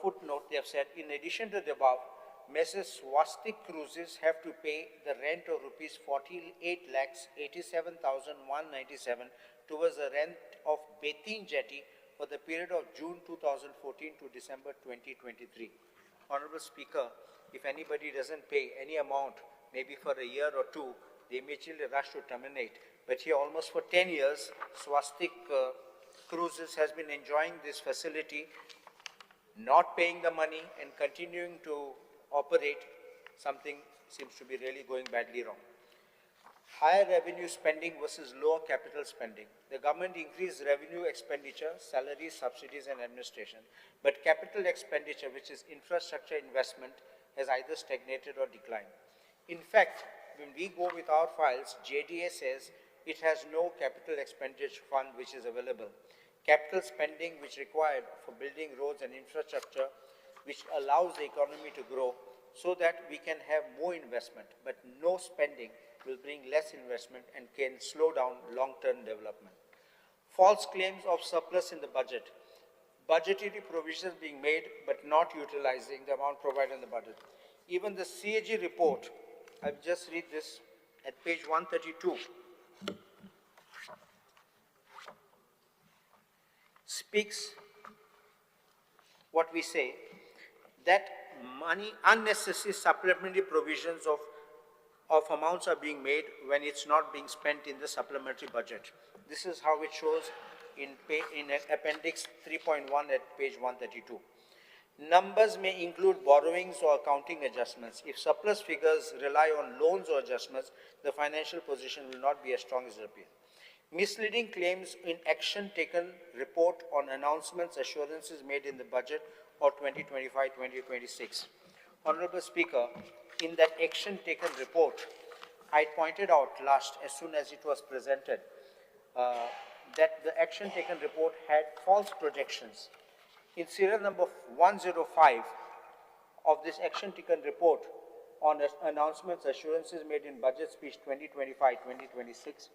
footnote, they have said, in addition to the above, Messrs. Swastik Cruises have to pay the rent of rupees 48,87,197 towards the rent of Betin Jetty for the period of June 2014 to December 2023. Honorable Speaker, if anybody doesn't pay any amount, maybe for a year or two, they immediately rush to terminate. But here, almost for 10 years, Swastik Cruises has been enjoying this facility, not paying the money and continuing to operate. Something seems to be really going badly wrong. Higher revenue spending versus lower capital spending. The government increased revenue expenditure, salaries, subsidies and administration, but capital expenditure, which is infrastructure investment, has either stagnated or declined. In fact, when we go with our files, JDA says it has no capital expenditure fund which is available. Capital spending which required for building roads and infrastructure, which allows the economy to grow so that we can have more investment, but no spending will bring less investment and can slow down long-term development. False claims of surplus in the budget. Budgetary provisions being made but not utilizing the amount provided in the budget. Even the CAG report, I'll just read this at page 132, speaks what we say, that money, unnecessary supplementary provisions of amounts are being made when it's not being spent in the supplementary budget. This is how it shows in appendix 3.1 at page 132. Numbers may include borrowings or accounting adjustments. If surplus figures rely on loans or adjustments, the financial position will not be as strong as it appears. Misleading claims in action taken report on announcements, assurances made in the budget or 2025-2026. Honorable Speaker, in that action taken report, I pointed out last, as soon as it was presented, that the action taken report had false projections. In serial number 105 of this action taken report on announcements, assurances made in budget speech 2025-2026,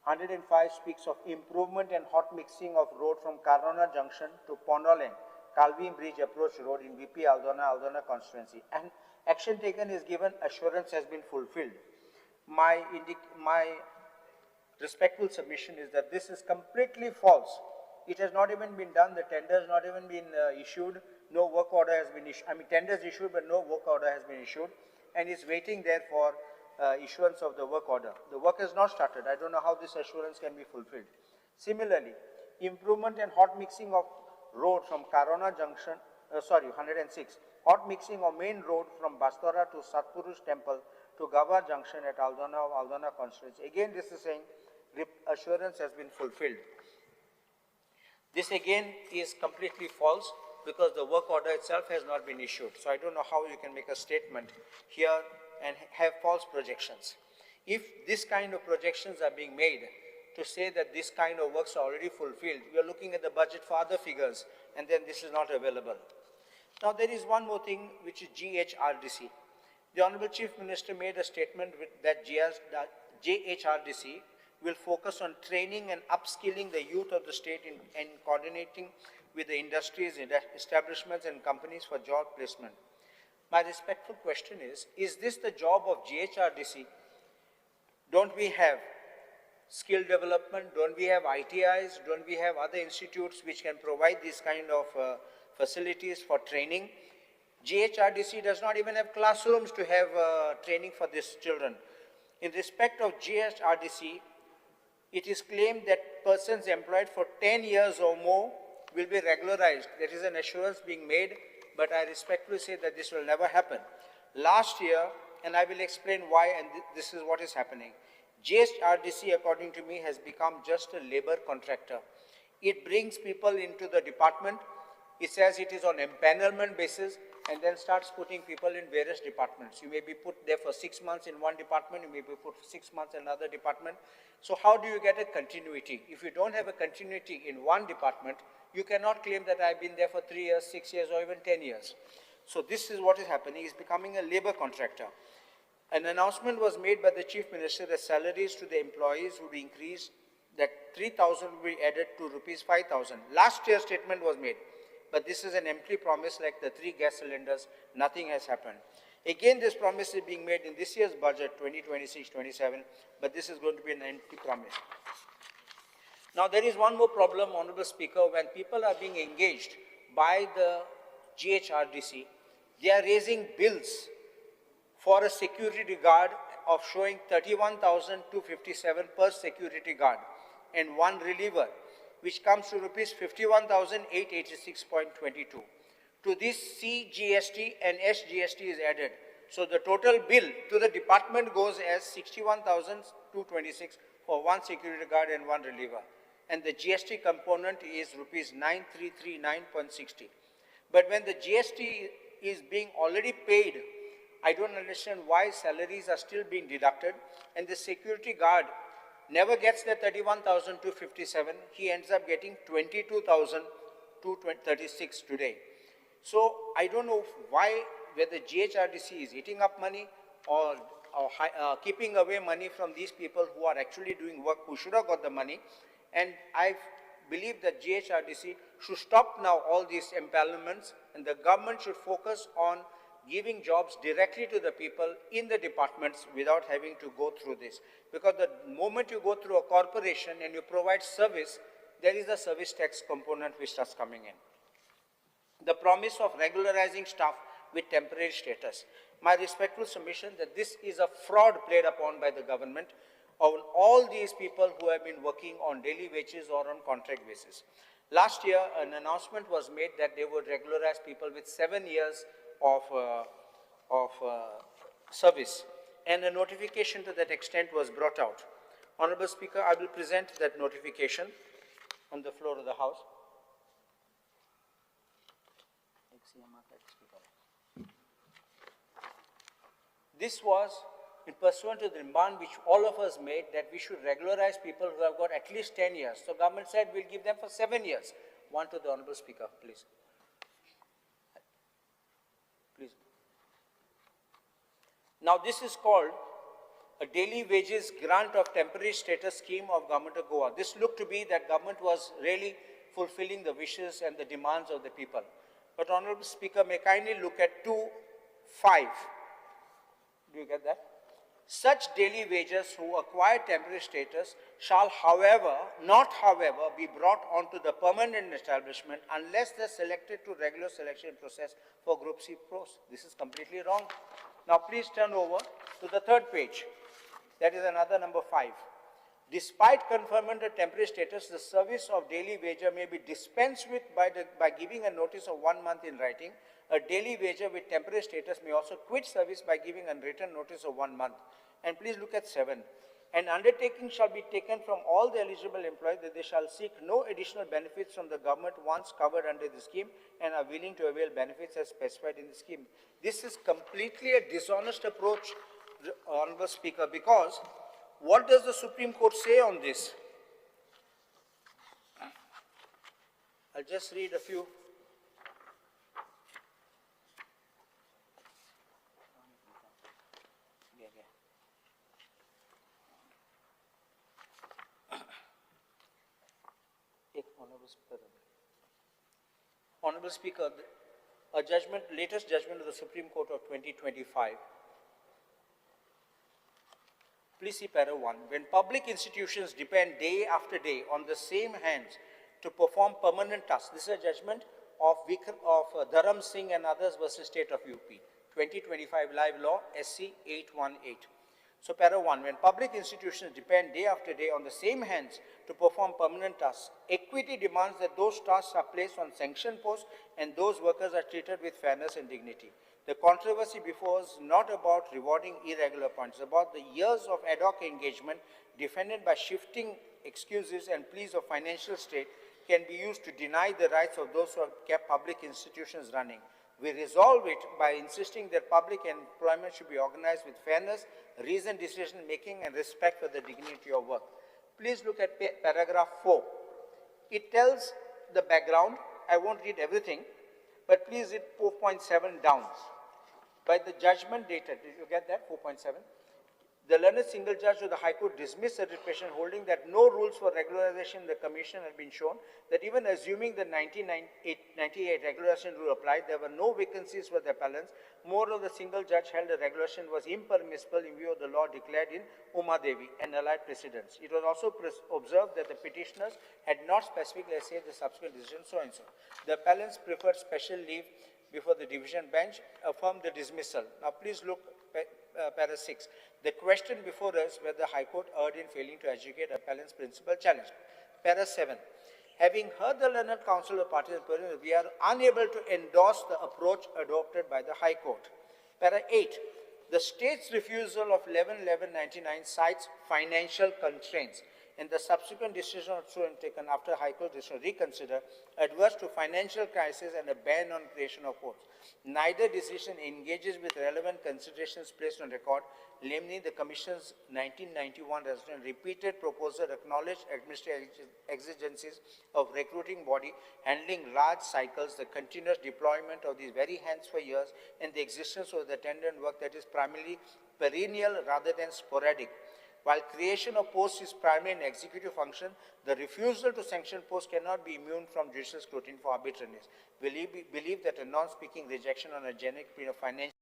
105 speaks of improvement and hot mixing of road from Karona Junction to Pondoland, Calvin Bridge Approach Road in VP Aldona constituency. And action taken is given, assurance has been fulfilled. My respectful submission is that this is completely false. It has not even been done, the tender has not even been issued, no work order has been issued, tenders issued but no work order has been issued, and is waiting there for issuance of the work order. The work has not started. I don't know how this assurance can be fulfilled. Similarly, improvement and hot mixing of road from Karona Junction, 106, hot mixing of main road from Bastora to Satpurush Temple to Gava Junction at Aldona constituency. Again, this is saying assurance has been fulfilled. This again is completely false because the work order itself has not been issued. So I don't know how you can make a statement here and have false projections. If this kind of projections are being made to say that this kind of works are already fulfilled, we are looking at the budget for other figures and then this is not available. Now there is one more thing which is GHRDC. The Honorable Chief Minister made a statement that GHRDC will focus on training and upskilling the youth of the state and coordinating with the industries, establishments and companies for job placement. My respectful question is this the job of GHRDC? Don't we have skill development? Don't we have ITIs? Don't we have other institutes which can provide these kind of facilities for training? GHRDC does not even have classrooms to have training for these children. In respect of GHRDC, it is claimed that persons employed for 10 years or more will be regularized. There is an assurance being made, but I respectfully say that this will never happen. Last year, and I will explain why, and this is what is happening. GHRDC, according to me, has become just a labor contractor. It brings people into the department. It says it is on empanelment basis and then starts putting people in various departments. You may be put there for 6 months in one department, you may be put for 6 months in another department. So how do you get a continuity? If you don't have a continuity in one department, you cannot claim that I've been there for 3 years, 6 years, or even 10 years. So this is what is happening. It's becoming a labor contractor. An announcement was made by the Chief Minister that salaries to the employees would be increased, that 3,000 will be added to rupees 5,000. Last year's statement was made. but this is an empty promise like the 3 gas cylinders, nothing has happened. Again, this promise is being made in this year's budget, 2026-27, but this is going to be an empty promise. Now, there is one more problem, Honorable Speaker. When people are being engaged by the GHRDC, they are raising bills for a security guard of showing 31,257 per security guard and one reliever, which comes to rupees 51,886.22. To this, CGST and SGST is added. So the total bill to the department goes as 61,226 for one security guard and one reliever. And the GST component is rupees 9,339.60. But when the GST is being already paid, I don't understand why salaries are still being deducted, and the security guard never gets the 31,257. He ends up getting 22,236 today. So I don't know why, whether GHRDC is eating up money or keeping away money from these people who are actually doing work, who should have got the money. And I believe that GHRDC should stop now all these empanelments, and the government should focus on giving jobs directly to the people in the departments without having to go through this. Because the moment you go through a corporation and you provide service, there is a service tax component which starts coming in. The promise of regularizing staff with temporary status. My respectful submission that this is a fraud played upon by the government on all these people who have been working on daily wages or on contract basis. Last year, an announcement was made that they would regularize people with 7 years of service, and a notification to that extent was brought out. Honorable Speaker, I will present that notification on the floor of the House. This was in pursuant to the demand which all of us made that we should regularize people who have got at least 10 years. So government said we'll give them for 7 years. One to the Honorable Speaker, please. Please. Now this is called a daily wages grant of temporary status scheme of Government of Goa. This looked to be that government was really fulfilling the wishes and the demands of the people. But Honorable Speaker, may kindly look at 2.5. Do you get that? Such daily wages who acquire temporary status shall, not however, be brought onto the permanent establishment unless they're selected to regular selection process for Group C posts. This is completely wrong. Now please turn over to the third page. That is another number 5. Despite conferment of temporary status, the service of daily wager may be dispensed with by giving a notice of 1 month in writing. A daily wager with temporary status may also quit service by giving a written notice of 1 month. And please look at 7. An undertaking shall be taken from all the eligible employees that they shall seek no additional benefits from the government once covered under the scheme and are willing to avail benefits as specified in the scheme. This is completely a dishonest approach, Honorable Speaker, because what does the Supreme Court say on this? I'll just read a few. Honorable Speaker, a judgment, latest judgment of the Supreme Court of 2025. Please see para 1. When public institutions depend day after day on the same hands to perform permanent tasks, this is a judgment of Dharam Singh and others versus State of UP, 2025 live law, SC 818. So para 1, when public institutions depend day after day on the same hands to perform permanent tasks, equity demands that those tasks are placed on sanctioned posts and those workers are treated with fairness and dignity. The controversy before us is not about rewarding irregular points, it's about the years of ad hoc engagement defended by shifting excuses and pleas of financial state can be used to deny the rights of those who have kept public institutions running. We resolve it by insisting that public employment should be organized with fairness, reasoned decision-making, and respect for the dignity of work. Please look at paragraph 4. It tells the background. I won't read everything, but please read 4.7 down. By the judgment dated, did you get that, 4.7? The learned single judge of the High Court dismissed the writ petition, holding that no rules for regularization in the Commission had been shown, that even assuming the 1998 regularization rule applied, there were no vacancies for the appellants. Moreover, the single judge held the regulation was impermissible in view of the law declared in Umadevi and allied precedents. It was also observed that the petitioners had not specifically said the subsequent decision so and so. The appellants preferred special leave before the division bench, affirmed the dismissal. Now please look para 6. The question before us whether the High Court erred in failing to adjudicate appellant's principal challenge. Para 7. Having heard the learned counsel of parties, we are unable to endorse the approach adopted by the High Court. Para 8. The state's refusal of 11-11-99 cites financial constraints, and the subsequent decision taken after High Court decision reconsider adverse to financial crisis and a ban on creation of courts. Neither decision engages with relevant considerations placed on record, namely the Commission's 1991 resolution repeated proposal acknowledged administrative exigencies of recruiting body, handling large cycles, the continuous deployment of these very hands for years, and the existence of the attendant work that is primarily perennial rather than sporadic. While creation of posts is primarily an executive function, the refusal to sanction posts cannot be immune from judicial scrutiny for arbitrariness. We believe that a non-speaking rejection on a generic plea of financial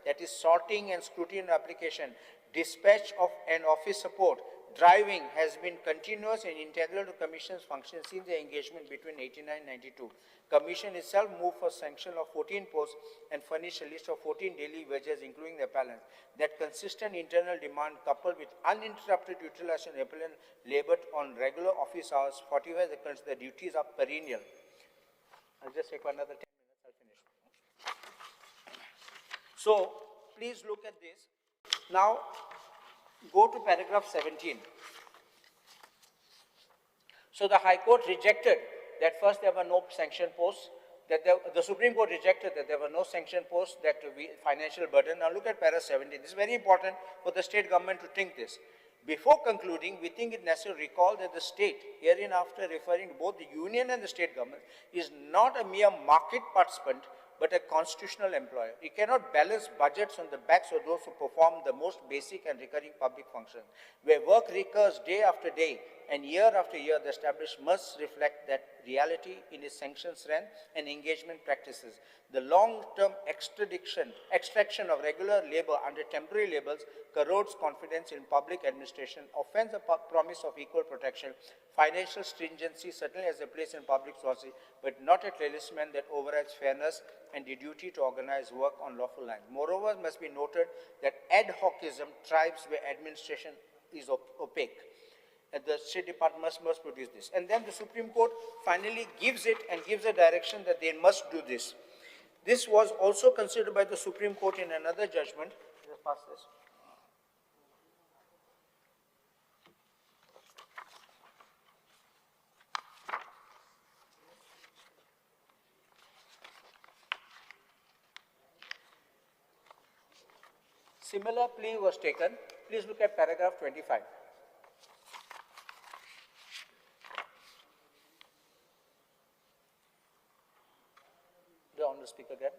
that is sorting and scrutiny application, dispatch of and office support, driving has been continuous and integral to Commission's function since the engagement between 1989-92. Commission itself moved for sanction of 14 posts and furnished a list of 14 daily wages, including the appellant. That consistent internal demand coupled with uninterrupted utilization of appellant labor on regular office hours, 45 the duties are perennial. I'll just take another 10 minutes, I'll finish. So, please look at this. Now, go to paragraph 17. So, the High Court rejected that first there were no sanction posts, that the Supreme Court rejected that there were no sanction posts, that financial burden. Now, look at para 17. This is very important for the state government to think this. Before concluding, we think it necessary to recall that the state, hereinafter referring to both the union and the state government, is not a mere market participant, but a constitutional employer. It cannot balance budgets on the backs of those who perform the most basic and recurring public functions. Where work recurs day after day and year after year, the establishment must reflect that reality in its sanctions strength and engagement practices. The long-term extraction of regular labor under temporary labels corrodes confidence in public administration, offends the promise of equal protection. Financial stringency certainly has a place in public policy, but not a talisman that overrides fairness and the duty to organize work on lawful lines. Moreover, it must be noted that ad hocism thrives where administration is opaque. And the State Department must produce this. And then the Supreme Court finally gives it and gives a direction that they must do this. This was also considered by the Supreme Court in another judgment. Just pass this. Similar plea was taken. Please look at paragraph 25. The Honourable Speaker again.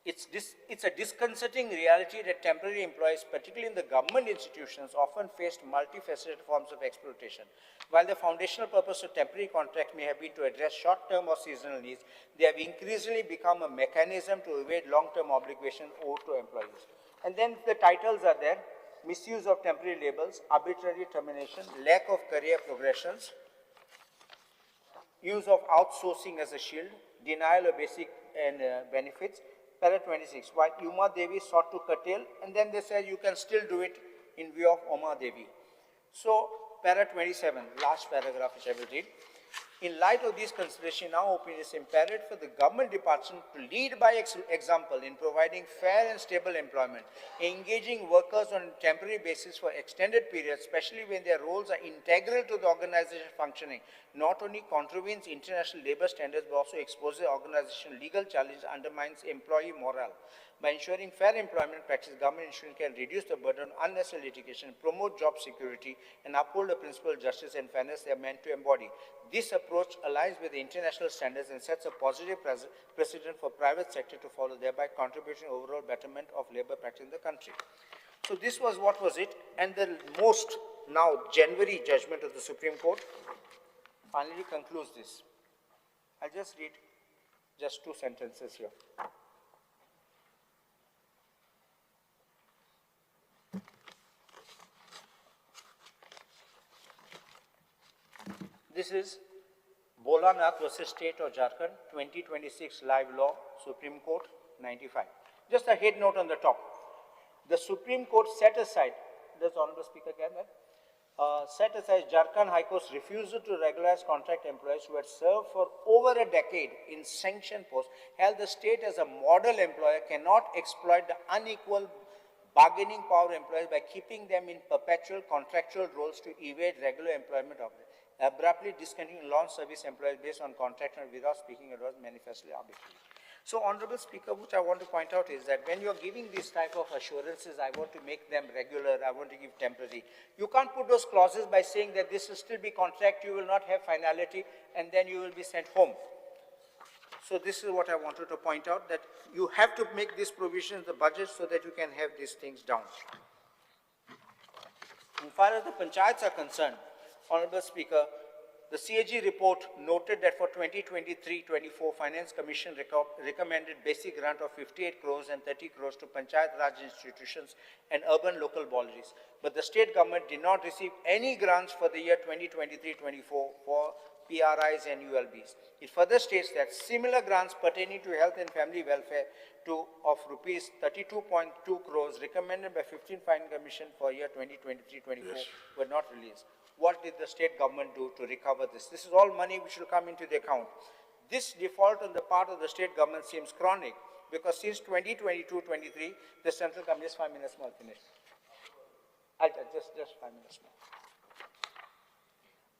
It's a disconcerting reality that temporary employees, particularly in the government institutions, often faced multifaceted forms of exploitation. While the foundational purpose of temporary contracts may have been to address short-term or seasonal needs, they have increasingly become a mechanism to evade long-term obligations owed to employees. And then the titles are there: misuse of temporary labels, arbitrary termination, lack of career progressions, use of outsourcing as a shield, denial of basic and benefits. Para 26, while Umadevi sought to curtail, and then they said you can still do it in view of Umadevi. So, para 27, last paragraph which I will read. In light of these considerations, in our opinion, it's imperative for the government department to lead by example in providing fair and stable employment, engaging workers on a temporary basis for extended periods, especially when their roles are integral to the organization functioning, not only contravenes international labor standards, but also exposes the organization legal challenge, undermines employee morale. By ensuring fair employment practice, government institutions can reduce the burden of unnecessary litigation, promote job security, and uphold the principle of justice and fairness they are meant to embody. This approach aligns with the international standards and sets a positive precedent for private sector to follow, thereby contributing to overall betterment of labor practice in the country. So this was what was it, and the most now January judgment of the Supreme Court finally concludes this. I'll just read just 2 sentences here. This is Bolanath versus State of Jharkhand, 2026 live law, Supreme Court, 95. Just a head note on the top. The Supreme Court set aside, does Honorable Speaker get that? Set aside Jharkhand High Court's refusal to regularize contract employees who had served for over a decade in sanctioned posts, held the state as a model employer cannot exploit the unequal bargaining power of employees by keeping them in perpetual contractual roles to evade regular employment of them. Abruptly discontinuing long service employees based on contract and without speaking it was manifestly arbitrary. So, Honorable Speaker, what I want to point out is that when you are giving these type of assurances, I want to make them regular, I want to give temporary. You can't put those clauses by saying that this will still be contract, you will not have finality, and then you will be sent home. So this is what I wanted to point out, that you have to make these provisions in the budget so that you can have these things down. As far as the panchayats are concerned, Honorable Speaker, the CAG report noted that for 2023-24, Finance Commission recommended basic grant of 58 crores and 30 crores to Panchayat Raj institutions and urban local bodies. But the state government did not receive any grants for the year 2023-24 for PRIs and ULBs. It further states that similar grants pertaining to health and family welfare of rupees 32.2 crores recommended by 15 Finance Commission for year 2023-24 were not released. What did the state government do to recover this? This is all money which will come into the account. This default on the part of the state government seems chronic because since 2022-23, the central government, just 5 minutes more, finished. Just 5 minutes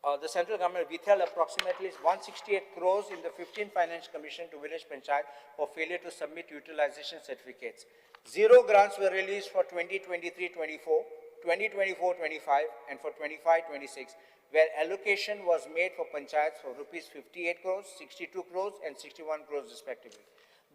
more. The central government withheld approximately 168 crores in the 15 Finance Commission to village panchayat for failure to submit utilization certificates. 0 grants were released for 2023-24. 2024-25 and for 25-26, where allocation was made for panchayats for rupees 58 crores, 62 crores and 61 crores respectively.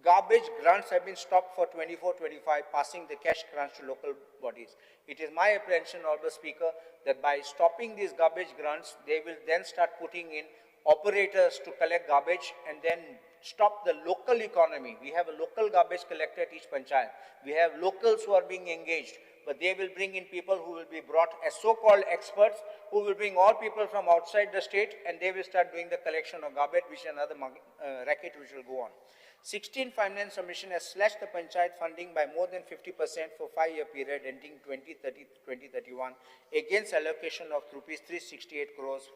Garbage grants have been stopped for 24-25, passing the cash grants to local bodies. It is my apprehension, Honorable Speaker, that by stopping these garbage grants, they will then start putting in operators to collect garbage and then stop the local economy. We have a local garbage collector at each panchayat. We have locals who are being engaged, but they will bring in people who will be brought as so-called experts, who will bring all people from outside the state, and they will start doing the collection of garbage, which is another racket which will go on. 16 Finance Commission has slashed the panchayat funding by more than 50% for 5-year period ending 2030-2031 against allocation of rupees 368 crores.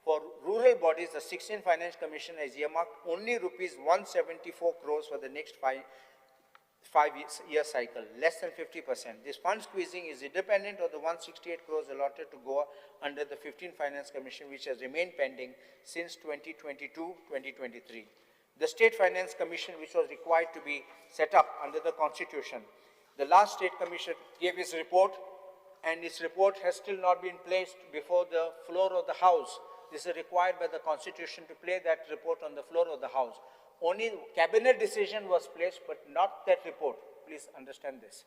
For rural bodies, the 16 Finance Commission has earmarked only rupees 174 crores for the next five-year cycle, less than 50%. This fund squeezing is independent of the 168 crores allotted to Goa under the 15 Finance Commission, which has remained pending since 2022-2023. The State Finance Commission, which was required to be set up under the Constitution, the last State Commission gave its report, and its report has still not been placed before the floor of the House. This is required by the Constitution to play that report on the floor of the House. Only cabinet decision was placed, but not that report. Please understand this.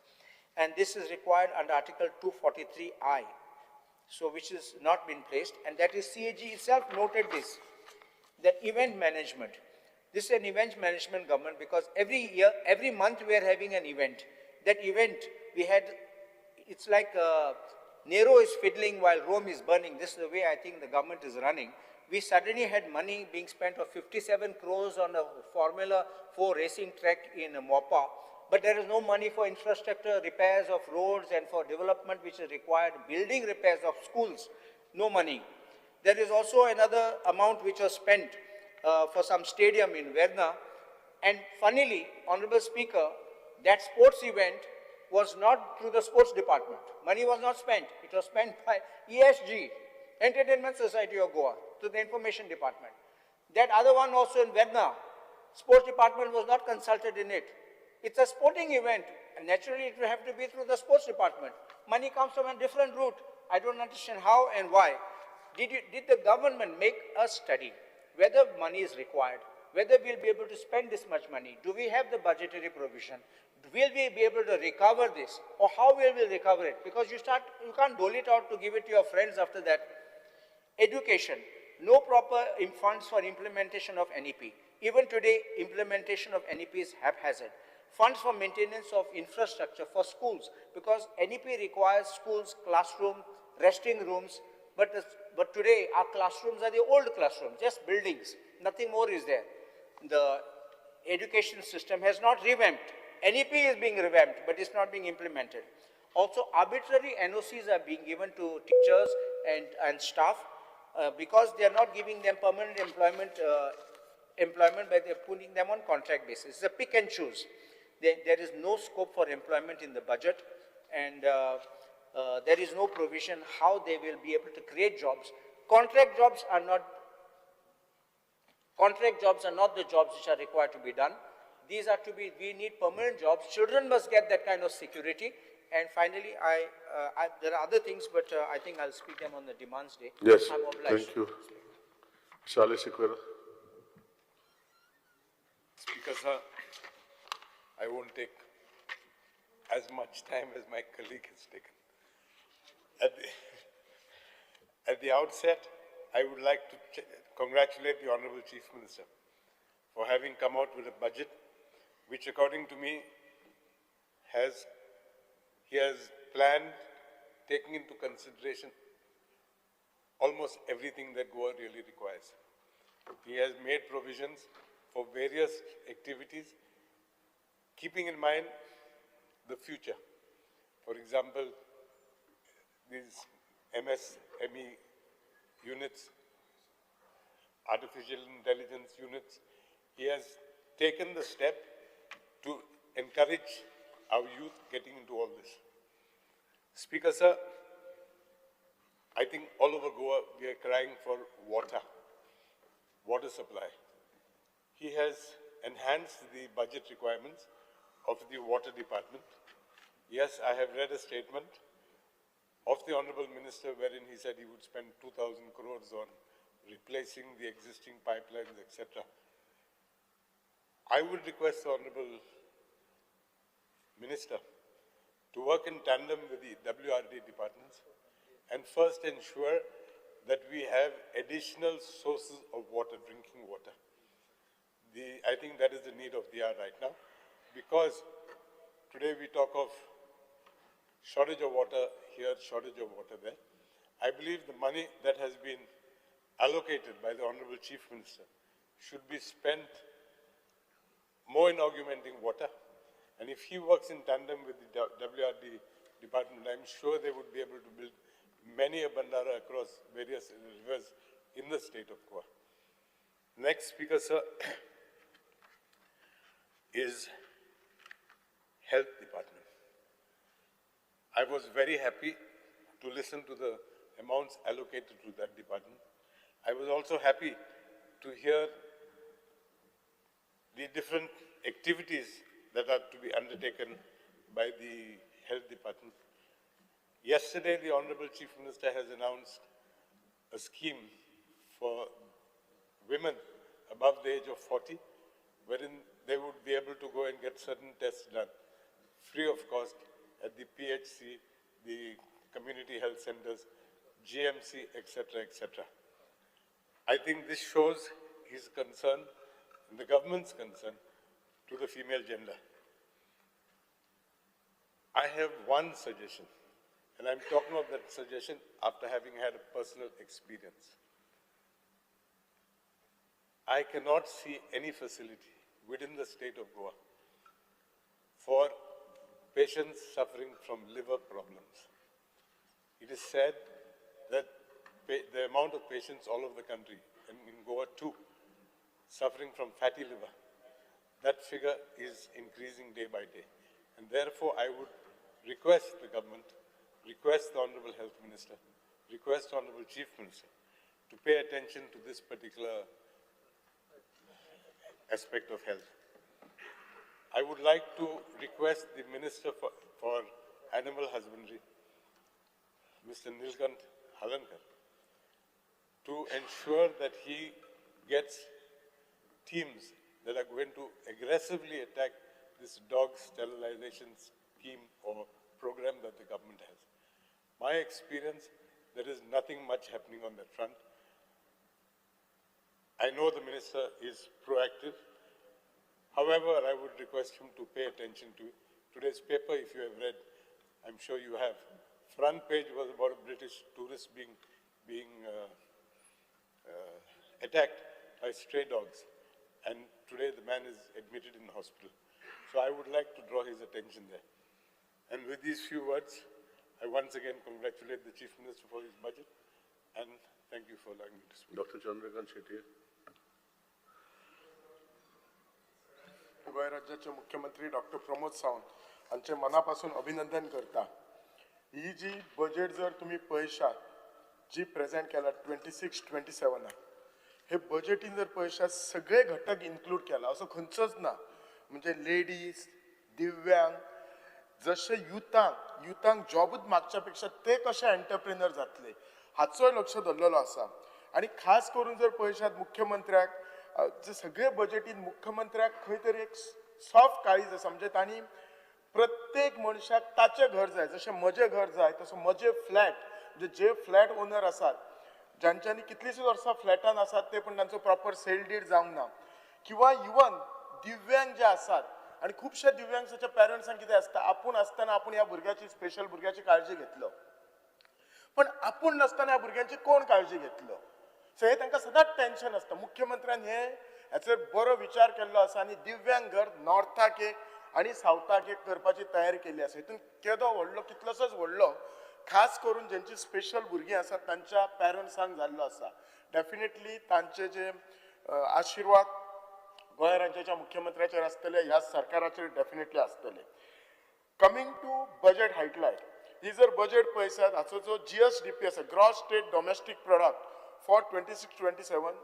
And this is required under Article 243I, so which has not been placed. And that is CAG itself noted this, that event management. This is an event management government because every year, every month we are having an event. That event we had, it's like Nero is fiddling while Rome is burning. This is the way I think the government is running. We suddenly had money being spent of 57 crores on a Formula 4 racing track in Mopa, but there is no money for infrastructure, repairs of roads and for development which is required, building repairs of schools, no money. There is also another amount which was spent for some stadium in Verna. And funnily, Honorable Speaker, that sports event was not through the sports department. Money was not spent. It was spent by ESG, Entertainment Society of Goa, to the information department. That other one also in Verna, sports department was not consulted in it. It's a sporting event, and naturally it will have to be through the sports department. Money comes from a different route. I don't understand how and why. Did the government make a study whether money is required, whether we'll be able to spend this much money? Do we have the budgetary provision? Will we be able to recover this? Or how will we recover it? Because you can't dole it out to give it to your friends after that. Education, no proper funds for implementation of NEP. Even today, implementation of NEP is haphazard. Funds for maintenance of infrastructure for schools, because NEP requires schools, classroom, resting rooms, but today our classrooms are the old classrooms, just buildings, nothing more is there. The education system has not revamped. NEP is being revamped, but it's not being implemented. Also, arbitrary NOCs are being given to teachers and staff because they are not giving them permanent employment, but they're putting them on contract basis. It's a pick and choose. There is no scope for employment in the budget, and there is no provision how they will be able to create jobs. Contract jobs are not the jobs which are required to be done. These are to be, we need permanent jobs. Children must get that kind of security. And finally, there are other things, but I think I'll speak them on the demands day. Yes, I'm obliged. thank you. Charlie Sequeira. Speaker, sir, I won't take as much time as my colleague has taken. At the outset, I would like to congratulate the Honorable Chief Minister for having come out with a budget which, according to me, he has planned, taking into consideration almost everything that Goa really requires. He has made provisions for various activities, keeping in mind the future. For example, these MSME units, artificial intelligence units, he has taken the step to encourage our youth getting into all this. Speaker, sir, I think all over Goa we are crying for water supply. He has enhanced the budget requirements of the water department. Yes, I have read a statement of the Honorable Minister wherein he said he would spend 2,000 crores on replacing the existing pipelines, etc. I would request the Honorable Minister to work in tandem with the WRD departments and first ensure that we have additional sources of water, drinking water. I think that is the need of the hour right now, because today we talk of shortage of water here, shortage of water there. I believe the money that has been allocated by the Honorable Chief Minister should be spent more in augmenting water. And if he works in tandem with the WRD department, I'm sure they would be able to build many a bandara across various rivers in the state of Goa. Next speaker, sir, is Health Department. I was very happy to listen to the amounts allocated to that department. I was also happy to hear the different activities that are to be undertaken by the Health Department. Yesterday, the Honorable Chief Minister has announced a scheme for women above the age of 40, wherein they would be able to go and get certain tests done free of cost at the PHC, the community health centers, GMC, etc., etc. I think this shows his concern and the government's concern to the female gender. I have one suggestion, and I'm talking of that suggestion after having had a personal experience. I cannot see any facility within the state of Goa for patients suffering from liver problems. It is said that the amount of patients all over the country, and in Goa too, suffering from fatty liver. That figure is increasing day by day. And therefore, I would request the government, request the Honorable Health Minister, request the Honorable Chief Minister to pay attention to this particular aspect of health. I would like to request the Minister for Animal Husbandry, Mr. Nilkant Halankar, to ensure that he gets teams that are going to aggressively attack this dog sterilization scheme or program that the government has. My experience, there is nothing much happening on that front. I know the minister is proactive. However, I would request him to pay attention to today's paper. If you have read, I'm sure you have. Front page was about a British tourist being attacked by stray dogs. And today the man is admitted in the hospital. So I would like to draw his attention there. And with these few words, I once again congratulate the Chief Minister for his budget and thank you for allowing me to speak. Dr. Chandrakant Shetty. Goa राज्याचे मुख्यमंत्री doctor Pramod Sawant हांचे मनापासून अभिनंदन करता. ही जी budget जर तुम्ही पळयशात जी present केला 26-27 हे बजेटीन जर पळयशात सगळे घटक इन्क्लूड केला असो खंयचोच ना. म्हणजे लेडीज, दिव्यांग, जसे युथांक जॉबूच मागच्या पेक्षा ते कशे एंटरप्रेनर जातले हाचोय लक्ष दवरलेलो आसा. आणि खास करून जर पळयशात मुख्यमंत्र्याक जे सगळे बजेटीन मुख्यमंत्र्याक खंय तरी एक सॉफ्ट काळीज आसा. म्हणजे तांणी प्रत्येक मनशाक ताचें घर जाय, जशें म्हजें घर जाय तसो म्हजे फ्लॅट म्हणजे जे फ्लॅट ओनर आसात ज्यांच्यांनी कितलींशीं वर्सां फ्लॅटान आसात ते पण तांचो प्रॉपर सेल डीड जावंक ना, किंवा इवन दिव्यांग जे आसात आणि खुबशे दिव्यांगाच्या पेरंट्सांक कितें आसता आपूण आसतना आपूण ह्या भुरग्याची स्पेशल भुरग्याची काळजी घेतलो पण आपूण नासतना ह्या भुरग्यांची कोण काळजी घेतलो. सो हे तांकां सदांच टेन्शन आसता. मुख्यमंत्र्यान हाचेर बरो विचार केल्लो आसा आणि दिव्यांग घर नॉर्थाक एक आणि सावथाक एक करपाची तयारी केल्ली आसा. हितून केदो व्हडलो कितलोसोच व्हडलो खास करून ज्यांची स्पेशल भुरगीं आसात तांच्या पेरंट्सांक जाल्लो आसा. डेफिनेटली तांचे जे आशिर्वाद गोंय राज्याच्या मुख्यमंत्र्याचेर आसतले, ह्या सरकाराचेर डेफिनेटली आसतले. कमिंग टू बजेट हायलायट, ही जर बजेट पळयशात हाचो जो GSDP आसा gross state domestic product for 26-27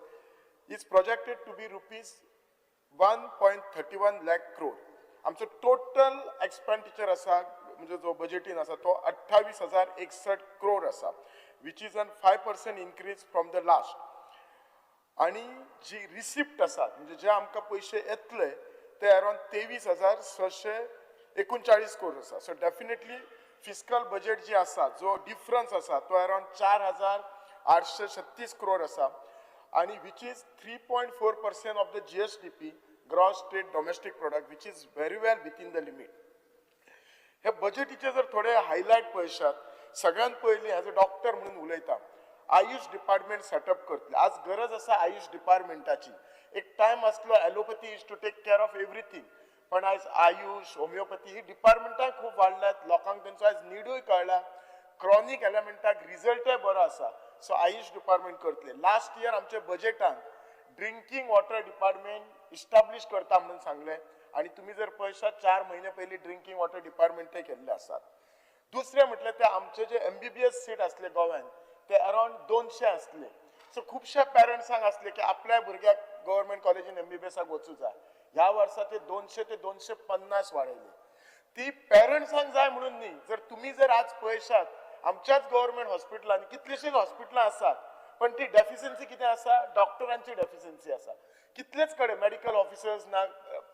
is projected to be ₹1.31 lakh crore. आमचो टोटल एक्सपेंडिचर आसा म्हणजे जो बजेटीन आसा तो 28,061 crore आसा, which is 5% increase from the last. आणि जी रिसिप्ट आसात म्हणजे जे आमकां पयशे येतले ते अराउंड 23,639 crore आसा. सो डेफिनेटली फिस्कल बजेट जी आसा जो डिफरन्स आसा तो अराउंड 4,836 crore आसा आणि which is 3.4% of the GSDP gross state domestic product, which is very well within the limit. हे बजेटीचे जर थोडे हायलायट पळयशात सगळ्यात पयलीं ॲज अ डॉक्टर म्हणून उलयता आयुष डिपार्टमेंट सेटअप करतले. आज गरज आसा आयुष डिपार्टमेंटाची. एक टायम आसलो allopathy is to take care of everything, पण आज आयुष होमिओपॅथी ही डिपार्टमेंटां खूप वाडल्यात. लोकांक तेंचो आज निडूय कळला. क्रॉनिक एलिमेंटाक रिझल्टय बरो आसा. सो आयुष डिपार्टमेंट करतले. लास्ट इयर आमच्या बजेटान ड्रिंकिंग वॉटर डिपार्टमेंट इस्टाब्लिश करता म्हणून सांगले आणि तुम्ही जर पळयशात 4 महिने पयलीं ड्रिंकिंग वॉटर डिपार्टमेंटय केल्ले आसात. दुसरे म्हटल्यार ते आमचे जे MBBS सीट आसले गोव्यान ते अराउंड 200 आसले. सो खुबशे पेरंट्सांक आसले की आपल्या भुरग्याक गव्हर्नमेंट कॉलेजीन MBBSाक वचूं जाय. ह्या वर्सा ते 200 ते 250 वाडयले. ती पेरंट्सांक जाय म्हणून न्ही. जर तुम्ही जर आज पळयशात आमच्याच गव्हर्नमेंट हॉस्पिटलांनी कितलीशींच हॉस्पिटलां आसात पण ती डेफिशियन्सी कितें आसा, डॉक्टरांची डेफिशियन्सी आसा. कितलेच कडेन मेडिकल ऑफिसर्स ना,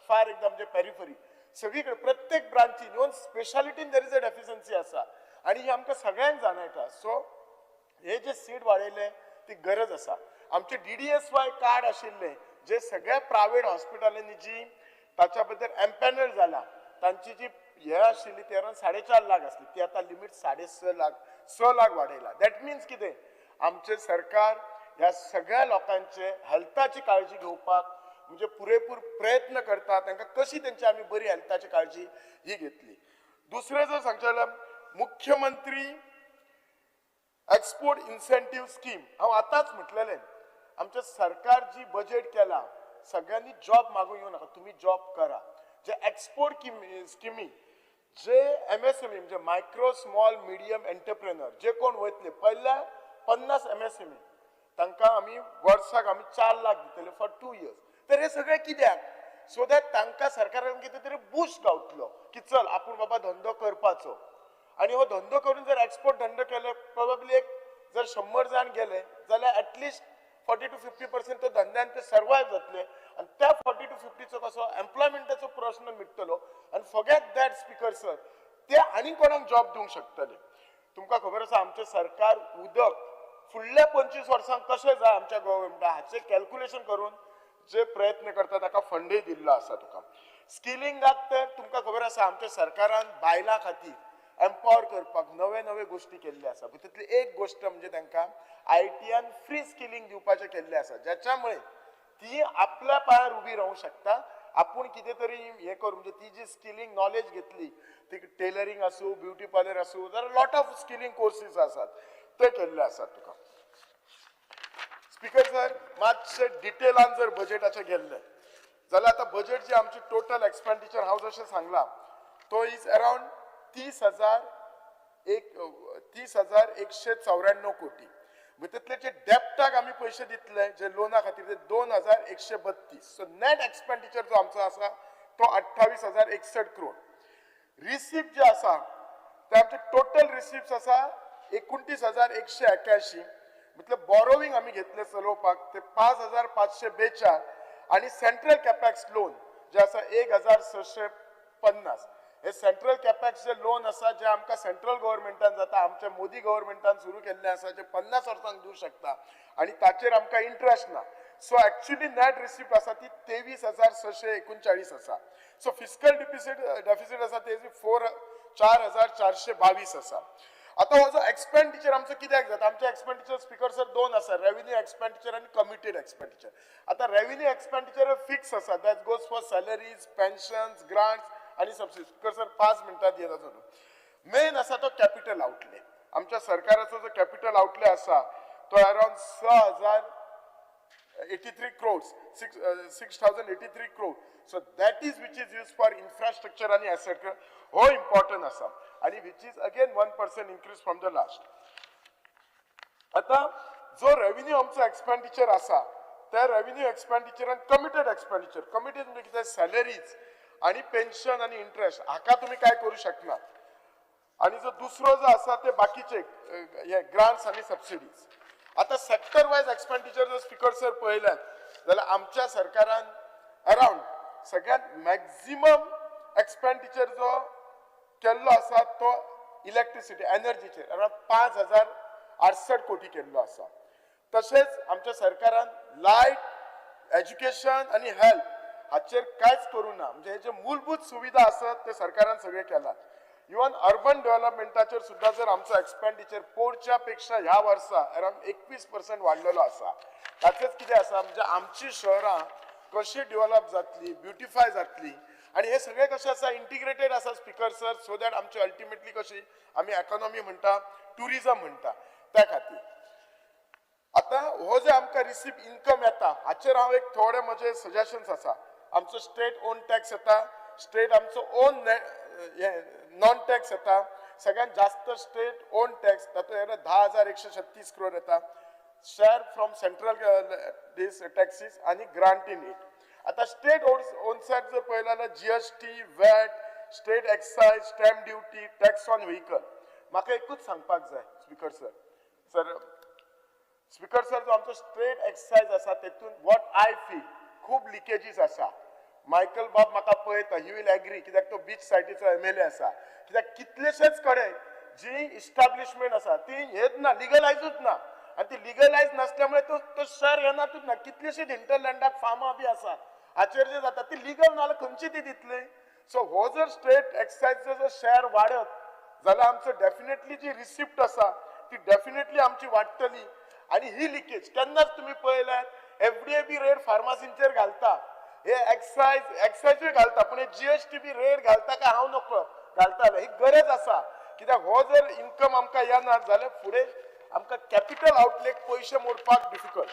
फार एकदम जे पेरिफरी सगळीकडे प्रत्येक ब्रांचीन इवन स्पेशालिटीन देर इज अ डेफिशियन्सी आसा आणि ही आमकां सगळ्यांक जाणवता. सो हे जे सीट वाडयले ती गरज आसा. आमचे DDSY कार्ड आशिल्ले जे सगळ्या प्रायव्हेट हॉस्पिटलांनी जी ताच्या बद्दल एम्पॅनल जाला तांची जी हे आशिल्ली ती अराउंड 4.5 लाख आसली ती आता लिमिट 6.5 लाख वाडयला. दॅट मिन्स कितें आमचे सरकार ह्या सगळ्या लोकांचे हेल्थाची काळजी घेवपाक म्हणजे पुरेपूर प्रयत्न करता. तांकां कशी तेंची आमी बरी हेल्थाची काळजी ही घेतली. दुसरें जर सांगचे जाल्यार मुख्यमंत्री एक्सपोर्ट इन्सेंटिव्ह स्कीम हांव आतांच म्हटलेलें आमचे सरकार जी बजेट केला सगळ्यांनी जॉब मागून येऊ नका तुम्ही जॉब करा जे एक्सपोर्ट स्किमी जे MSME म्हणजे मायक्रो स्मॉल मिडियम एंटरप्रेनर जे कोण वयतले पहिल्या 50 MSME तांकां आमी वर्साक आमी 4 लाख दितले फॉर 2 इयर्स तर हे सगळे कित्याक सो दॅट तांकां सरकारान कितें तरी बूस्ट गावतलो की चल आपूण बाबा धंदो करपाचो आणि हो धंदो करून जर एक्सपोर्ट धंदो केलो प्रोबेबली एक जर 100 जाण गेले जाल्यार एटलिस्ट 40 to 50% तो धंद्यान ते सर्वाइव जातले आणि त्या 40 to 50 चो कसो एम्प्लॉयमेंटाचो प्रश्न मिटतलो आणि फॉरगेट दॅट स्पीकर सर ते आनी कोणाक जॉब दिवंक शकतले तुमकां खबर आसा आमचे सरकार उदक फुडल्या 25 वर्सांक कशें जाय आमच्या गव्हर्नमेंटा हाचे कॅल्क्युलेशन करून जे प्रयत्न करता ताका फंडय दिल्लो आसा तुका स्किलिंगाक तर तुमकां खबर आसा आमच्या सरकारान बायलां खातीर एम्पावर करपाक नवे नवे गोष्टी केल्ले आसा तितली एक गोष्ट म्हणजे तांकां ITN फ्री स्किलिंग दिवपाचें केल्लें आसा ज्याच्यामुळे ती आपल्या पायार उबी रावूंक शकता आपूण कितें तरी हे करून म्हणजे ती जी स्किलिंग नॉलेज घेतली ती टेलरिंग आसूं ब्युटी पार्लर आसूं जाल्यार लॉट ऑफ स्किलिंग कोर्सीस आसात ते केल्ले आसात तुका स्पीकर सर मातशे डिटेलान जर बजेटाचे गेल्ले जाल्यार आतां बजेट जी आमची टोटल एक्सपेंडिचर हांव जशें सांगलां तो इज अराउंड 30,194 कोटी तितले जे डेप्टाक आमी पयशे दितले जे लोना खातीर ते 2,132 सो नेट एक्सपेंडिचर जो आमचो आसा तो 28,061 करोड रिसिप्ट जे आसा ते आमचे टोटल रिसिप्ट आसा 29,181 मतलब बॉरोविंग आमी घेतले चलोवपाक ते 5,542 आणि सेंट्रल कॅपॅक्स लोन जे आसा 1,650 हे सेंट्रल कॅपॅक्स जे लोन आसा जे आमकां सेंट्रल गव्हर्नमेंटान जाता आमच्या मोदी गव्हर्नमेंटान सुरू केल्ले आसा जे 50 वर्सांक दिवंक शकता आणि ताचेर आमकां इंट्रस्ट ना सो एक्चुअली नेट रिसिप्ट आसा ती 23,639 आसा सो फिस्कल डेफिसीट आसा ते 4,422 आसा आता हो जो एक्सपेंडिचर आमचो कित्याक जाता आमचे एक्सपेंडिचर स्पीकर सर दोन आसा रेव्हेन्यू एक्सपेंडिचर आणि कमिटेड एक्सपेंडिचर आता रेव्हेन्यू एक्सपेंडिचर फिक्स आसा that goes for salaries pensions grants आणि सबसिडी स्पीकर सर 5 मिनिटात येता तो मेन आसा तो कॅपिटल आउटले आमच्या सरकाराचो जो कॅपिटल आउटले आसा तो around 6,083 crores 6,083 crores so that is which is used for infrastructure and asset हो important आसा आणि which is again 1% increase from the last आता जो रेव्हेन्यू आमचा एक्सपेंडिचर आसा त्या रेव्हेन्यू एक्सपेंडिचर आणि कमिटेड एक्सपेंडिचर कमिटेड म्हणजे कितें सॅलरीज आणि पेन्शन आणि इंटरेस्ट हाका तुम्ही काय करू शकना आणि जो दुसरो जो आसा ते बाकीचे हे ग्रांट्स आणि सबसिडीज आता सेक्टर वाइज एक्सपेंडिचर जर स्पीकर सर पळयल्यात जाल्यार आमच्या सरकारान अराउंड सगळ्यात मॅक्झिमम एक्सपेंडिचर जो केल्लो आसा तो इलेक्ट्रिसिटी एनर्जीचेर अराउंड 5,068 कोटी केल्लो आसा तशेंच आमच्या सरकारान लायट एज्युकेशन आणि हेल्थ हाचेर कांयच करूं ना म्हणजे हे जे मूलभूत सुविधा आसत ते सरकारान सगळे केलात इवन अर्बन डेव्हलपमेंटाचेर सुद्धा जर आमचो एक्सपेंडिचर पोरच्या पेक्षा ह्या वर्सा अराउंड 21% वाडलेलो आसा ताचेच कितें आसा म्हणजे आमची शहरां कशी डेव्हलप जातली ब्युटिफाय जातली आणि हे सगळे कशें आसा इंटिग्रेटेड आसा स्पीकर सर सो दॅट आमची अल्टिमेटली कशी आमी इकॉनॉमी म्हणटा टुरिझम म्हणटा त्या खातीर आता हो जे आमकां रिसीव इन्कम येता हाचेर हांव एक थोडे म्हजे सजेशन्स आसा आमचो स्टेट ओन टॅक्स येता स्टेट आमचो ओन नॉन टॅक्स येता सगळ्यात जास्त स्टेट ओन टॅक्स तातूंत 10,136 crore येता share from central this taxes आणि ग्रांट इन इट आता स्टेट ओन साइड जर पळयलें जाल्यार GST watt state excise stamp duty tax on vehicle म्हाका एकूच सांगपाक जाय स्पीकर सर स्पीकर सर जो आमचो स्टेट एक्साइज आसा तेतून वॉट आय फील खूब लिकेजीस आसा मायकल बाब म्हाका पळयता ही वील एग्री कित्याक तो बीच सायटीचो MLA आसा कित्याक कितलेशेच कडेन जी इस्टॅब्लिशमेंट आसा ती हेच ना लिगलायजूच ना आणि ती लिगलायज नसल्यामुळे तो शहर येनातूच ना कितलेशेच हिंटरलँडाक फार्मां बी आसा हाचेर जे जाता ती लिगल नाल्यार खंयची ती दितले सो हो जर स्टेट एक्साइजचो जर शेअर वाडत जाल्यार आमचो डेफिनेटली जी रिसिप्ट आसा ती डेफिनेटली आमची वाडटली आणि ही लिकेज केन्नाच तुम्ही पळयल्यात FDA बी रेट फार्मासींचेर घालता हे एक्साइजूय घालता पण GST बी रेट घालता काय हांव नकळो घालता ही गरज आसा कित्याक हो जर इन्कम आमकां येना जाल्यार फुडें आमकां कॅपिटल आउटलेक पयशे मोडपाक डिफिकल्ट.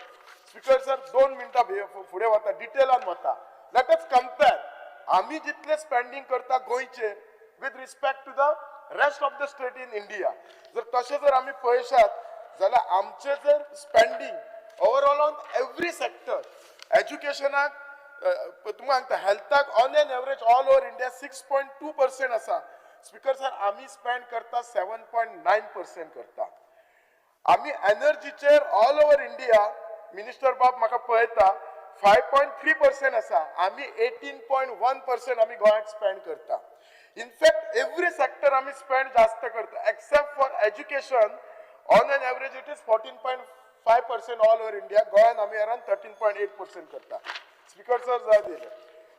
स्पीकर सर 2 मिनटां फुडें वता, डिटेलान वता. लेट अस कंपेर आमी जितले स्पेंडिंग करता गोंयचेर with respect to the rest of the state in India. जर तशें जर आमी पळयशात जाल्यार आमचे जर spending overall on every sector, एज्युकेशनाक तुमकां सांगता हेल्थाक on an average all over India 6.2% आसा. स्पीकर सर आमी स्पेंड करता 7.9% करता. आमी एनर्जीचेर ऑल ओव्हर इंडिया मिनिस्टर बाब म्हाका पळयता 5.3% आसा. आमी 18.1% आमी गोंयाक स्पेंड करता. इनफॅक्ट एवरी सेक्टर आमी स्पेंड जास्त करता except for education on an average it is 14.5% all over India. गोंयान आमी अराउंड 13.8% करता. स्पीकर सर जाय दिले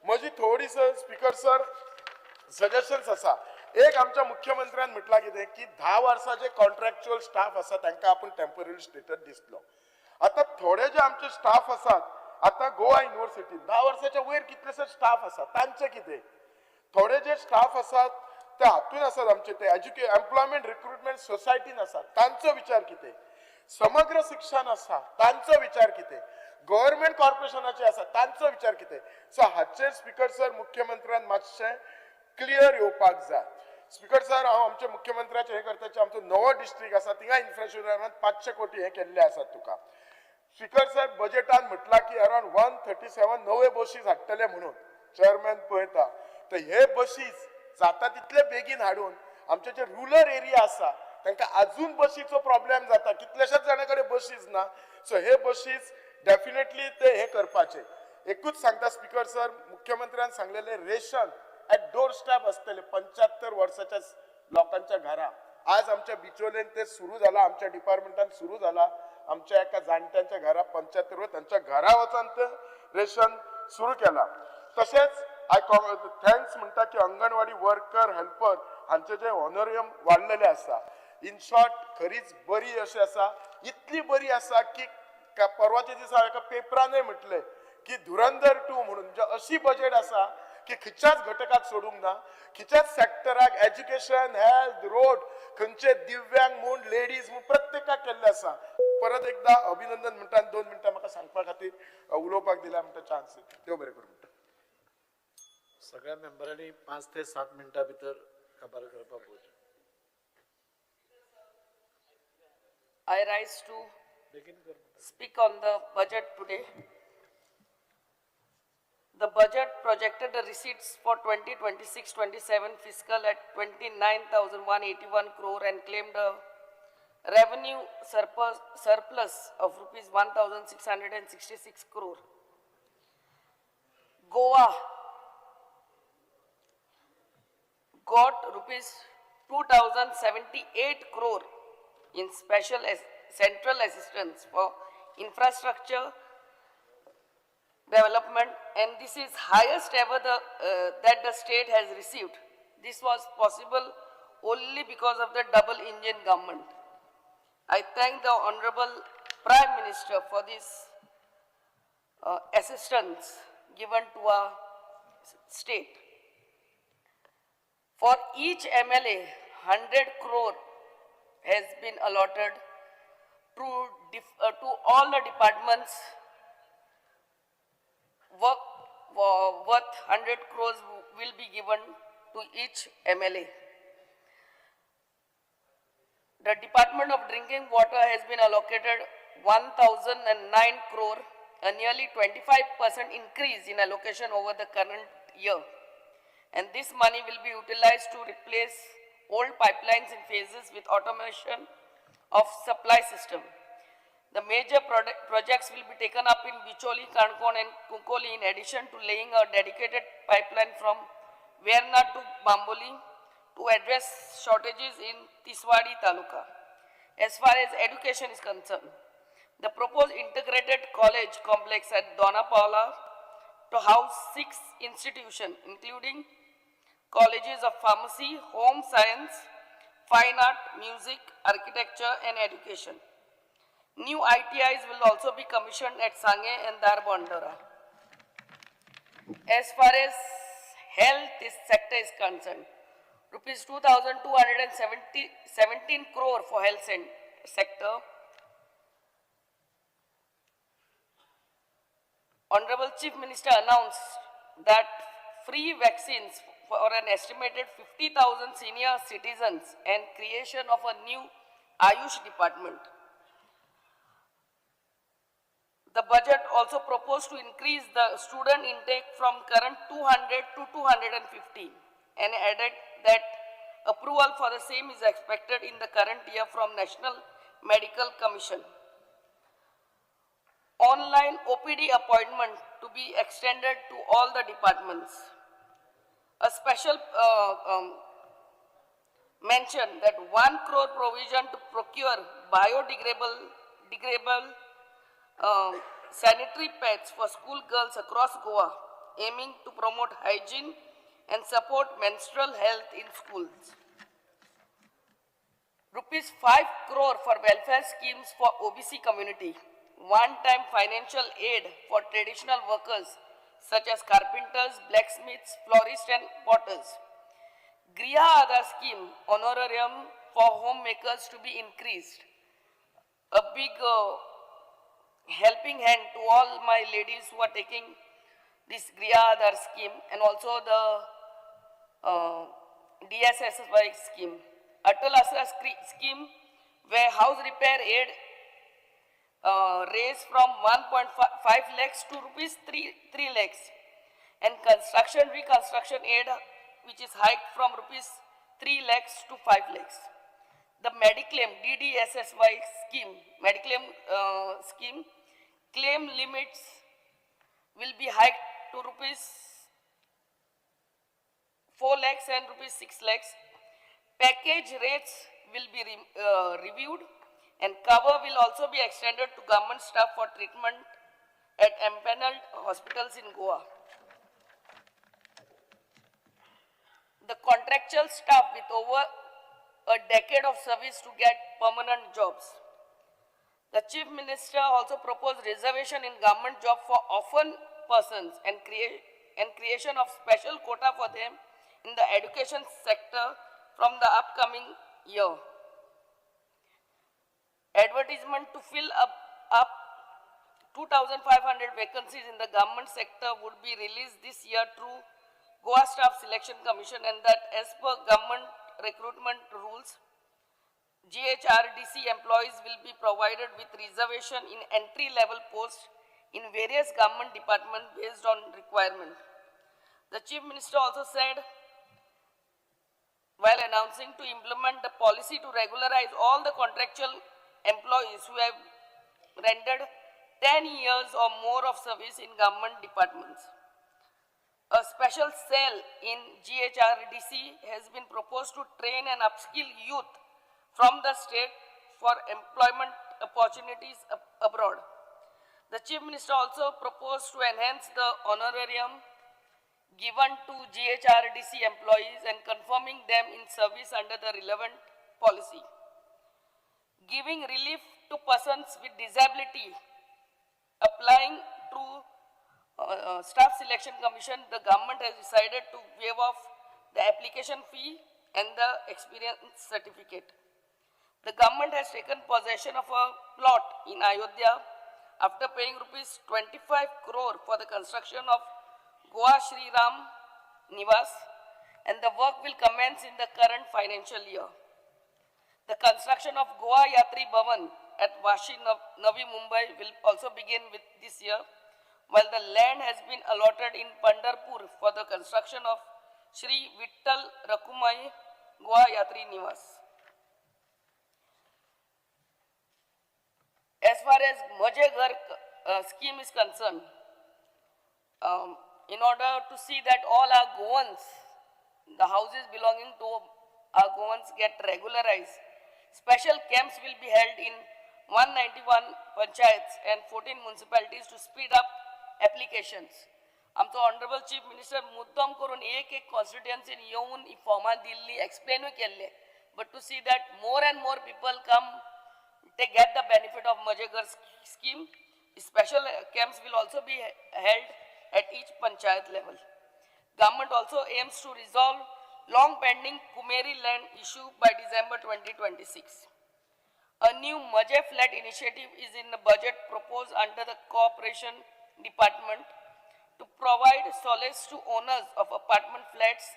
म्हजी थोडी स्पीकर सर सजेशन्स आसा. एक आमच्या मुख्यमंत्र्यान म्हटला कितें की 10 वर्सांचे कॉन्ट्रॅक्च्युअल स्टाफ आसा तांकां आपूण टेम्पररी स्टेटस दिसलो. आता थोडे जे आमचे स्टाफ आसात आता गोवा युनिव्हर्सिटी 10 वर्साच्या वयर कितलेशे स्टाफ आसात तांचे कितें. थोडे जे स्टाफ आसात ते हातून आसात आमचे ते एम्प्लॉयमेंट रिक्रुटमेंट सोसायटीन आसात तांचो विचार कितें. समग्र शिक्षण आसा तांचो विचार कितें. गव्हर्नमेंट कॉर्पोरेशनाचे आसा तांचो विचार कितें. सो हाचेर स्पीकर सर मुख्यमंत्र्यान मातशें क्लियर येवपाक जाय. स्पीकर सर हांव आमच्या मुख्यमंत्र्याचे हे करता आमचो नवो डिस्ट्रिक्ट आसा थिंगा इन्फ्रास्ट्रक्चरान 500 कोटी हे केल्ले आसात तुका. स्पीकर सर बजेटान म्हटला की अराउंड 137 नवे बसीस हाडटले म्हणून चेअरमॅन पळयता. तर हे बसीस जाता तितले बेगीन हाडून आमचे जे रुरल एरिया आसा तांकां अजून बसीचो प्रॉब्लेम जाता. कितलेशेच जाणां कडेन बसीस ना. सो हे बसीस डेफिनेटली ते हे करपाचे. एकूच सांगता स्पीकर सर मुख्यमंत्र्यान सांगलेले रेशन ॲट डोर स्टॅप असतले 75 वर्साच्या लोकांच्या घरा. आज आमच्या बिचोलेन ते सुरू झाला, आमच्या डिपार्टमेंटान सुरू झाला. आमच्या एका जाणट्यांच्या घरा 75 वर्स त्यांच्या घरा वचून ते रेशन सुरू केला. तसेच थँक्स म्हणटा की अंगणवाडी वर्कर हेल्पर हांचे जे ऑनोरियम वाडलेले आसा. इन शॉर्ट खरीच बरी अशी आसा. इतली बरी आसा की परवाच्या दिसा एका पेपरानय म्हटले की धुरंधर 2 म्हणून म्हणजे अशी बजेट आसा की खंयच्याच घटकाक सोडूंक ना. खंयच्याच सेक्टराक एज्युकेशन हेल्थ रोड खंयचे दिव्यांग म्हूण लेडीज म्हूण प्रत्येकाक केल्ले आसा. परत एकदा अभिनंदन म्हणटा. 2 मिनटां म्हाका सांगपा खातीर उलोवपाक दिला म्हणटा चान्स. देव बरें करूं म्हणटा. सगळ्या मेंबरांनी 5 ते 7 मिनिटां भितर काबार करपाक पळोवचें. I rise to speak on the budget today. The budget projected the receipts for 2026-27 fiscal at 29,181 crore and claimed a revenue surplus of rupees 1,666 crore. Goa got rupees 2,078 crore in special central assistance for infrastructure development, and this is highest ever that the state has received. This was possible only because of the double engine government. I thank the Honorable Prime Minister for this assistance given to our state. For each MLA, 100 crore has been allotted to all the departments worth 100 crores will be given to each MLA. The Department of Drinking Water has been allocated 1,009 crore, a nearly 25% increase in allocation over the current year. And this money will be utilized to replace old pipelines in phases with automation of supply system. The major projects will be taken up in Bicholi, Kankon and Kunkoli in addition to laying a dedicated pipeline from Verna to Bamboli to address shortages in Tiswadi Taluka. As far as education is concerned, the proposed integrated college complex at Dona Paula to house 6 institutions including colleges of pharmacy, home science, fine art, music, architecture and education. New ITIs will also be commissioned at Sange and Darbandara. As far as health sector is concerned, rupees 2,217 crore for health sector. Honorable Chief Minister announced that free vaccines for an estimated 50,000 senior citizens and creation of a new Ayush department. The budget also proposed to increase the student intake from current 200 to 250 and added that approval for the same is expected in the current year from National Medical Commission. Online OPD appointment to be extended to all the departments. A special mention that 1 crore provision to procure biodegradable sanitary pads for school girls across Goa, aiming to promote hygiene and support menstrual health in schools. Rupees 5 crore for welfare schemes for OBC community. One-time financial aid for traditional workers such as carpenters, blacksmiths, florists and potters. Griha Aadhar scheme honorarium for homemakers to be increased. A big helping hand to all my ladies who are taking this Griha Aadhar scheme and also the DSSY scheme. Atal Asra scheme where house repair aid raised from 1.5 lakhs to rupees 3 lakhs and reconstruction aid which is hiked from rupees 3 lakhs to 5 lakhs. The Mediclaim DDSSY scheme, claim limits will be hiked to rupees 4 lakhs and rupees 6 lakhs. Package rates will be reviewed and cover will also be extended to government staff for treatment at empaneled hospitals in Goa. The contractual staff with over a decade of service to get permanent jobs. The Chief Minister also proposed reservation in government job for orphan persons and creation of special quota for them in the education sector from the upcoming year. Advertisement to fill up 2,500 vacancies in the government sector would be released this year through Goa Staff Selection Commission, and that as per government recruitment rules, GHRDC employees will be provided with reservation in entry-level posts in various government departments based on requirement. The Chief Minister also said, while announcing to implement the policy to regularize all the contractual employees who have rendered 10 years or more of service in government departments. A special cell in GHRDC has been proposed to train and upskill youth from the state for employment opportunities abroad. The Chief Minister also proposed to enhance the honorarium given to GHRDC employees and confirming them in service under the relevant policy. Giving relief to persons with disability, applying to Staff Selection Commission, the government has decided to waive off the application fee and the experience certificate. The government has taken possession of a plot in Ayodhya after paying rupees 25 crore for the construction of Goa Shri Ram Niwas, and the work will commence in the current financial year. The construction of Goa Yatri Bhavan at Vashi, Navi Mumbai will also begin with this year, while the land has been allotted in Pandharpur for the construction of Shri Vittal Rakumai Goa Yatri Niwas. As far as Maje Ghar scheme is concerned, in order to see that all our Goans, the houses belonging to our Goans get regularized, special camps will be held in 191 panchayats and 14 municipalities to speed up applications. आमचो honourable chief minister मुद्दाम करून एक कॉन्स्टिट्युएन्सीन येऊन ही फॉर्मां दिल्ली एक्सप्लेनूय केल्ले, but to see that more and more people come, they get the benefit of Maje Ghar scheme. Special camps will also be held at each panchayat level. Government also aims to resolve long pending Kumeri land issue by December 2026. A new Maje flat initiative is in the budget proposed under the Cooperation Department to provide solace to owners of apartment flats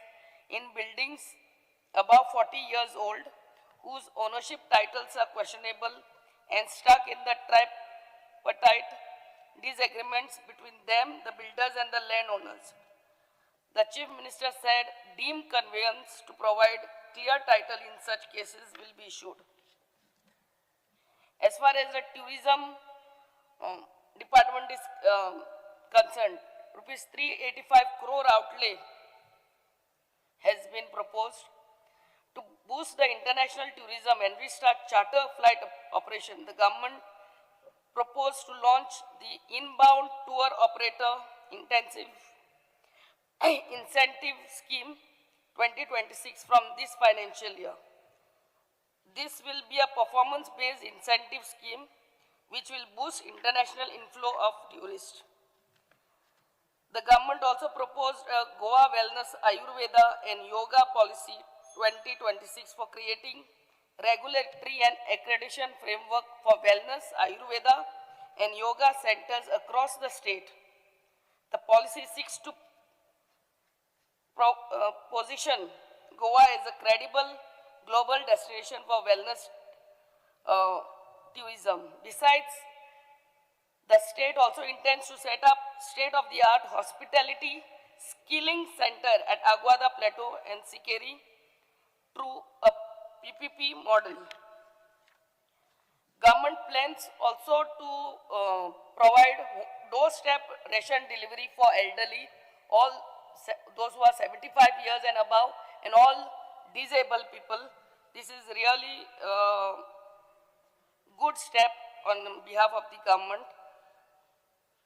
in buildings above 40 years old whose ownership titles are questionable and stuck in the tripartite disagreements between them, the builders and the landowners. The Chief Minister said deemed conveyance to provide clear title in such cases will be issued. As far as the tourism department is concerned, rupees 385 crore outlay has been proposed to boost the international tourism and restart charter flight operation. The government proposed to launch the inbound tour operator intensive incentive scheme 2026 from this financial year. This will be a performance-based incentive scheme which will boost international inflow of tourists. The government also proposed a Goa Wellness Ayurveda and Yoga Policy 2026 for creating regulatory and accreditation framework for wellness, Ayurveda and yoga centers across the state. The policy seeks to position Goa as a credible global destination for wellness tourism. Besides, the state also intends to set up state-of-the-art hospitality skilling center at Aguada Plateau and Sikeri through a PPP model. Government plans also to provide doorstep ration delivery for elderly, all those who are 75 years and above, and all disabled people. This is really a good step on behalf of the government.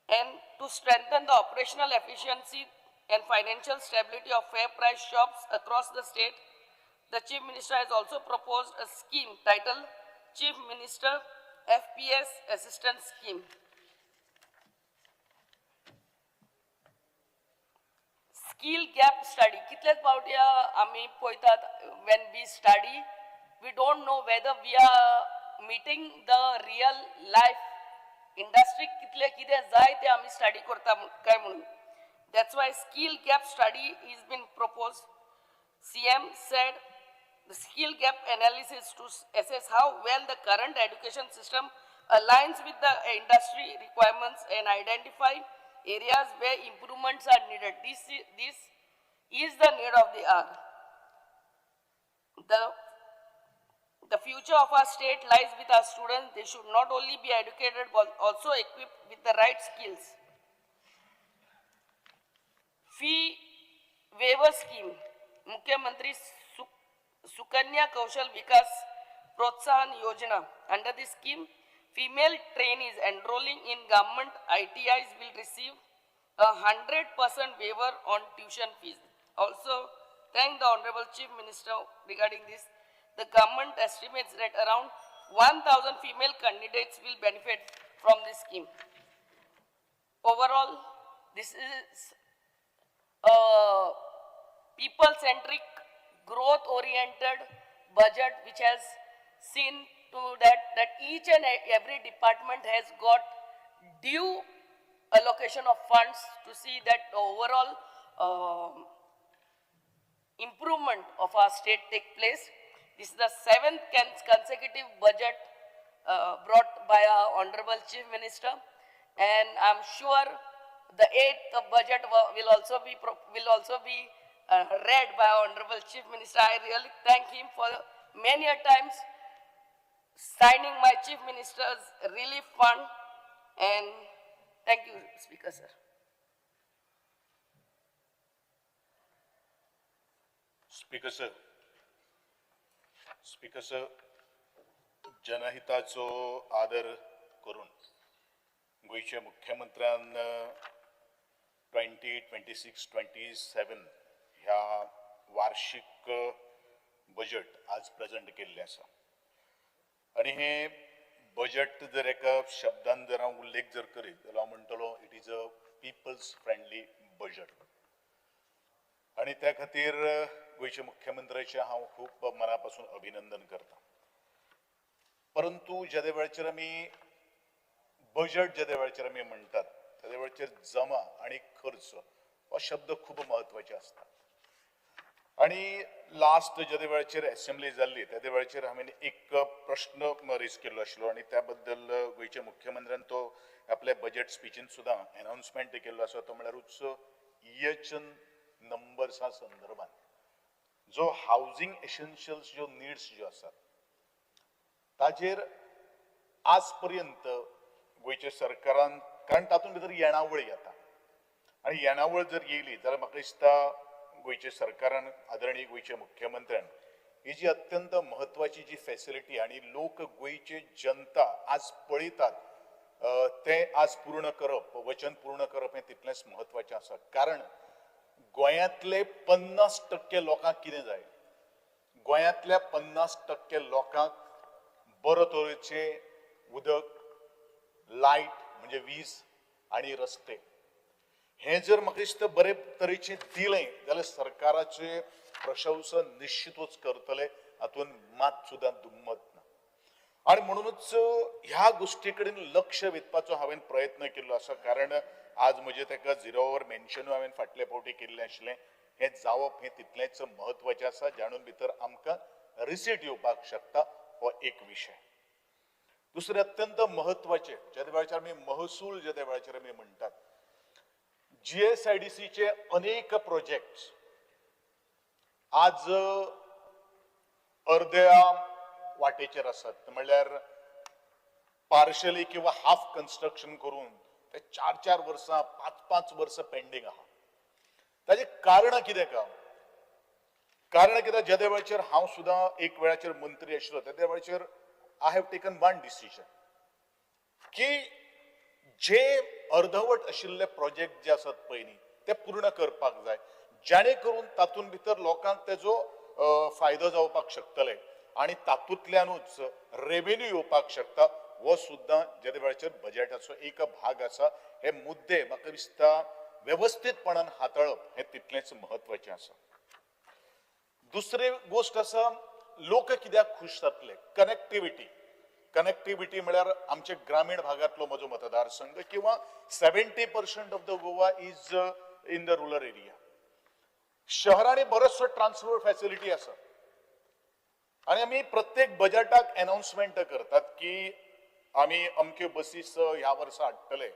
And to strengthen the operational efficiency and financial stability of fair price shops across the state, the Chief Minister has also proposed a scheme titled Chief Minister FPS Assistance Scheme. Skill gap study. Kitleच पावट्या आम्ही पळयतात when we study, we don't know whether we are meeting the real life industry कितले कितें जाय ते आमी study करता काय म्हणून. That's why skill gap study is been proposed. CM said the skill gap analysis to assess how well the current education system aligns with the industry requirements and identify areas where improvements are needed. This is the need of the hour. The future of our state lies with our students. They should not only be educated but also equipped with the right skills. Fee waiver scheme. Mukhyamantri Sukanya Kaushal Vikas Protsahan Yojana. Under this scheme, female trainees enrolling in government ITIs will receive a 100% waiver on tuition fees. Also, thank the Honorable Chief Minister regarding this. The government estimates that around 1,000 female candidates will benefit from this scheme. Overall, this is a people-centric, growth-oriented budget which has seen to that each and every department has got due allocation of funds to see that the overall improvement of our state take place. This is the 7th consecutive budget brought by our Honorable Chief Minister, and I'm sure the 8th budget will also be read by our Honorable Chief Minister. I really thank him for many a times signing my Chief Minister's relief fund, and thank you, Speaker, sir. Speaker sir, जनहिताचो आदर करून गोयच्या मुख्यमंत्र्यान 2026-27 ह्या वार्षिक budget आज present केल्ले आसा आणि हे बजेट जर एका शब्दान जर हांव उल्लेख जर करीत जाल्यार हांव म्हणटलो it is a people's friendly budget आणि त्या खातीर गोयच्या मुख्यमंत्र्याचे हांव खूब मनापासून अभिनंदन करता. परंतु ज्या वेळाचेर आमी बजेट ज्या वेळाचेर आमी म्हणटात त्या वेळाचेर जमा आणि खर्च हो शब्द खूब महत्वाचे असतात. आणि लास्ट ज्या वेळाचेर असेंब्ली जाल्ली त्या वेळाचेर हांवें एक प्रश्न रेज केल्लो आशिल्लो आणि त्याबद्दल गोयच्या मुख्यमंत्र्यान तो आपल्या बजेट स्पीचीन सुद्दां अनाउन्समेंट केल्लो आसा. तो म्हळ्यारूच EHN नंबर्सा संदर्भात जो हाऊसिंग एसेन्शियल्स ज्यो नीड्स ज्यो आसात ताजेर आज पर्यंत गोयच्या सरकारान, कारण तातूंत भितर येणावळ येता आणि येणावळ जर येयली जाल्यार म्हाका दिसता गोयच्या सरकारान, आदरणीय गोयच्या मुख्यमंत्र्यान ही जी अत्यंत महत्वाची जी फॅसिलिटी आणि लोक गोयचे जनता आज पळयतात ते आज पूर्ण करप, वचन पूर्ण करप हे तितलेंच महत्वाचें आसा. कारण गोंयांतले 50% लोकांक कितें जाय? गोंयांतल्या 50% लोकांक बरो तरेचे उदक, लायट म्हणजे वीज आणि रस्ते हे जर म्हाका दिसता बरे तरेचे दिलें जाल्यार सरकाराचे प्रशंसन निश्चितूच करतले, हातून मात सुद्दां दुम्मत ना. आणि म्हणूनच ह्या गोष्टी कडेन लक्ष वेधपाचो हांवें प्रयत्न केल्लो आसा. कारण आज म्हणजे ताका झिरोवर मेन्शनूय हांवें फाटल्या फावटी केल्लें आशिल्लें. हें जावप हें तितलेंच महत्वाचें आसा. जाणून भितर आमकां रिसीट येवपाक शकता हो एक विशय. दुसरें अत्यंत महत्वाचें ज्या वेळाचेर आमी महसूल ज्या वेळाचेर आमी म्हणटात, GSIDCचे अनेक प्रोजेक्ट्स आज अर्द्या वाटेचेर आसात. म्हणल्यार पार्शली किंवा हाफ कन्स्ट्रक्शन करून ते 4-4 वर्सां 5-5 वर्सां पेंडिंग आहा. ताजें कारण कितें का? कारण कितें? ज्या वेळाचेर हांव सुद्दां एक वेळाचेर मंत्री आशिल्लो त्या वेळाचेर I have taken one decision की जे अर्धवट आशिल्ले प्रोजेक्ट जे आसात पयलीं ते पूर्ण करपाक जाय, जेणे करून तातूंत भितर लोकांक तेजो फायदो जावपाक शकतले आणि तातूंतल्यानूच रेव्हेन्यू येवपाक शकता. हो सुद्दां ज्या वेळाचेर बजेटाचो एक भाग आसा. हे मुद्दे म्हाका दिसता व्यवस्थितपणान हाताळप हे तितलेंच महत्वाचें आसा. दुसरी गोष्ट आसा, लोक कित्याक खुश जातले? कनेक्टिविटी. कनेक्टिविटी म्हळ्यार आमचे ग्रामीण भागातलो म्हजो मतदारसंघ किंवा 70% of the Goa is in the rural area. शहरांनी बरोचसो ट्रान्सपोर्ट फॅसिलिटी आसा आणि आमी प्रत्येक बजेटाक अनाउन्समेंट करतात की आमी अमक्यो बसीस ह्या वर्सा हाडटले.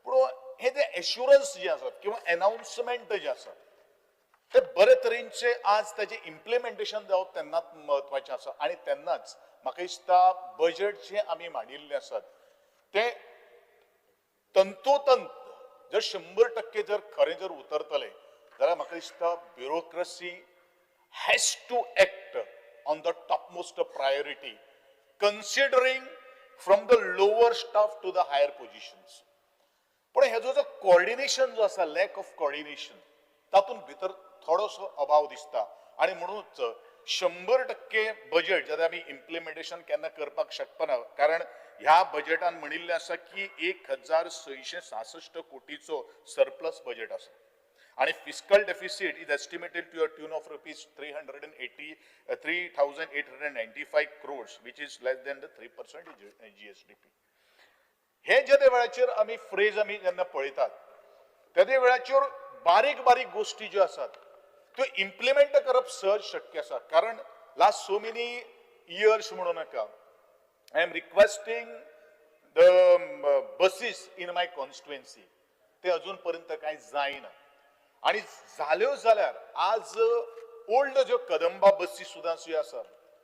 पूण हे जे एश्युरन्स जे आसात किंवा अनाउन्समेंट जे आसात ते बरे तरेचे आज ताजे इम्प्लिमेंटेशन जावप तेन्नाच महत्वाचें आसा. आणि तेन्नाच म्हाका दिसता बजेट जे आमी मांडिल्ले आसात ते तंतोतंत जर 100% जर खरें जर उतरतले जाल्यार म्हाका दिसता bureaucracy has to act on the topmost priority considering from the lower staff to the higher positions. पण हेजो जो कोऑर्डिनेशन जो आसा, लॅक ऑफ कोऑर्डिनेशन, तातूंत भितर थोडोसो अभाव दिसता. आणि म्हणूनच 100% बजेट जेन्ना आमी इम्प्लिमेंटेशन केन्ना करपाक शकना, कारण ह्या बजेटान म्हणिल्लें आसा की 1666 कोटीचो सरप्लस बजेट आसा आणि fiscal deficit is estimated to a tune of rupees 3,895 crores, which is less than the 3% GSDP. हे जे वेळाचेर आमी फ्रेज आमी जेन्ना पळयतात त्या वेळाचेर बारीक बारीक गोष्टी ज्यो आसात त्यो इम्प्लिमेंट करप सहज शक्य आसा. कारण लास्ट सो मेनी इयर्स म्हणू नाका, I am requesting the buses in my constituency, ते अजून पर्यंत कांय जायना. आणि जाल्यो जाल्यार आज ओल्ड ज्यो कदंबा बसी सुद्दां ज्यो आसा,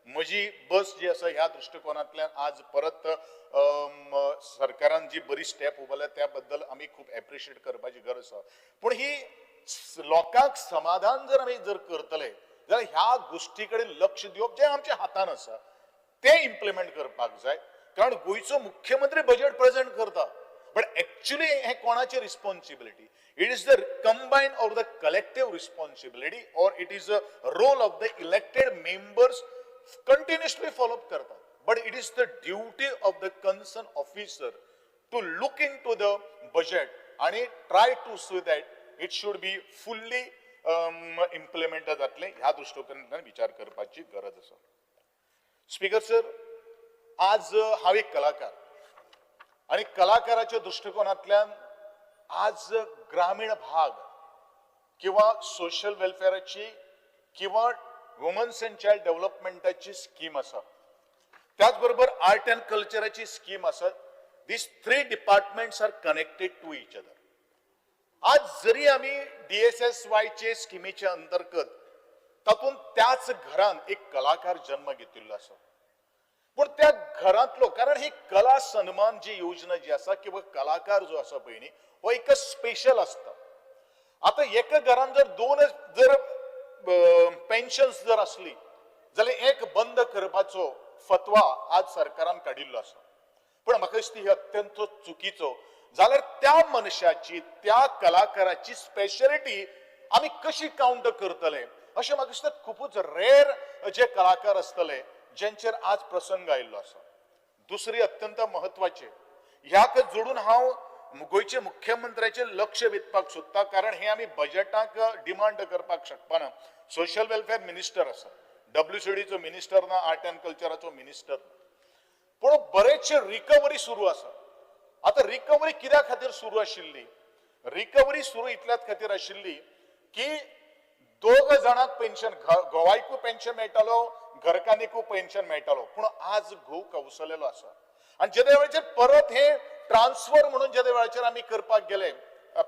म्हजी बस जी आसा ह्या दृष्टिकोनांतल्यान आज परत सरकारान जी बरी स्टेप उबारल्या त्या बद्दल आमी खूब एप्रिशिएट करपाची गरज आसा. पूण ही लोकांक समाधान जर आमी जर करतले जाल्यार ह्या गोष्टी कडेन लक्ष दिवप जे आमच्या हातान आसा ते इम्प्लिमेंट करपाक जाय. कारण गोयचो मुख्यमंत्री बजेट प्रेझेंट करता, बट एक्चुअली हे कोणाची responsibility? It is the combine of the collective responsibility or it is a role of the elected members continuously follow up करतात. But it is the duty of the concerned officer to look into the budget and try to see that it should be fully implemented जातले ह्या दृष्टिकोनांतल्यान विचार करपाची गरज आसा. Speaker sir, आज हांव एक कलाकार आणि कलाकाराच्या दृष्टिकोनांतल्यान आज ग्रामीण भाग किंवा सोशल वेलफेअराची किंवा वुमन्स अँड चाइल्ड डेव्हलपमेंटाची स्कीम आसा, त्याचबरोबर आर्ट अँड कल्चराची स्कीम आसा. These 3 departments are connected to each other. आज जरी आम्ही DSSY चे स्किमीच्या अंतर्गत तातूंत त्याच घरांत एक कलाकार जन्म घेतिल्लो आसा, पण त्या घरांतलो, कारण ही कला सन्मान जी योजना जी आसा किंवा कलाकार जो आसा पळय हो एक स्पेशल असता. आता एका घरान जर 2 जर पेन्शन्स जर असली जाल्यार एक बंद करपाचो फतवा आज सरकारान काडिल्लो आसा. पण म्हाका दिसता ही अत्यंत चुकीचो. जाल्यार त्या मनशाची, त्या कलाकाराची स्पेशालिटी आमी कशी काउंट करतले अशें म्हाका दिसता. खूपच रेअर जे कलाकार आसतले ज्यांचेर आज प्रसंग आयिल्लो आसा. दुसरी अत्यंत महत्वाचे, ह्याक जोडून हांव गोंयचे मुख्यमंत्र्याचे लक्ष वेधपाक सोदता, कारण हे आमी बजेटाक डिमांड करपाक शकपाना. सोशल वेलफेअर मिनिस्टर आसा, WCDचो मिनिस्टर ना, आर्ट अँड कल्चराचो मिनिस्टर ना, पण बरेचशे रिकवरी सुरू आसा. आता रिकवरी कित्या खातीर सुरू आशिल्ली? रिकवरी सुरू इतल्याच खातीर आशिल्ली की 2 जाणांक पेन्शन, घोवायकूय पेन्शन मेळटालो, घरकान्नीकूय पेन्शन मेळटालो, पूण आज घोव कवसलेलो आसा. आणि जे वेळाचेर परत हे ट्रान्सफर म्हणून जे वेळाचेर आमी करपाक गेले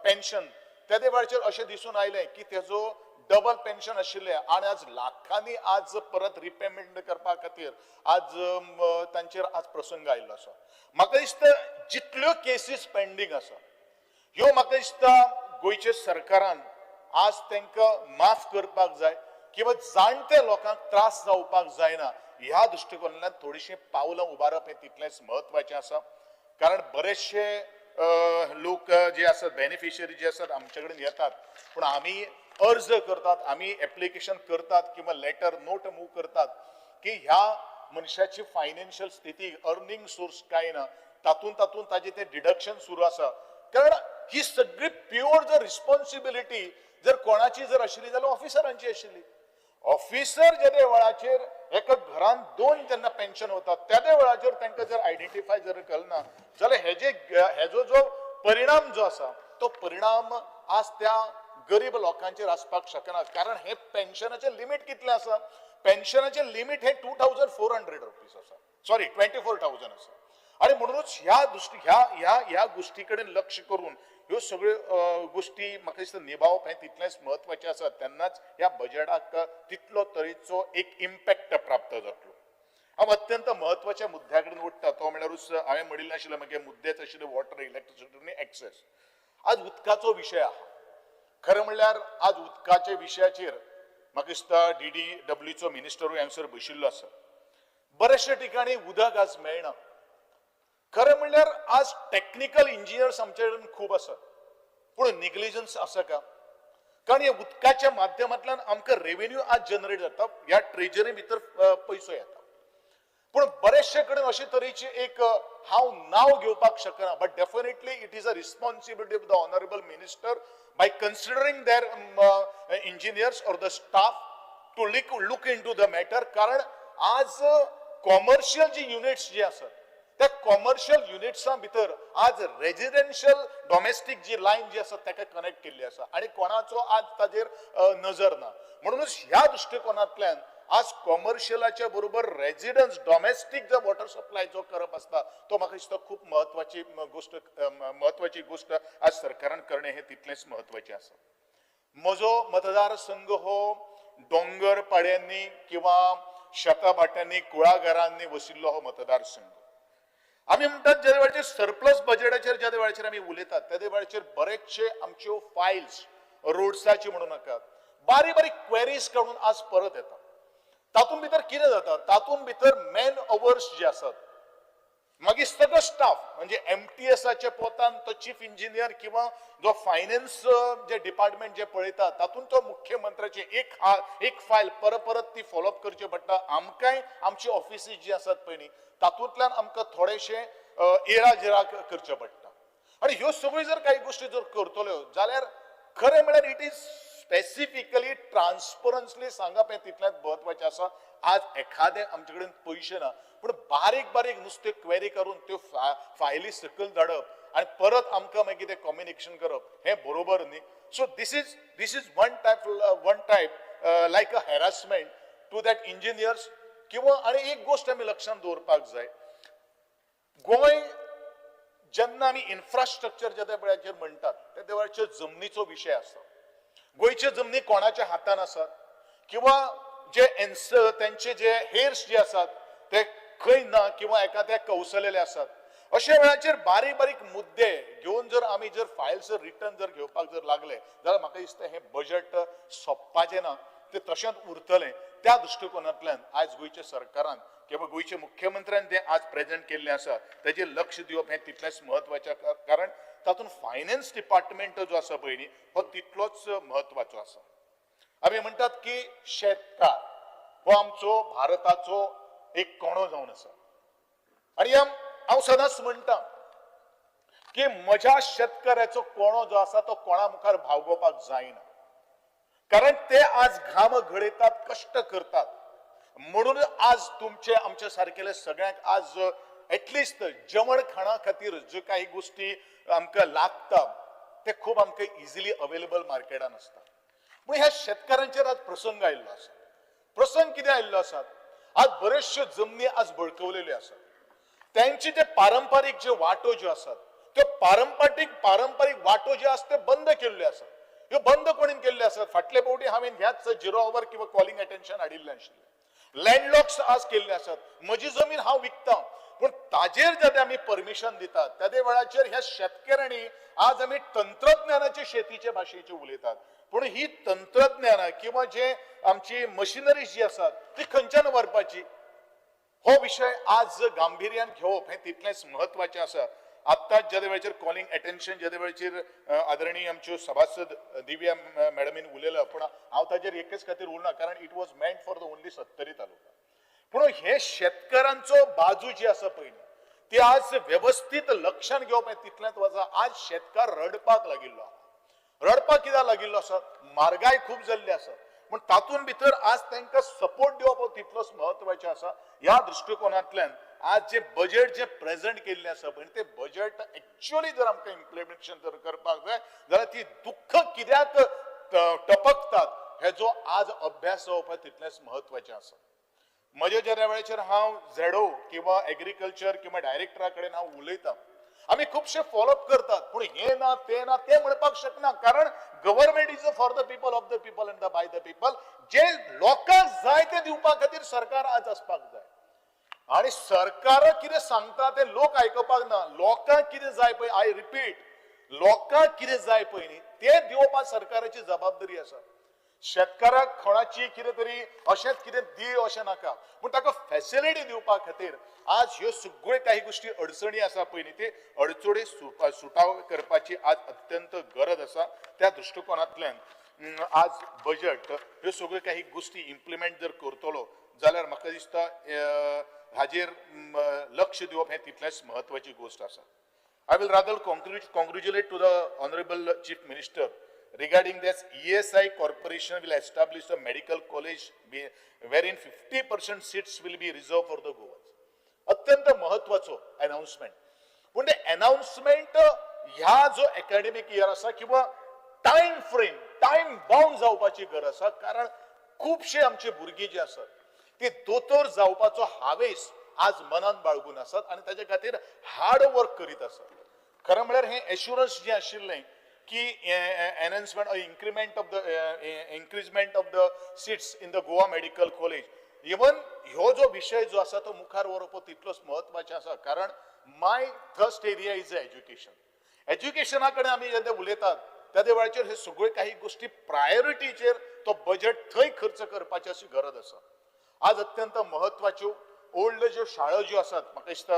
पेन्शन, त्या वेळाचेर अशें दिसून आयलें की तेजो डबल पेन्शन आशिल्ले आणि आज लाखांनी आज परत रिपेमेंट करपा खातीर आज तांचेर आज प्रसंग आयिल्लो आसा. म्हाका दिसता जितल्यो केसीस पेंडिंग आसा ह्यो म्हाका दिसता गोंयच्या सरकारान आज तांकां माफ करपाक जाय किंवा जाणटे लोकांक त्रास जावपाक जायना ह्या दृष्टिकोनांतल्यान थोडीशी पावलां उबारप हें तितलेंच महत्वाचें आसा. कारण बरेचशे लोक जे आसात, बेनिफिशियरी जे आसात आमचे कडेन येतात, पूण आमी अर्ज करतात, आमी एप्लिकेशन करतात किंवा लेटर नोट मूव करतात की ह्या मनशाची फायनान्शियल स्थिती, अर्निंग सोर्स काय ना, तातूंत ताजे ते डिडक्शन सुरू आसा. कारण ही सगळी प्युअर जर रिस्पॉन्सिबिलिटी जर कोणाची जर आशिल्ली जाल्यार ऑफिसरांची आशिल्ली. ऑफिसर जे वेळाचेर एका घरान 2 जेन्ना पेन्शन वतात त्या वेळाचेर तांकां जर आयडेंटिफाय जर कळना जाल्यार हेजो जो परिणाम जो आसा तो परिणाम आज त्या गरीब लोकांचेर आसपाक शकना. कारण हे पेन्शनाचे लिमिट कितले आसा? पेन्शनाचे लिमिट हे 2400 रुपीज आसा, सॉरी 24,000 आसा. आणि म्हणूनच ह्या गोष्टी कडेन लक्ष करून ह्यो सगळ्यो गोष्टी म्हाका दिसता निभावप हें तितलेंच महत्वाचें आसा. तेन्नाच ह्या बजेटाक तितलो तरेचो एक इम्पॅक्ट प्राप्त जातलो. हांव अत्यंत महत्वाच्या मुद्द्या कडेन वडटा, तो म्हणल्यारूच हांवें म्हणिल्लें आशिल्लें म्हगे मुद्देच आशिल्ले वॉटर, इलेक्ट्रिसिटी आनी एक्सेस. आज उदकाचो विशय आहा. खरें म्हणल्यार आज उदकाच्या विशयाचेर म्हाका दिसता DDWचो मिनिस्टरूय हांगसर बशिल्लो आसा. बरेचशे ठिकाणी उदक आज मेळना. खरें म्हणल्यार आज टेक्निकल इंजिनियर्स आमचे कडेन खूब आसात, पूण निग्लिजन्स आसा का? कारण हे उदकाच्या माध्यमांतल्यान आमकां रेव्हेन्यू आज जनरेट जाता, ह्या ट्रेजरी भितर पयसो येता. पूण बरेचशे कडेन अशे तरेची एक हांव नांव घेवपाक शकना, but definitely it is a responsibility of the honourable minister by considering their engineers or the staff to look into the matter. कारण आज कॉमर्शियल जी युनिट्स जी असतात त्या कॉमर्शियल युनिट्सा भितर आज रेजिडेन्शियल डोमेस्टिक जी लाईन जी आसा ताका कनेक्ट केल्ली आसा आणि कोणाचो आज ताजेर नजर ना. म्हणूनच ह्या दृष्टिकोनांतल्यान आज कॉमर्शियलाच्या बरोबर रेजिडेन्स डोमेस्टिक जो वॉटर सप्लाय जो करप असता तो म्हाका दिसता खूप महत्वाची गोष्ट आज सरकारान करणे हे तितलेच महत्वाचे आसा. म्हजो मतदारसंघ हो डोंगर पाड्यांनी किंवा शेताभाटांनी कुळागरांनी वसिल्लो हो मतदारसंघ. आमी म्हणटात ज्या वेळाचेर सरप्लस बजेटाचेर ज्या वेळाचेर आमी उलयतात त्या वेळाचेर बरेचशे आमच्यो फायल्स रोड्साची म्हणू नाका बारीक बारीक क्वेरीज काडून आज परत येतात. तातूंत भितर कितें जाता? तातूंत भितर मॅन अवर्स जे आसात मागीर सगळो स्टाफ म्हणजे MTSचे पोतान तो चीफ इंजिनियर किंवा जो फायनान्स जे डिपार्टमेंट जे पळयता तातूंत तो मुख्यमंत्र्याचे एक फायल परत ती फॉलोअप करचे पडटा. आमकांय आमची ऑफिसीस जी आसात पळय न्ही तातूंतल्यान आमकां थोडेशे येराजिरा करचे पडटा. आणि ह्यो सगळ्यो जर काही गोष्टी जर करतल्यो जाल्यार खरें म्हळ्यार इट इज स्पेसिफिकली ट्रान्सपरन्सली सांगप हे तितल्यात महत्वाचें आसा. आज एखादे आमचे कडेन पयशे ना पूण बारीक बारीक नुस्तें क्वेरी करून त्यो फायली सकयल धाडप आनी परत आमकां मागीर तें कम्युनिकेशन करप हें बरोबर न्ही. So this is one type like a harassment to that engineers. किंवा आनी एक गोष्ट आमी लक्षांत दवरपाक जाय, गोंय जेन्ना आमी इन्फ्रास्ट्रक्चर ज्या वेळाचेर म्हणटात त्या वेळाचेर जमनीचो विशय आसा. गोंयच्यो जमनी कोणाच्या हातान आसात किंवा जे त्यांचे जे हेर्स जे आसात ते खंय ना किंवा एखाद्या कौशलेले आसात. अशा वेळाचेर बारीक बारीक मुद्दे घेवन जर आमी जर फायल्स रिटर्न जर घेवपाक जर लागले जाल्यार म्हाका दिसता हे बजेट सोंपपाचें ना, ते तशेंच उरतलें. त्या दृश्टिकोनांतल्यान आज गोंयच्या सरकारान किंवा गोंयच्या मुख्यमंत्र्यान ते आज प्रेझेंट केल्लें आसा तेजेर लक्ष दिवप हें तितलेंच म्हत्वाचें. कारण तातूंत फायनान्स डिपार्टमेंट जो आसा पळय न्ही हो तितलोच म्हत्वाचो आसा. आमी म्हणटात की शेतकार हो आमचो भारताचो एक कणो जावन आसा. आनी हांव सदांच म्हणटा की म्हज्या शेतकाराचो कोणो जो आसा तो कोणा मुखार भावगोवपाक जायना. कारण ते आज घाम घडयतात, कश्ट करतात. म्हणून आज तुमचे आमच्या सारकेले सगळ्यांक आज एटलिस्ट जेवण खाणा खातीर ज्यो काही गोष्टी आमकां लागता ते खूब आमकां इजिली अवेलेबल मार्केटान आसता. पूण ह्या शेतकारांचेर आज प्रसंग आयिल्लो आसा. प्रसंग कितें आयिल्लो आसा, आज बऱ्योचश्यो जमनी आज बळकवलेल्यो आसात. त्यांचे जे पारंपारीक जे वाटो ज्यो आसात त्यो पारंपारीक वाटो जे आसात ते बंद केल्ले आसात. ह्यो बंद कोणीन केल्ले आसात. फाटले फावटी हांवें ह्याच झिरो आवर किंवा कॉलिंग अटेन्शन हाडिल्लें आशिल्लें. लँडलॉक्स आज केल्ले आसात. म्हजी जमीन हांव विकतां पूण ताजेर जेन्ना आमी परमिशन दितात त्या वेळाचेर ह्या शेतकऱ्यांनी आज आमी तंत्रज्ञानाचे शेतीचे भाशेचे उलयतात. पूण ही तंत्रज्ञान किंवा जे आमची मशिनरी जी आसात ती खंयच्यान व्हरपाची हो विषय आज गांभीर्यान घेवप हें तितलेंच म्हत्वाचें आसा. आत्ताच ज्या वेळाचेर कॉलिंग अटेन्शन ज्या वेळाचेर आदरणीय आमच्यो सभासद दिव्या मॅडमीन उलयला पूण हांव ताजेर एकच खातीर उलना कारण it was meant for the only 70 तालुका. पूण हे शेतकारांचो बाजू जी आसा पळय ती आज व्यवस्थित लक्षांत घेवप हें तितलेंच वचा. आज शेतकार रडपाक लागिल्लो आसा. रडपाक कित्याक लागिल्लो आसा, म्हारगाय खूब जाल्ली आसा. पूण तातूंत भितर आज तांकां सपोर्ट दिवप हो तितलोच म्हत्वाचें आसा. ह्या दृश्टिकोनांतल्यान आज जे बजेट जे प्रेझेंट केल्लें आसा पळय ते बजेट एक्चुअली जर आमकां इम्प्लिमेंटेशन जर करपाक जाय जाल्यार ती दुख्ख कित्याक टपकतात हेजो आज अभ्यास जावप तितलेंच म्हत्वाचें आसा. म्हज्या ज्या वेळाचेर हांव झेडो किंवा एग्रीकल्चर किंवा डायरेक्टरा कडेन हांव उलयतां आमी खुबशे फॉलोअप करतात पूण हे ना ते म्हणपाक शकना. कारण government is for the people, of the people and by the people. जे लोकांक जाय ते दिवपा खातीर सरकार आज आसपाक जाय. आणि सरकार कितें सांगता ते लोक आयकपाक ना. लोकांक कितें जाय पळय, आय रिपीट, लोकांक कितें जाय पळय न्ही ते दिवपा सरकाराची जबाबदारी आसा. शेतकाराक कोणाची कितें तरी अशेंच कितें दी अशें नाका पूण ताका फॅसिलिटी दिवपा खातीर आज ह्यो सगळ्यो काही गोष्टी अडचणी आसा पळय न्ही ते अडचणी सुटाव करपाची आज अत्यंत गरज आसा. त्या दृश्टिकोनांतल्यान आज बजेट ह्यो सगळ्यो काही गोष्टी इम्प्लिमेंट जर करतलो जाल्यार म्हाका दिसता हाजेर लक्ष दिवप हें तितलेंच म्हत्वाची गोष्ट आसा. I will rather congratulate to the Honorable Chief Minister regarding this ESI Corporation will establish a medical college wherein 50% seats will be reserved for the Goans. अत्यंत महत्वाचो अनाउन्समेंट. पण ते अनाउन्समेंट ह्या जो अकॅडमिक इयर आसा किंवा टाइम फ्रेम टाइम बाउंड जावपाची गरज आसा. कारण खुबशे आमचे भुरगे जे आसात ते दोतोर जावपाचो हावेस आज मनान बाळगून आसात आणि ताचे खातीर हार्ड वर्क करीत आसात. खरं म्हळ्यार हे एश्युरन्स जे आशिल्लें की enhancement increment of the increasement of the seats in the Goa medical college even ह्यो जो विषय जो आसा तो मुखार व्हरप तितलोच म्हत्वाचें आसा. कारण माय थर्स्ट एरिया इज एज्युकेशन. एज्युकेशना कडेन आमी जेन्ना उलयतात त्या वेळाचेर हे सगळ्यो काही गोष्टी प्रायोरिटीचेर तो बजेट थंय खर्च करपाची अशी गरज आसा. आज अत्यंत महत्वाच्यो ओल्ड ज्यो शाळो ज्यो आसात म्हाका दिसता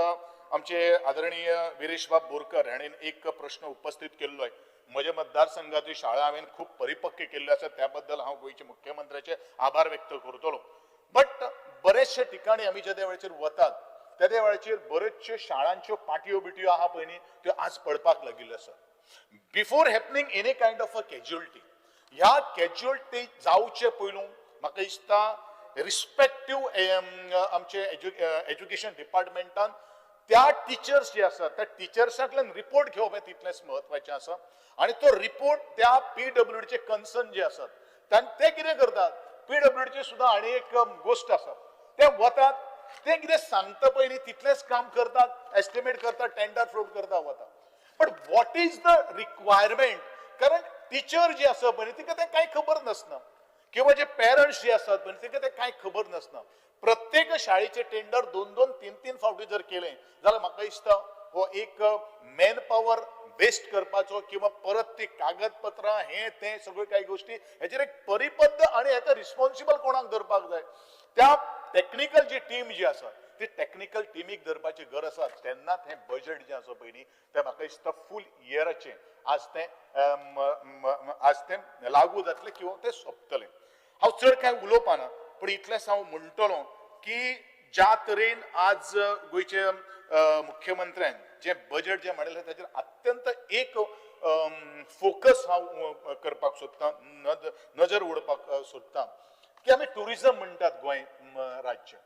आमचे आदरणीय विरेशबाब बोरकर हाणें एक प्रश्न उपस्थित केल्लो आहे. म्हज्या मतदारसंघातली शाळा हांवें खूब परिपक्व केल्ल्यो आसात त्या बद्दल हांव गोंयचे मुख्यमंत्र्याचे आभार व्यक्त करतलो. बट बरेचशे ठिकाणी आमी ज्या वेळाचेर वतात त्या वेळाचेर बऱ्योचश्यो शाळांच्यो पाटयो बिटयो आहा पळय न्ही त्यो आज पडपाक लागिल्ल्यो आसा. Before happening any kind of a casualty ह्या कॅज्युअलिटी जावचे पयलू म्हाका दिसता रिस्पेक्टिव्ह आमचे एज्युकेशन डिपार्टमेंटान त्या टिचर्स जे आसात त्या टिचर्सांतल्यान रिपोर्ट घेवप हें तितलेंच म्हत्वाचें आसा आनी तो रिपोर्ट त्या PWDचे कन्सर्न जे आसात ते कितें करतात PWDचे सुद्दां आनी एक गोष्ट आसा ते वतात ते कितें सांगता पयलीं तितलेंच काम करतात एस्टिमेट करतात टेंडर फ्लोट करता वतात but what is the requirement कारण टीचर जे आसा पळय तिका तें कांय खबर नासना किंवा जे पेरंट्स जे असतात पण तिका ते कांय खबर नासना प्रत्येक शाळेचे टेंडर 2-2, 3-3 फावटी जर केले जाल्यार म्हाका दिसता हो एक मॅन पॉवर वेस्ट करपाचो किंवा परत ती कागदपत्रां हे ते सगळ्यो काही गोष्टी हेचेर एक परिपद्ध आणि हेका रिस्पॉन्सिबल कोणाक धरपाक जाय त्या टेक्निकल जी टीम जी आसा ती टेक्निकल टीमीक धरपाची गरज आसा तेन्नाच हें बजेट जें आसा पयलीं तें म्हाका दिसता फूल इयराचें आज तें लागू जातलें किंवा तें सोंपतलें हांव चड कांय उलोवपाना पूण इतलेंच हांव म्हणटलों की ज्या तरेन आज गोंयचे मुख्यमंत्र्यान जें बजेट जें मांडलें ताचेर अत्यंत एक फोकस हांव करपाक सोदतां नजर ओडपाक सोदतां की आमी टुरिजम म्हणटात गोंय राज्य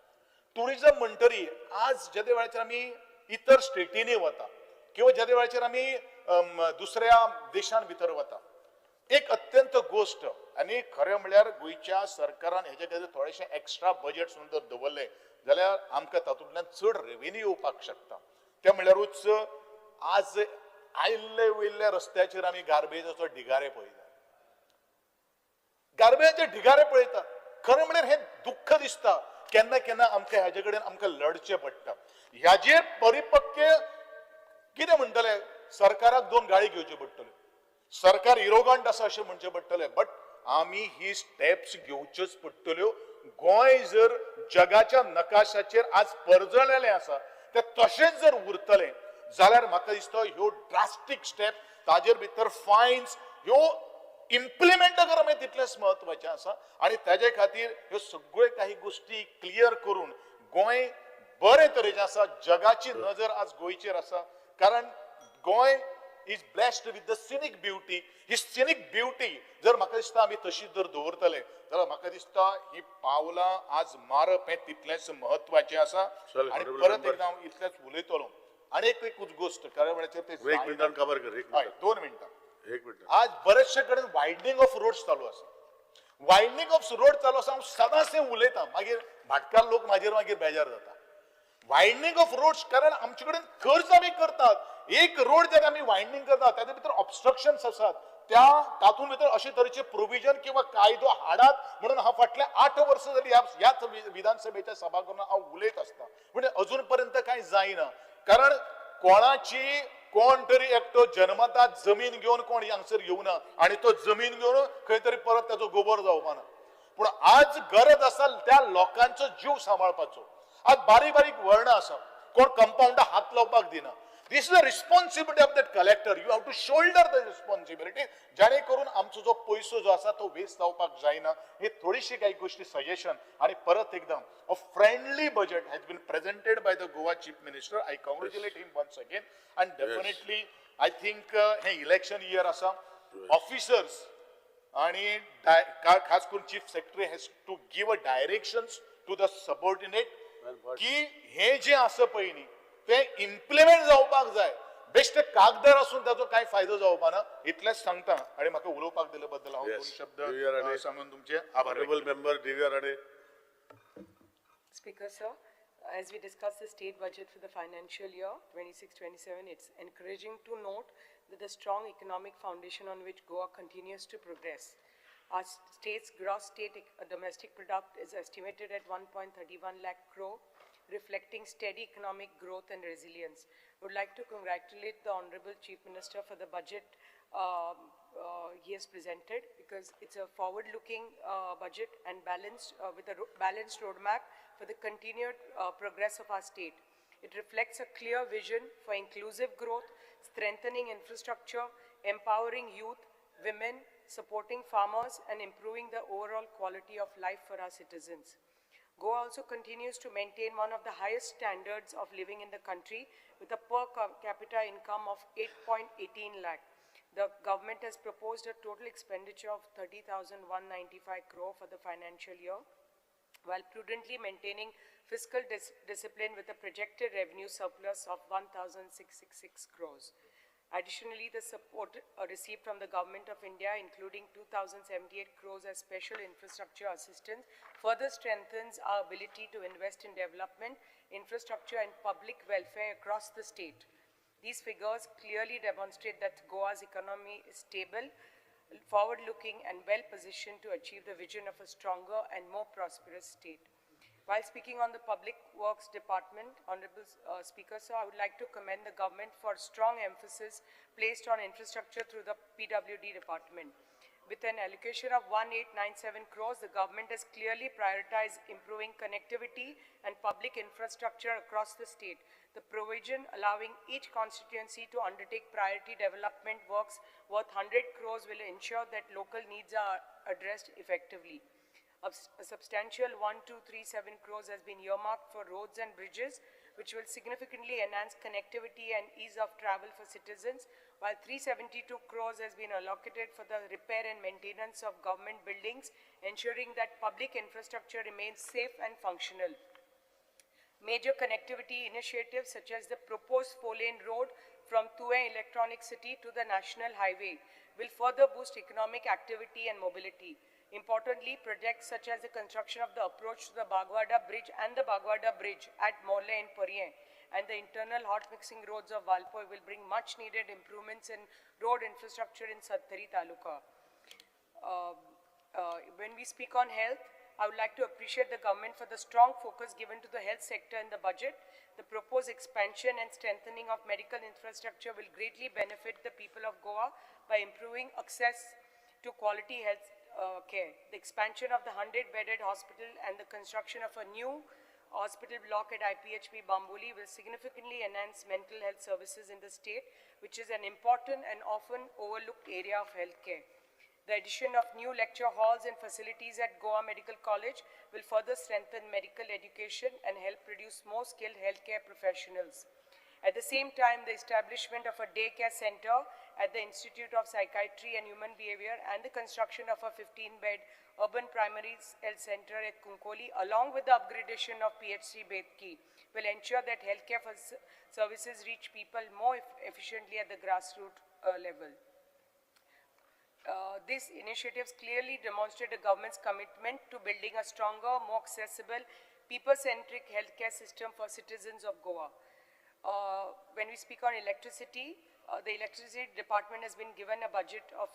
टुरिजम म्हणटरी आज ज्या वेळाचेर आमी इतर स्टेटींनी वता किंवा ज्या वेळाचेर आमी दुसऱ्या देशां भितर वता एक अत्यंत गोष्ट आनी खरें म्हणल्यार गोंयच्या सरकारान हेचे खातीर थोडेशें एक्स्ट्रा बजेट सुद्दां जर दवरलें जाल्यार आमकां तातूंतल्यान चड रेवेन्यू येवपाक शकता ते म्हणल्यारूच आज आयिल्ले वयल्ल्या रस्त्याचेर आमी गार्बेजाचो ढिगारे पळयता गार्बेजाचे ढिगारे पळयता खरें म्हणल्यार हें दुख्ख दिसता केन्ना केन्ना आमकां हेजे कडेन आमकां लढचें पडटा ह्याचेर परिपक्व कितें म्हणटले सरकाराक 2 गाळी घेवच्यो पडटल्यो सरकार इरोगंट आसा अशें म्हणचें पडटलें बट आमी ही स्टेप्स घेवच्योच पडटल्यो गोंय जर जगाच्या नकाशाचेर आज परजळलेलें आसा ते तशेंच जर उरतलें जाल्यार म्हाका दिसता ह्यो ड्रास्टीक स्टेप ताजेर भितर फायन्स ह्यो इम्प्लिमेंट करप हें तितलेंच म्हत्वाचें आसा आनी ताजे खातीर ह्यो सगळ्यो काही गोश्टी क्लियर करून गोंय बरे तरेचें आसा जगाची नजर आज गोंयचेर आसा कारण Goa is blessed with the scenic beauty he scenic beauty जर म्हाका दिसता आमी तशीच जर दवरतले जाल्यार म्हाका दिसता ही पावलां आज मारप हें तितलेंच म्हत्वाचें आसा आनी परत एकदां हांव इतलेंच उलयतलो आनी एकूच गोश्ट खऱ्या वेळाचेर ते 1 मिनिटान काबार कर 1 मिनिट 2 मिनटां 1 मिनिट आज बरेचशे कडेन वायडनींग ऑफ रोड्स चालू आसा वायडनींग ऑफ रोड चालू आसा हांव सदांच तें उलयतां मागीर भाटकार लोक मागीर बेजार जाता वायडनींग ऑफ रोड्स कारण आमचे कडेन खर्च आमी करतात एक रोड जर आमी वायडनींग करतात ताचे भितर ऑब्स्ट्रक्शन्स आसात तातूंत भितर अशे तरेचे प्रोविजन किंवा कायदो हाडात म्हणून हांव फाटल्या 8 वर्सां जालीं ह्याच विधानसभेच्या सभागृहांत हांव उलयत आसता म्हणजे अजून पर्यंत कांय जायना कारण कोणाची कोण तरी एकटो जन्मतात जमीन घेवन कोण हांगसर येवना आनी तो जमीन घेवन खंय तरी परत ताचो गोबर जावपाना पूण आज गरज आसा त्या लोकांचो जीव सांबाळपाचो आज बारीक बारीक वळणां आसा कोण कंपाऊंडा हात लावपाक दिना this is the responsibility of that collector you have to shoulder the responsibility जेणे करून आमचो जो पयसो जो आसा तो वेस्ट जावपाक जायना ही थोडीशी काही गोष्टी सजेशन आणि परत एकदा a friendly budget has been presented by the Goa chief minister I congratulate him once again and definitely I think हे इलेक्शन इयर आसा ऑफिसर्स आणि खास करून chief secretary has to give a directions to the subordinate की हे जे आसा पळय न्ही ते इम्प्लिमेंट जावपाक जाय बेश्टे कागदार आसून ताचो कांय फायदो जावपा ना इतलेंच सांगता आनी म्हाका उलोवपाक दिले बद्दल हांव 2 शब्द सांगून तुमचे आभार member DVR Rane. Speaker sir, as we discuss the state budget for the financial year 26-27, it's encouraging to note that the strong economic foundation on which Goa continues to progress. Our state's gross domestic product is estimated at 1.31 lakh crore, reflecting steady economic growth and resilience. I would like to congratulate the Honorable Chief Minister for the budget he has presented because it's a forward-looking budget and balanced with a balanced roadmap for the continued progress of our state. It reflects a clear vision for inclusive growth, strengthening infrastructure, empowering youth, women, supporting farmers, and improving the overall quality of life for our citizens. Goa also continues to maintain one of the highest standards of living in the country with a per capita income of 8.18 lakh. The government has proposed a total expenditure of 30,195 crore for the financial year, while prudently maintaining fiscal discipline with a projected revenue surplus of 1,666 crores. Additionally, the support received from the Government of India, including 2,078 crores as special infrastructure assistance, further strengthens our ability to invest in development, infrastructure and public welfare across the state. These figures clearly demonstrate that Goa's economy is stable, forward-looking and well-positioned to achieve the vision of a stronger and more prosperous state. While speaking on the Public Works Department, Honorable Speaker, sir, I would like to commend the government for strong emphasis placed on infrastructure through the PWD department. With an allocation of 1897 crores, the government has clearly prioritized improving connectivity and public infrastructure across the state. The provision allowing each constituency to undertake priority development works worth 100 crores will ensure that local needs are addressed effectively. A substantial 1237 crores has been earmarked for roads and bridges, which will significantly enhance connectivity and ease of travel for citizens, while 372 crores has been allocated for the repair and maintenance of government buildings, ensuring that public infrastructure remains safe and functional. Major connectivity initiatives such as the proposed 4-lane road from Thue Electronic City to the National Highway will further boost economic activity and mobility. Importantly, projects such as the construction of the approach to the Bagwada Bridge and the Bagwada Bridge at Morle and Parien and the internal hot mixing roads of Valpoi will bring much needed improvements in road infrastructure in Sattari Taluka. When we speak on health, I would like to appreciate the government for the strong focus given to the health sector in the budget. The proposed expansion and strengthening of medical infrastructure will greatly benefit the people of Goa by improving access to quality health care. The expansion of the 100-bedded hospital and the construction of a new hospital block at IPHP Bambuli will significantly enhance mental health services in the state, which is an important and often overlooked area of healthcare. The addition of new lecture halls and facilities at Goa Medical College will further strengthen medical education and help produce more skilled healthcare professionals. At the same time, the establishment of a daycare center at the Institute of Psychiatry and Human Behavior and the construction of a 15-bed urban primary health center at Kunkoli, along with the upgradation of PHC Bedki, will ensure that healthcare services reach people more efficiently at the grassroots level. These initiatives clearly demonstrate the government's commitment to building a stronger, more accessible, people-centric healthcare system for citizens of Goa. When we speak on electricity, the electricity department has been given a budget of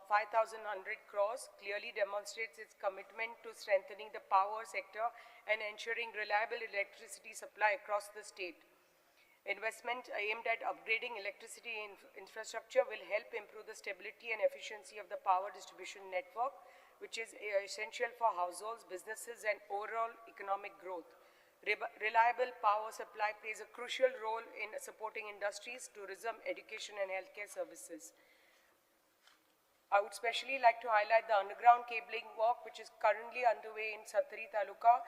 5,100 crores, clearly demonstrates its commitment to strengthening the power sector and ensuring reliable electricity supply across the state. Investment aimed at upgrading electricity infrastructure will help improve the stability and efficiency of the power distribution network, which is essential for households, businesses, and overall economic growth. Reliable power supply plays a crucial role in supporting industries, tourism, education, and healthcare services. I would especially like to highlight the underground cabling work which is currently underway in Sattari Taluka,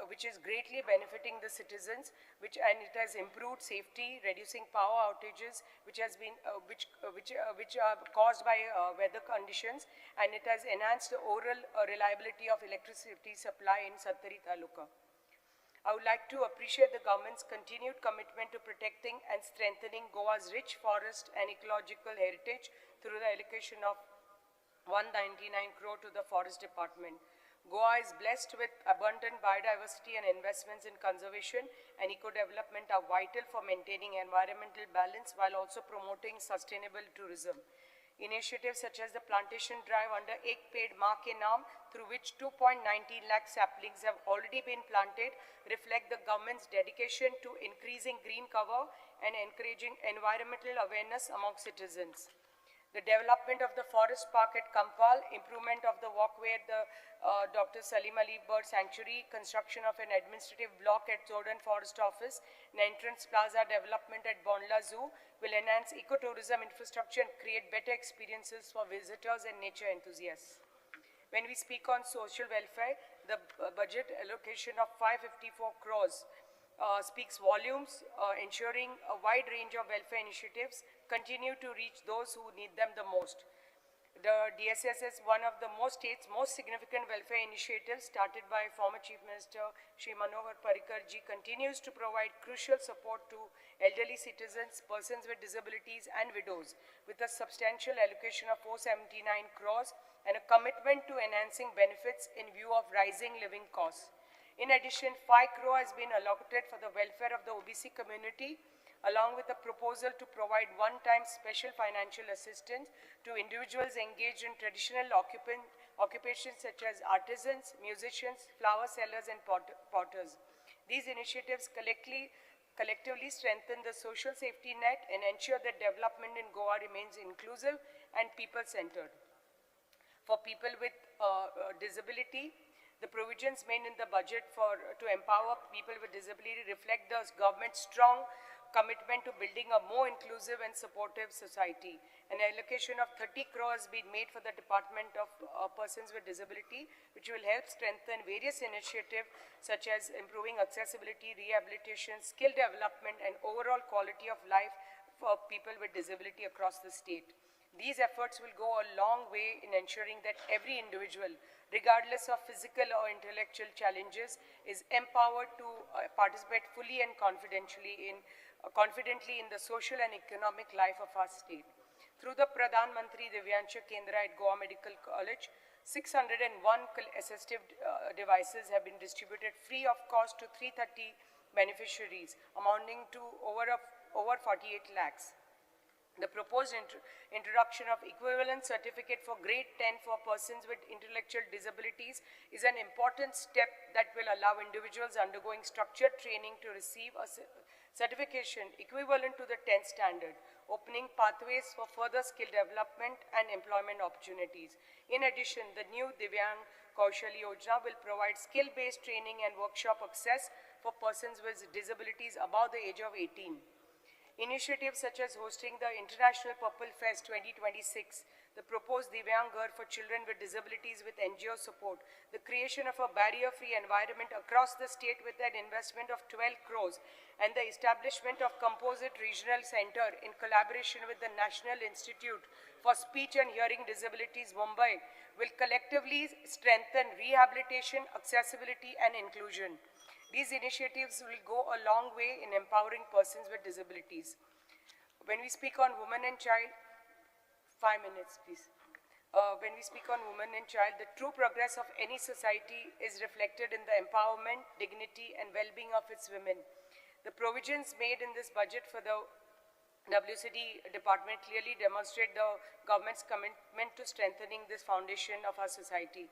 which is greatly benefiting the citizens, and it has improved safety, reducing power outages which are caused by weather conditions, and it has enhanced the overall reliability of electricity supply in Sattari Taluka. I would like to appreciate the government's continued commitment to protecting and strengthening Goa's rich forest and ecological heritage through the allocation of 199 crore to the Forest Department. Goa is blessed with abundant biodiversity, and investments in conservation and eco-development are vital for maintaining environmental balance while also promoting sustainable tourism. Initiatives such as the plantation drive under Ek Ped Maa Ke Naam, through which 2.19 lakh saplings have already been planted, reflect the government's dedication to increasing green cover and encouraging environmental awareness among citizens. The development of the forest park at Kampal, improvement of the walkway at the Dr. Salim Ali Bird Sanctuary, construction of an administrative block at Jordan Forest Office, and entrance plaza development at Bondla Zoo will enhance ecotourism infrastructure and create better experiences for visitors and nature enthusiasts. When we speak on social welfare, the budget allocation of 554 crores speaks volumes, ensuring a wide range of welfare initiatives continue to reach those who need them the most. The DSS is one of the state's most significant welfare initiatives started by former Chief Minister Shri Manohar Parrikar ji continues to provide crucial support to elderly citizens, persons with disabilities and widows with a substantial allocation of 479 crores and a commitment to enhancing benefits in view of rising living costs. In addition, 5 crore has been allocated for the welfare of the OBC community, along with a proposal to provide one-time special financial assistance to individuals engaged in traditional occupations such as artisans, musicians, flower sellers, and potters. These initiatives collectively strengthen the social safety net and ensure that development in Goa remains inclusive and people-centered. For people with disability, the provisions made in the budget to empower people with disability reflect the government's strong commitment to building a more inclusive and supportive society. An allocation of 30 crores has been made for the Department of Persons with Disability, which will help strengthen various initiatives such as improving accessibility, rehabilitation, skill development, and overall quality of life for people with disability across the state. These efforts will go a long way in ensuring that every individual, regardless of physical or intellectual challenges, is empowered to participate fully and confidently in the social and economic life of our state. Through the Pradhan Mantri Divyansha Kendra at Goa Medical College, 601 assistive devices have been distributed free of cost to 330 beneficiaries, amounting to over 48 lakhs. The proposed introduction of equivalent certificate for grade 10 for persons with intellectual disabilities is an important step that will allow individuals undergoing structured training to receive a certification equivalent to the 10th standard, opening pathways for further skill development and employment opportunities. In addition, the new Divyang Kaushal Yojana will provide skill-based training and workshop access for persons with disabilities above the age of 18. Initiatives such as hosting the International Purple Fest 2026, the proposed Divyang Ghar for children with disabilities with NGO support, the creation of a barrier-free environment across the state with an investment of 12 crores, and the establishment of Composite Regional Center in collaboration with the National Institute for Speech and Hearing Disabilities, Mumbai, will collectively strengthen rehabilitation, accessibility, and inclusion. These initiatives will go a long way in empowering persons with disabilities. When we speak on women and child, 5 minutes please. When we speak on women and child, the true progress of any society is reflected in the empowerment, dignity, and well-being of its women. The provisions made in this budget for the WCD department clearly demonstrate the government's commitment to strengthening this foundation of our society.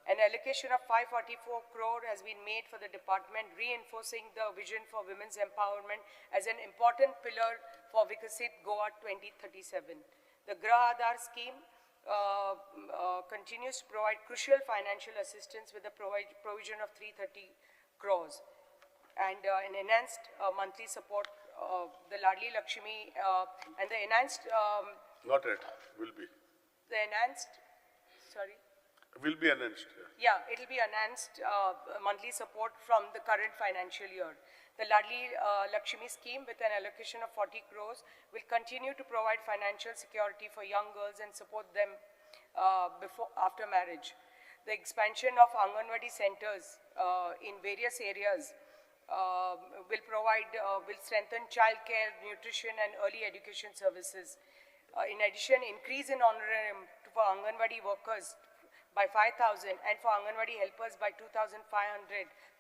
An allocation of 544 crore has been made for the department, reinforcing the vision for women's empowerment as an important pillar for Vikasit Goa 2037. The Grah Aadhar scheme continues to provide crucial financial assistance with the provision of 330 crores and an enhanced monthly support, the Ladli Lakshmi and the enhanced... Not yet, will be. The enhanced, sorry? Will be enhanced. Yeah, it will be enhanced monthly support from the current financial year. The Ladli Lakshmi scheme with an allocation of 40 crores will continue to provide financial security for young girls and support them after marriage. The expansion of Anganwadi centers in various areas will strengthen childcare, nutrition, and early education services. In addition, increase in honorarium for Anganwadi workers by 5,000 and for Anganwadi helpers by 2,500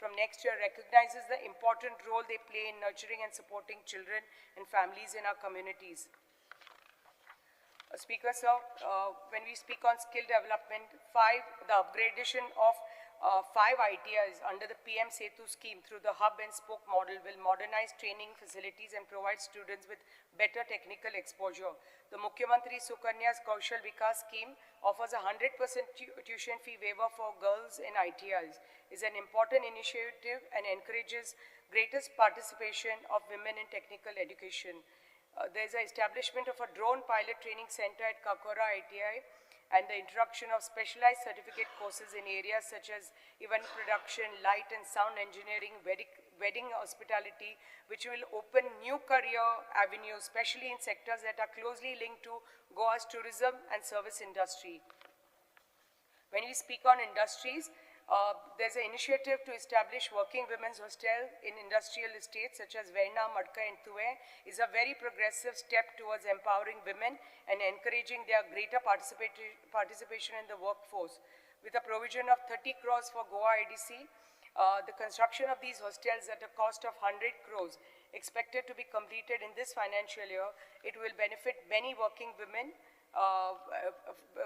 from next year recognizes the important role they play in nurturing and supporting children and families in our communities. Speaker, sir, when we speak on skill development, the upgradation of 5 ITIs under the PM Setu scheme through the hub and spoke model will modernize training facilities and provide students with better technical exposure. The Mukhyamantri Sukanya's Kaushal Vikas scheme offers a 100% tuition fee waiver for girls in ITIs, is an important initiative and encourages greatest participation of women in technical education. There is an establishment of a drone pilot training center at Kakora ITI and the introduction of specialized certificate courses in areas such as event production, light and sound engineering, wedding hospitality, which will open new career avenues, especially in sectors that are closely linked to Goa's tourism and service industry. When we speak on industries, there's an initiative to establish working women's hostel in industrial estates such as Verna, Madka and Tuve is a very progressive step towards empowering women and encouraging their greater participation in the workforce. With a provision of 30 crores for Goa IDC, the construction of these hostels at a cost of 100 crores expected to be completed in this financial year. It will benefit many working women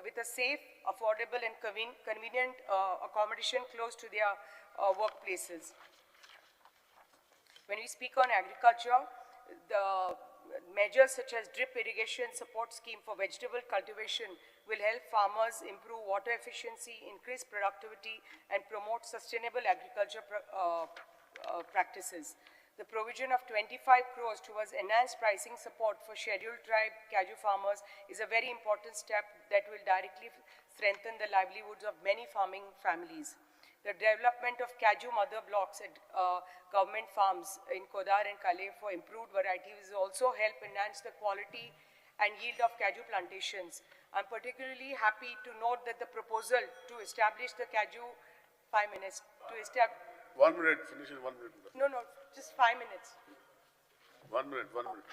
with a safe, affordable and convenient accommodation close to their workplaces. When we speak on agriculture, the measures such as drip irrigation support scheme for vegetable cultivation will help farmers improve water efficiency, increase productivity and promote sustainable agriculture practices. The provision of 25 crores towards enhanced pricing support for scheduled tribe cashew farmers is a very important step that will directly strengthen the livelihoods of many farming families. The development of cashew mother blocks at government farms in Kodar and Kale for improved varieties will also help enhance the quality and yield of cashew plantations. I'm particularly happy to note that the proposal to establish the cashew, 5 minutes, to establish... 1 minute, finish in 1 minute. No, just 5 minutes. 1 minute, 1 minute.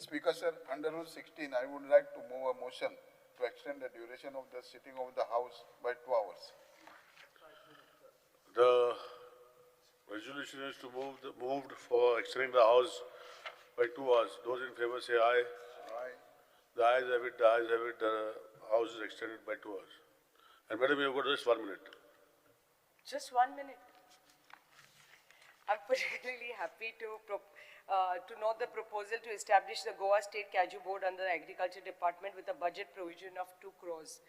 Speaker, sir, under Rule 16, I would like to move a motion to extend the duration of the sitting of the House by 2 hours. The resolution is to moved for extending the House by 2 hours. Those in favor say aye. Aye. The ayes have it, the ayes have it. The House is extended by 2 hours. And madam, you have got just 1 minute. Just 1 minute. I'm particularly happy to note the proposal to establish the Goa State Cashew Board under the Agriculture Department with a budget provision of 2 crores.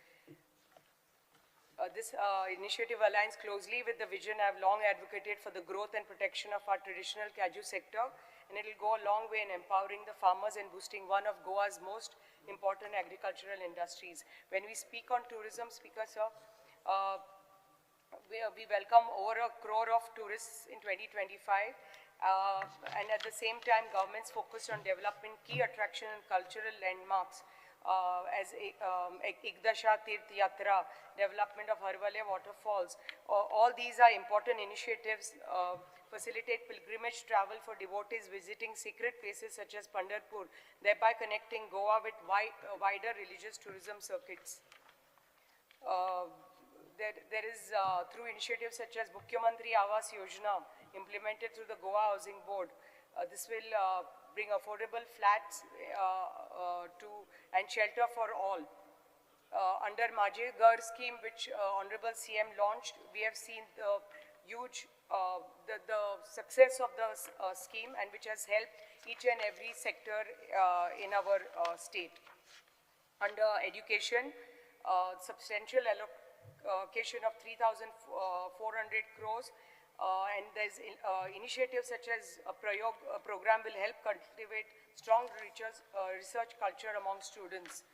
This initiative aligns closely with the vision I've long advocated for the growth and protection of our traditional cashew sector, and it will go a long way in empowering the farmers and boosting one of Goa's most important agricultural industries. When we speak on tourism, Speaker, sir, we welcome over 1 crore of tourists in 2025, and at the same time, government's focused on developing key attraction and cultural landmarks as Ikdasha Tirth Yatra, development of Harwale waterfalls. All these are important initiatives, facilitate pilgrimage travel for devotees visiting sacred places such as Pandharpur, thereby connecting Goa with wider religious tourism circuits. There is, through initiatives such as Mukhyamantri Awas Yojana, implemented through the Goa Housing Board, this will bring affordable flats and shelter for all. Under Majhe Ghar scheme, which Honorable CM launched, we have seen the huge, the success of the scheme, and which has helped each and every sector in our state. Under education, substantial allocation of 3,400 crores, and there's initiatives such as a program will help cultivate strong research culture among students.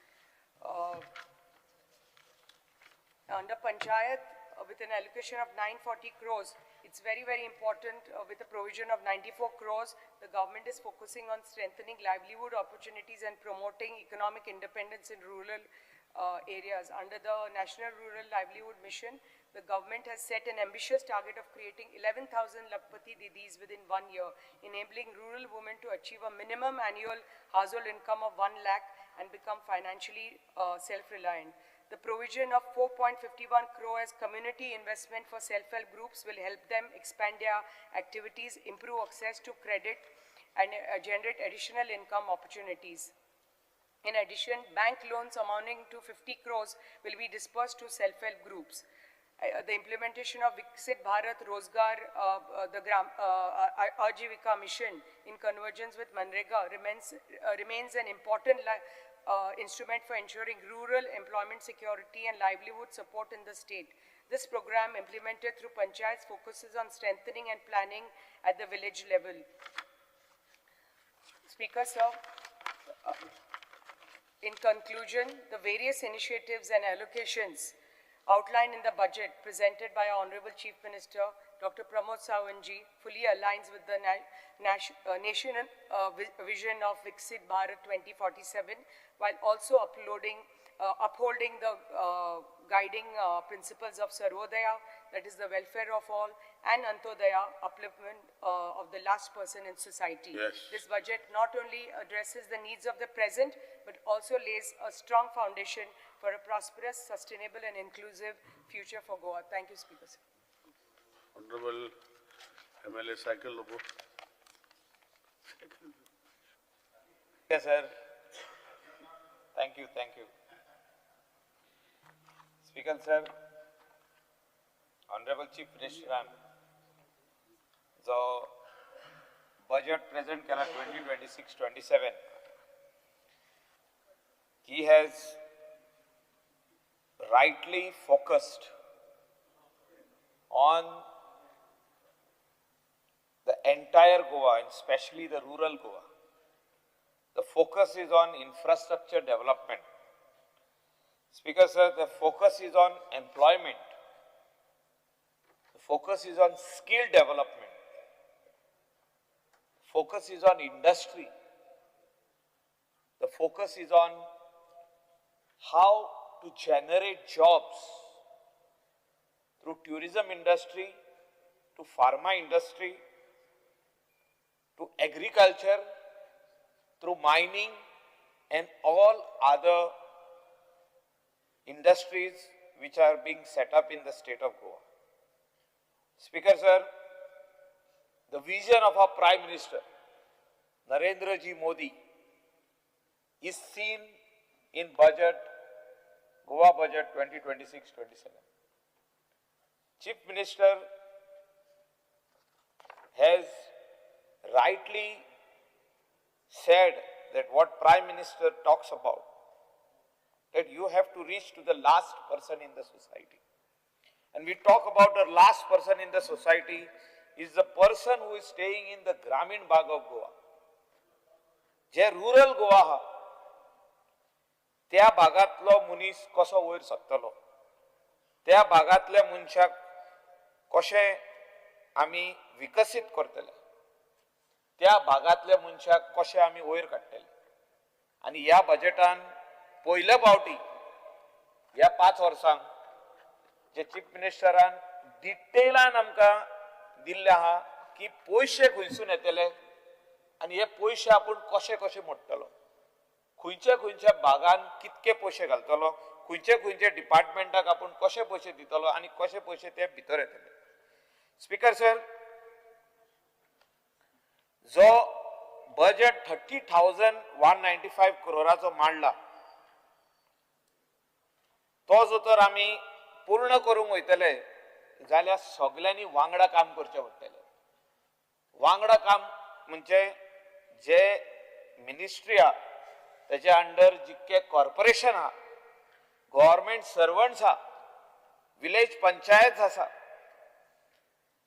Under Panchayat, with an allocation of 940 crores, it's very, very important with a provision of 94 crores, the government is focusing on strengthening livelihood opportunities and promoting economic independence in rural areas. Under the National Rural Livelihood Mission, the government has set an ambitious target of creating 11,000 Lakpati Didis within 1 year, enabling rural women to achieve a minimum annual household income of 1 lakh and become financially self-reliant. The provision of 4.51 crore as community investment for self-help groups will help them expand their activities, improve access to credit, and generate additional income opportunities. In addition, bank loans amounting to 50 crores will be dispersed to self-help groups. The implementation of Viksit Bharat Rozgar, the Ajivika mission in convergence with Manrega remains an important instrument for ensuring rural employment security and livelihood support in the state. This program, implemented through Panchayats, focuses on strengthening and planning at the village level. Speaker, sir, in conclusion, the various initiatives and allocations outlined in the budget presented by our Honorable Chief Minister, Dr. Pramod Sawanji, fully aligns with the national vision of Viksit Bharat 2047, while also upholding the guiding principles of Sarvodaya, that is the welfare of all, and Antodaya, upliftment of the last person in society. Yes. This budget not only addresses the needs of the present, but also lays a strong foundation for a prosperous, sustainable, and inclusive future for Goa. Thank you, Speaker, sir. Honorable MLA Cycle Lobo. Yes, sir. Thank you, thank you. Speaker, sir. Honorable Chief Minister, जो budget present केला 2026-27, he has rightly focused on the entire Goa, and especially the rural Goa. The focus is on infrastructure development. Speaker, sir, the focus is on employment. The focus is on skill development. Focus is on industry. The focus is on how to generate jobs through tourism industry, to pharma industry, to agriculture, through mining and all other industries which are being set up in the state of Goa. Speaker, sir, the vision of our Prime Minister, Narendra Ji Modi, is seen in budget, Goa budget 2026-27. Chief Minister has rightly said that what Prime Minister talks about, that you have to reach to the last person in the society. And we talk about the last person in the society is the person who is staying in the Gramin Bhag of Goa. जे rural Goa ha, त्या भागातलो मुनीस कसो वयर सरतलो, त्या भागातल्या मनशाक कशें आमी विकसीत करतले, त्या भागातल्या मनशाक कशें आमी वयर काडटले. आनी ह्या बजेटान पयल्या फावटी ह्या 5 वर्सांक जे चीफ मिनिस्टरान डिटेलान आमकां दिल्ले आहा की पयशे खंयसून येतले आनी हे पयशे आपूण कशे कशे मोडटलो, खंयच्या खंयच्या भागान कितके पयशे घालतलो, खंयचे डिपार्टमेंटाक आपूण कशे पयशे दितलो आनी कशे पयशे ते भितर येतले. स्पीकर सर, जो बजेट 30,195 करोडाचो मांडला, तो जो तर आमी पूर्ण करूंक वयतले जाल्यार सगळ्यांनी वांगडा काम करचें पडटलें. वांगडा काम म्हणजे जे मिनिस्ट्री आहा तेच्या अंडर जितके कॉर्पोरेशन आहा, गव्हर्नमेंट सर्वंट्स आहा, विलेज पंचायत आसा,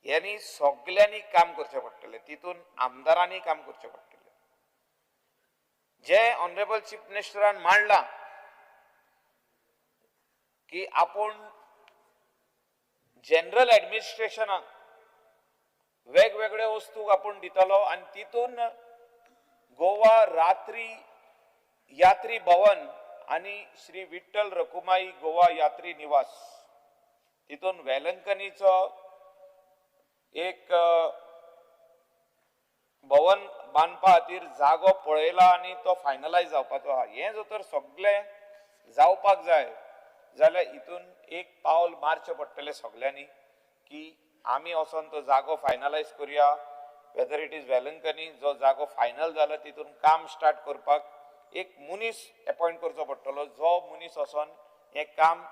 यांनी सगळ्यांनी काम करचें पडटलें. तितून आमदारांनी काम करचें पडटलें. जे ऑनरेबल चीफ मिनिस्टरान मांडलां की आपूण जनरल एडमिनिस्ट्रेशनाक वेगवेगळ्यो वस्तू आपूण दितलो आनी तितून गोवा यात्री भवन आनी श्री विठ्ठल रखुमाई गोवा यात्री निवास, तितून वेलंकनीचो एक भवन बांदपा खातीर जागो पळयला आनी तो फायनलायज जावपाचो आहा. हें जर तर सगळें जावपाक जाय जाल्यार हितून एक पावल मारचें पडटलें सगळ्यांनी की आमी वचोन तो जागो फायनलायज करुया. वेदर इट इज वेलंकनी, जो जागो फायनल जाला तितून काम स्टार्ट करपाक एक मनीस अपॉइंट करचो पडटलो, जो मनीस वचोन हें काम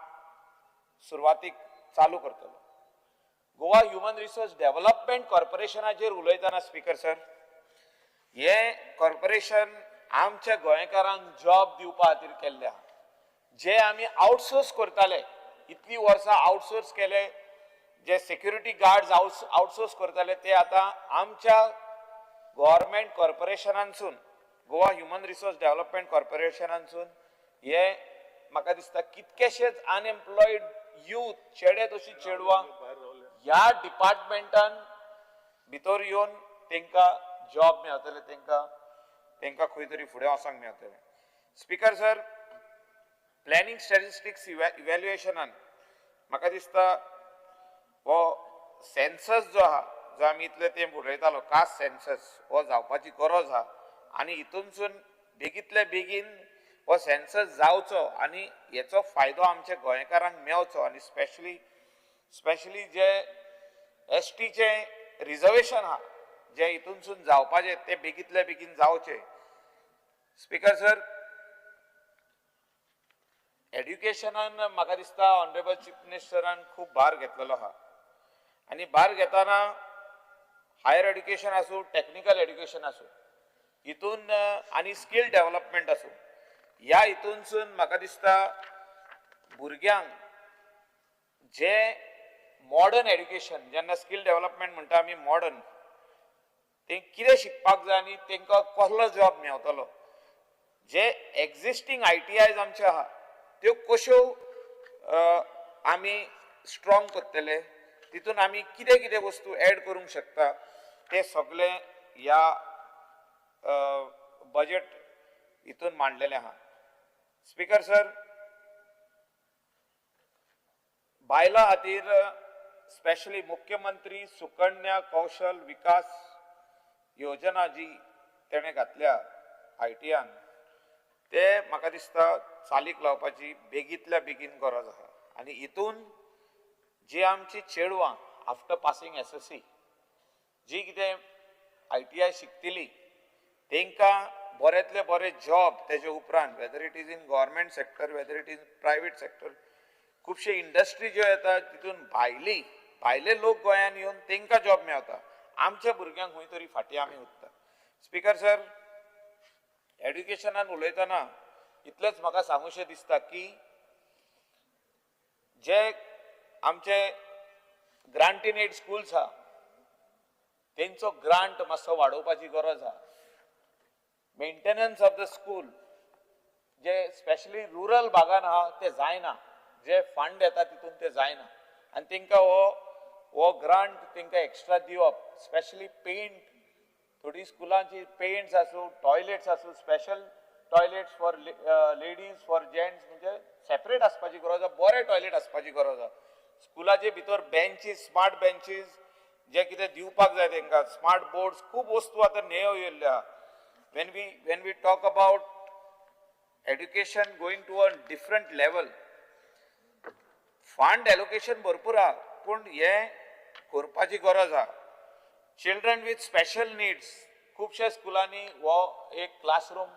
सुरवातीक चालू करतलो. गोवा ह्युमन रिसोर्स डेव्हलपमेंट कॉर्पोरेशनाचेर उलयतना स्पीकर सर, हें कॉर्पोरेशन आमच्या गोंयकारांक जॉब दिवपा खातीर केल्लें आहा. जे आमी आउटसोर्स करताले, इतली वर्सां आउटसोर्स केले, जे सिक्युरिटी गार्ड्स आउटसोर्स करताले ते आतां आमच्या गव्हर्नमेंट कॉर्पोरेशनांसून, गोवा ह्युमन रिसोर्स डेव्हलपमेंट कॉर्पोरेशनांसून हे म्हाका दिसता कितकेशेच अनएम्प्लॉयड यूथ चेडे तशी चेडवां ह्या डिपार्टमेंटान भितर येवन तांकां जॉब मेळटले, तांकां खंय तरी फुडें वचोंक मेळटलें. स्पीकर सर, प्लॅनिंग स्टॅटिस्टिक्स इव्हॅल्युएशनान म्हाका दिसता हो सेन्सस जो आहा, जो आमी इतले तेंप उलयतालो, कास्ट सेन्सस हो जावपाची गरज आहा आनी हितूनसून बेगींतल्या बेगीन हो सेन्सस जावचो आनी हेचो फायदो आमच्या गोंयकारांक मेळचो आनी स्पेशली जे एसटीचे रिजर्वेशन आहा जे हितूनसून जावपाचे ते बेगींतल्या बेगीन जावचे. स्पीकर सर, एड्युकेशनान म्हाका दिसता ऑनरेबल चीफ मिनिस्टरान खूब भार घेतलेलो आहा आनी भार घेताना हायर एड्युकेशन आसूं, टेक्निकल एड्युकेशन आसूं, हितून आनी स्कील डेव्हलपमेंट आसूं, ह्या हितूनसून म्हाका दिसता भुरग्यांक जे मॉडर्न एड्युकेशन, जेन्ना स्कील डेव्हलपमेंट म्हणटा आमी मॉडर्न, ते कितें शिकपाक जाय आनी तांकां कसलो जॉब मेळटलो, जे एक्झिस्टींग ITIs आमचे आहा त्यो कश्यो आमी स्ट्रॉंग करतले, तितून आमी कितें कितें वस्तू एड करूंक शकता, ते सगळे ह्या बजेट हितून मांडलेले आहा. स्पीकर सर, बायलां खातीर स्पेशली मुख्यमंत्री सुकन्या कौशल विकास योजना जी तेणें घातल्या ITआन, ते म्हाका दिसता चालीक लावपाची बेगींतल्या बेगीन गरज आहा आनी हितून जी आमची चेडवां आफ्टर पासिंग SSC जी कितें ITI शिकतली तांकां बरेंतले बरे जॉब तेजे उपरांत, weather it is in government sector, weather it is private sector, खुबशे इंडस्ट्री ज्यो येतात तितून भायले लोक गोंयांत येवन तांकां जॉब मेळटा, आमच्या भुरग्यांक खंय तरी फाटीं आमी उरता. स्पीकर सर, एड्युकेशनान उलयतना इतलेंच म्हाका सांगूशें दिसता की जे आमचे ग्रांट इन एड स्कूल्स आहा तेंचो ग्रांट मातसो वाडोवपाची गरज आहा. मेंटेनन्स ऑफ द स्कूल जे स्पेशली रुरल भागान आहा ते जायना, जे फंड येता तितून ते जायना आनी तांकां हो ग्रांट तांकां एक्स्ट्रा दिवप, स्पेशली पेंट, थोडी स्कुलांची पेंट्स आसूं, टॉयलेट्स आसूं, special toilets for ladies, for gents, म्हणजे सेपरेट आसपाची गरज आहा, बरे टॉयलेट आसपाची गरज आहा. स्कुलाचे भितर बेंचीस, स्मार्ट बेंचीस जे कितें दिवपाक जाय तांकां, स्मार्ट बोर्ड्स, खूब वस्तू आतां नेयो येयल्ल्यो आहा. when we talk about education going to a different level, fund allocation भरपूर आहा पूण हे करपाची गरज आहा. चिल्ड्रन विथ स्पेशल नीड्स, खुबशा स्कुलांनी हो एक क्लासरूम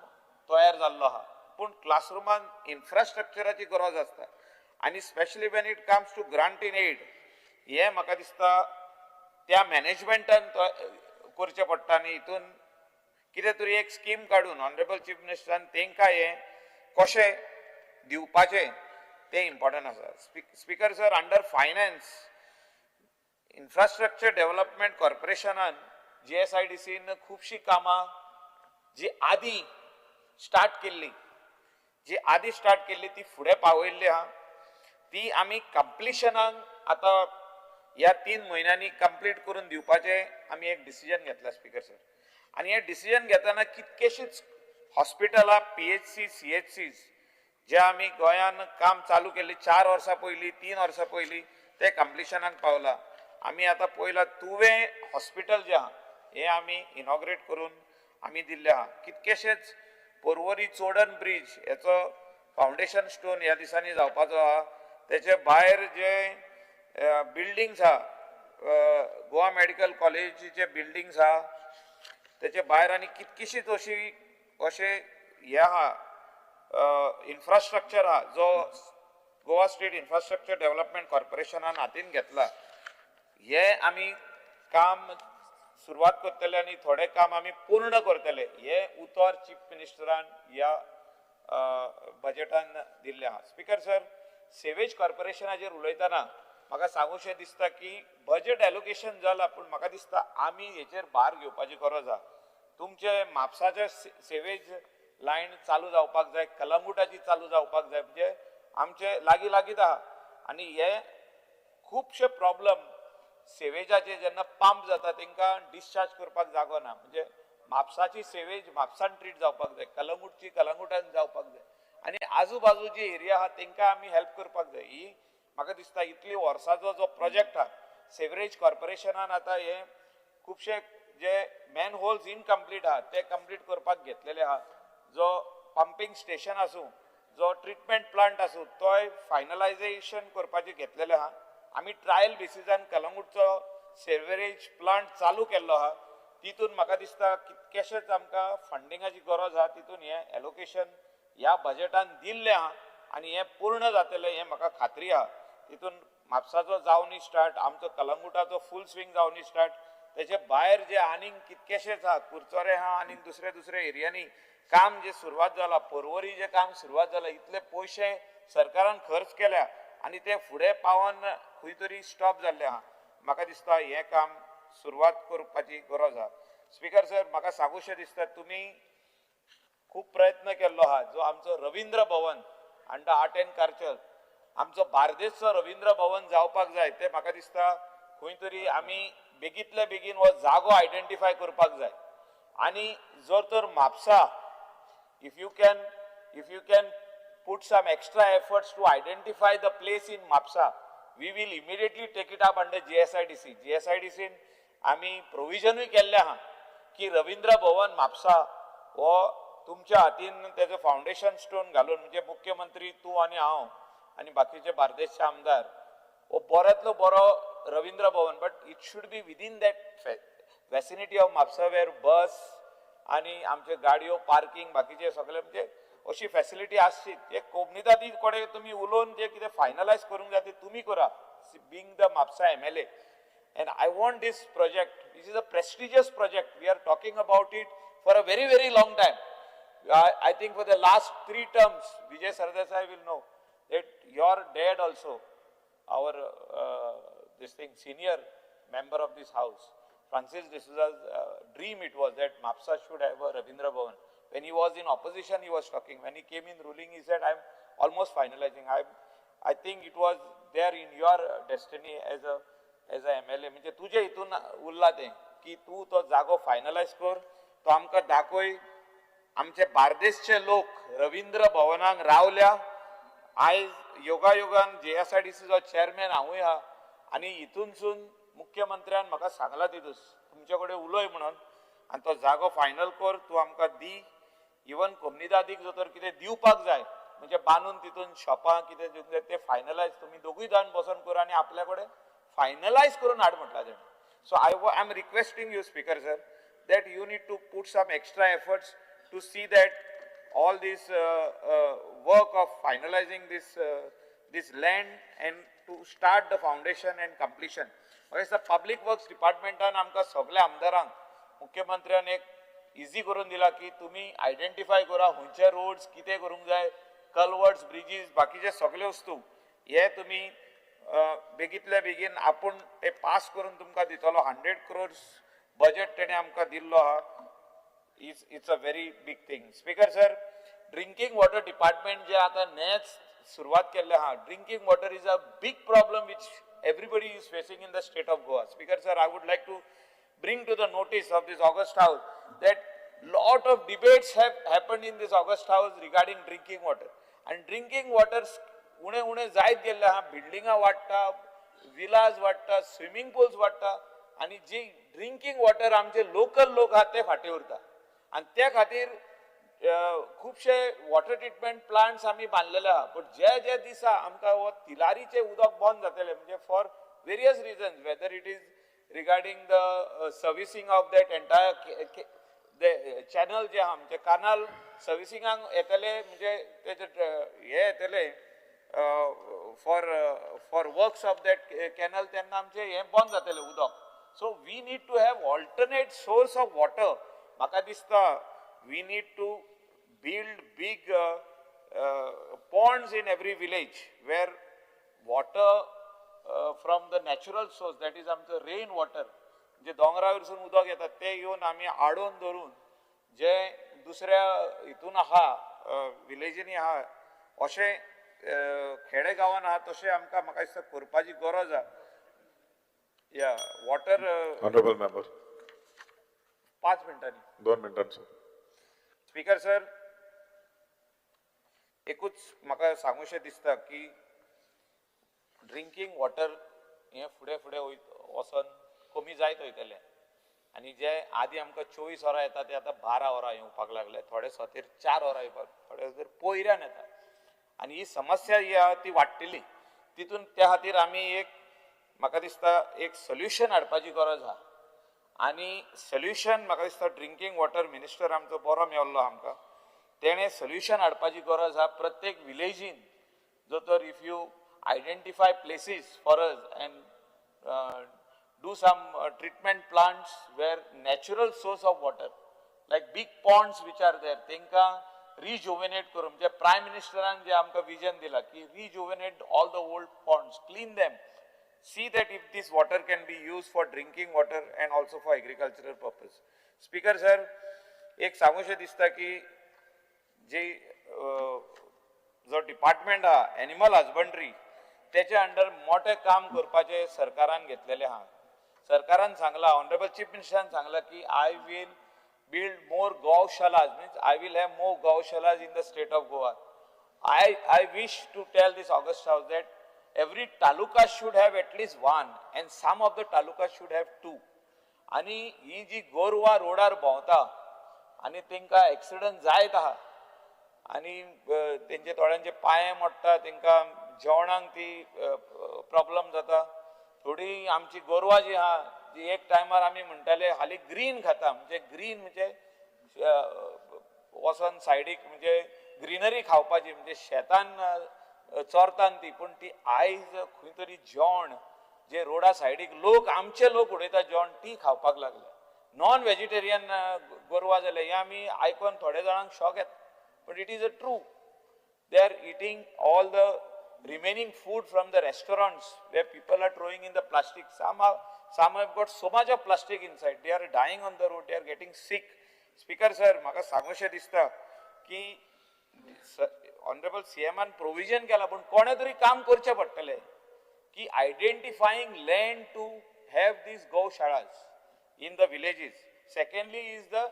तयार जाल्लो आहा पूण क्लासरुमान इन्फ्रास्ट्रक्चराची गरज आसता आनी specially when it comes to grant in aid, हे म्हाका दिसता त्या मॅनेजमेंटान करचें पडटा आनी हितून कितें तरी एक स्कीम काडून ऑनरेबल चीफ मिनिस्टरान तांकां हे कशें दिवपाचें तें इम्पॉर्टंट आसा. Speaker sir, under finance infrastructure development कॉर्पोरेशनान GSIDCन खुबशीं कामां जी आदी स्टार्ट केल्ली ती फुडें पावयल्ली आहा. ती आमी कंप्लिशनाक आतां ह्या 3 म्हयन्यांनी कंप्लीट करून दिवपाचें आमी एक डिसिजन घेतला स्पीकर सर. आनी हे डिसिजन घेतना कितकेशीच हॉस्पिटलां, PHC, CHCs जे आमी गोंयान काम चालू केल्ली 4 वर्सां पयलीं, 3 वर्सां पयलीं, ते कंप्लिशनाक पावला. आमी आतां पयला तुवें हॉस्पिटल जें आहा हें आमी इनॉग्रेट करून आमी दिल्लें आहा. कितकेशेच पर्वरी चोडन ब्रिज हेचो फावंडेशन स्टोन ह्या दिसांनी जावपाचो आहा. तेचे भायर जे बिल्डिंग्स आहा, गोवा मेडिकल कॉलेजीचे बिल्डिंग्स आहा, तेचे भायर आनी कितकीशीच अशें हें आहा इन्फ्रास्ट्रक्चर आहा जो गोवा स्टेट इन्फ्रास्ट्रक्चर डेव्हलपमेंट कॉर्पोरेशनान हातीन घेतला. हे आमी काम सुरवात करतले आनी थोडे काम आमी पूर्ण करतले. हे उतर चीफ मिनिस्टरान ह्या बजेटान दिल्ले आहा. स्पीकर सर, सेवेज कॉर्पोरेशनाचेर उलयतना म्हाका सांगूशें दिसता की बजेट एलोकेशन जाला पूण म्हाका दिसता आमी हेचेर भार घेवपाची गरज आहा. तुमचे म्हापसाचे सेवेज लायन चालू जावपाक जाय, कलंगुटाची चालू जावपाक जाय, म्हणजे आमचे लागीं लागींच आहा आणि हे खूपशे प्रॉब्लेम सेवेजाचे जेन्ना पंप जाता तांकां डिस्चार्ज करपाक जागो ना म्हणजे म्हापसाची सेवेज म्हापसान ट्रीट जावपाक जाय कलंगूटची कलंगूटान जावपाक जाय आनी आजूबाजू जी एरिया आहा तांकां आमी हेल्प करपाक जाय ही म्हाका दिसता इतली वर्साचो जो प्रोजेक्ट आहा सेवरेज कॉर्पोरेशनान आतां हे खुबशे जे मॅन होल्स इनकम्प्लीट आहा ते कंप्लीट करपाक घेतलेले आहा जो पंपिंग स्टेशन आसूं जो ट्रिटमेंट प्लांट आसूं तोय फायनलायझेशन करपाचें घेतलेलें आहा आमी ट्रायल बेसिसान कलंगूटचो सेवरेज प्लांट चालू केल्लो आहा तितून म्हाका दिसता कितकेशेच आमकां फंडिंगाची गरज आहा तितून हें एलोकेशन ह्या बजेटान दिल्लें आहा आनी हें पूर्ण जातलें हें म्हाका खात्री आहा तितून म्हापसाचो जावनी स्टार्ट आमचो कलंगूटाचो फूल स्विंग जावनी स्टार्ट तेचे भायर जे आनीक कितकेशेच आहा कुरचोरे आहा आनी दुसऱ्या एरियांनी काम जे सुरवात जाला पर्वरी जे काम सुरवात जाला इतले पयशे सरकारान खर्च केल्या आनी ते फुडें पावन खंय तरी स्टॉप जाल्ले आहा म्हाका दिसता हें काम सुरवात करपाची गरज आहा स्पीकर सर म्हाका सांगूशें दिसता तुमी खूब प्रयत्न केल्लो आहा जो आमचो रवींद्र भवन अंडर आर्ट एंड कल्चर आमचो बार्देसचो रवींद्र भवन जावपाक जाय ते म्हाका दिसता खंय तरी आमी बेगींतल्या बेगीन हो जागो आयडेंटिफाय करपाक जाय आनी जर तर Mapusa if you can put some extra efforts to identify the place in Mapsa, we will immediately take it up under GSIDC. GSIDC आम्ही प्रोविजनूय केल्ले आहा की रवींद्र भवन म्हापसा हो तुमच्या हातीन त्याचं फाउंडेशन स्टोन घालून म्हणजे मुख्यमंत्री तू आणि हांव आणि बाकीचे बार्देसचे आमदार हो बऱ्यांतलो बरो Ravindra Bhavan but it should be within that vicinity of Mapusa वेर बस आणि आमचे गाडयो पार्किंग बाकीचे सगळे म्हणजे अशी फॅसिलिटी आसची एक कोमनीदादी कडे तुम्ही उलोवन जे कितें फायनलायज करूंक जाय ते तुम्ही करा being the Mapusa MLA and I want this project. This is a prestigious project. We are talking about it for a very, very long time. I think for the last 3 terms, Vijay Sardesai will know that your dad also, our senior member of this house, Francis D'Souza's dream it was that Mapsa should have a Ravindra Bhavan. When he was in opposition, he was talking. When he came in ruling, he said, I'm almost finalizing. I think it was there in your destiny as a MLA. म्हणजे तुझे हितून उरला ते की तू तो जागो finalise कर तो आमकां दाखय आमचे बार्देसचे लोक रवींद्र भवनाक रावल्या आयज योगायोगान JSIDCचो चेअरमॅन हांवूय आहा आनी हितूनसून मुख्यमंत्र्यान म्हाका सांगला तितूस तुमचे कडेन उलय म्हणून आनी तो जागो फायनल कर तूं आमकां दी इवन कोमनीदादीक जर तर कितें दिवपाक जाय म्हणजे बांदून तितून शॉपां कितें दिवंक जाय ते फायनलायज तुमी दोगूय जाण बसून कर आनी आपल्या कडेन फायनलायज करून हाड म्हटला तेणें so I am requesting you speaker sir that you need to put some extra efforts to see that all this work of finalizing this land and to start the foundation and completion. Because the public works department an आमकां सगळ्या आमदारांक मुख्यमंत्र्यान एक easy करून दिला की तुम्ही identify करा खंयचे रोड्स कितें करूंक जाय कल्वर्ट्स ब्रिजीस बाकीचे सगळे वस्तू हे तुम्ही बेगीतल्या बेगीन आपूण ते पास करून तुमकां दितलो 100 crores बजेट तेणे आमकां दिल्लो आहा it's a very big thing speaker sir drinking water department जे आता नेच सुरवात केल्ले आहा drinking water is a big problem which everybody is facing in the state of Goa speaker sir I would like to bring to the notice of this August House that lot of debates have happened in this August House regarding drinking water and drinking water une जायत गेल्ले आहा बिल्डिंगा वाडटा villas वाडटा swimming pools वाडटा आणि जी drinking water आमचे local लोक आहात ते फाटी उरता आणि त्या खातीर खूपशे वॉटर ट्रिटमेंट प्लांट्स आमी बांदलेले आहा बट जे दिसा आमकां हो तिलारीचे उदक बंद जातले म्हणजे for various reasons whether it is regarding the servicing of that entire the channel जे आमचे canal servicing येतले म्हणजे तेचे हे येतले for works of that canal तेन्ना आमचे हे बंद जातले उदक so we need to have alternate source of water म्हाका दिसता we need to build big ponds in every village where water from the natural source that is आमचं rain water जे दोंगरावरसून उदक येतात ते येऊन आम्ही आडोवन धरून जे दुसऱ्या हितून आहा विलेजींनी आहा अशें खेडेगांवान आहा तशें आमकां म्हाका दिसता करपाची गरज आहा. या वॉटर Honorable member, 5 मिनटांनी. 2 minutes. स्पीकर सर, एकूच म्हाका सांगूशें दिसता की ड्रिंकींग वॉटर हें फुडें फुडें वचोन कमी जायत वयतलें आनी जे आदी आमकां 24 वरां येता ते आतां 12 वरां येवपाक लागले. थोडे सुवातेर 4 वरां येवपाक, थोडे सुवातेर पयऱ्यान येता आनी ही समस्या जी आहा ती वाडटली. तितून त्या खातीर आमी एक म्हाका दिसता एक सोल्युशन हाडपाची गरज आहा आनी सोल्युशन म्हाका दिसता ड्रिंकींग वॉटर मिनिस्टर आमचो बरो मेळ्ळो आमकां. तेणें सोल्युशन हाडपाची गरज आहा प्रत्येक विलेजीन. जो तर if you identify places for us and do some treatment plants where natural source of water like big ponds which are there tenka rejuvenate करून म्हणजे प्रायम मिनिस्टरान जे आमकां विजन दिला की rejuvenate all the old ponds, clean them, see that if this water can be used for drinking water and also for agricultural purpose. Speaker sir, एक सांगूशें दिसता की जे जो डिपार्टमेंट आहा एनिमल हजबंड्री त्याच्या अंडर मोठे काम करपाचे सरकारान घेतलेले आहा. सरकारान सांगला, ऑनरेबल चीफ मिनिस्टरान सांगला की I will build more gaushalas, means I will have more gaushalas in the state of Goa. I wish to tell this August House that every taluka should have at least one and some of the talukas should have two. आणि ही जी गोरवां रोडार भोंवता आनी तांकां accident जायत आहा आनी तेंचे थोड्यांचे पांये मोडटा, तांकां जेवणाक ती प्रॉब्लेम जाता. थोडी आमची गोरवां जी आहा ती एक टायमार आमी म्हणटाले हाली ग्रीन खाता, म्हणजे ग्रीन म्हणजे वचोन सायडीक म्हणजे ग्रीनरी खावपाची, म्हणजे शेतान चोरतान ती, पूण ती आयज खंय तरी जेवण जे रोडा सायडीक लोक आमचे लोक उडयता जेवण ती खावपाक लागले. नॉन व्हेजिटेरियन गोरवां जाले. हे आमी आयकोन थोडे जाणांक शॉक येता, but it is a true. They are eating all the remaining food from the restaurants where people are throwing in the plastic. Some have got so much of plastic inside. They are dying on the road. They are getting sick. Speaker sir, म्हाका सांगूशें दिसता की honourable सीएमान provision केला, पण कोणे तरी काम करचें पडटलें की identifying land to have these gaushalas in the villages. Secondly is the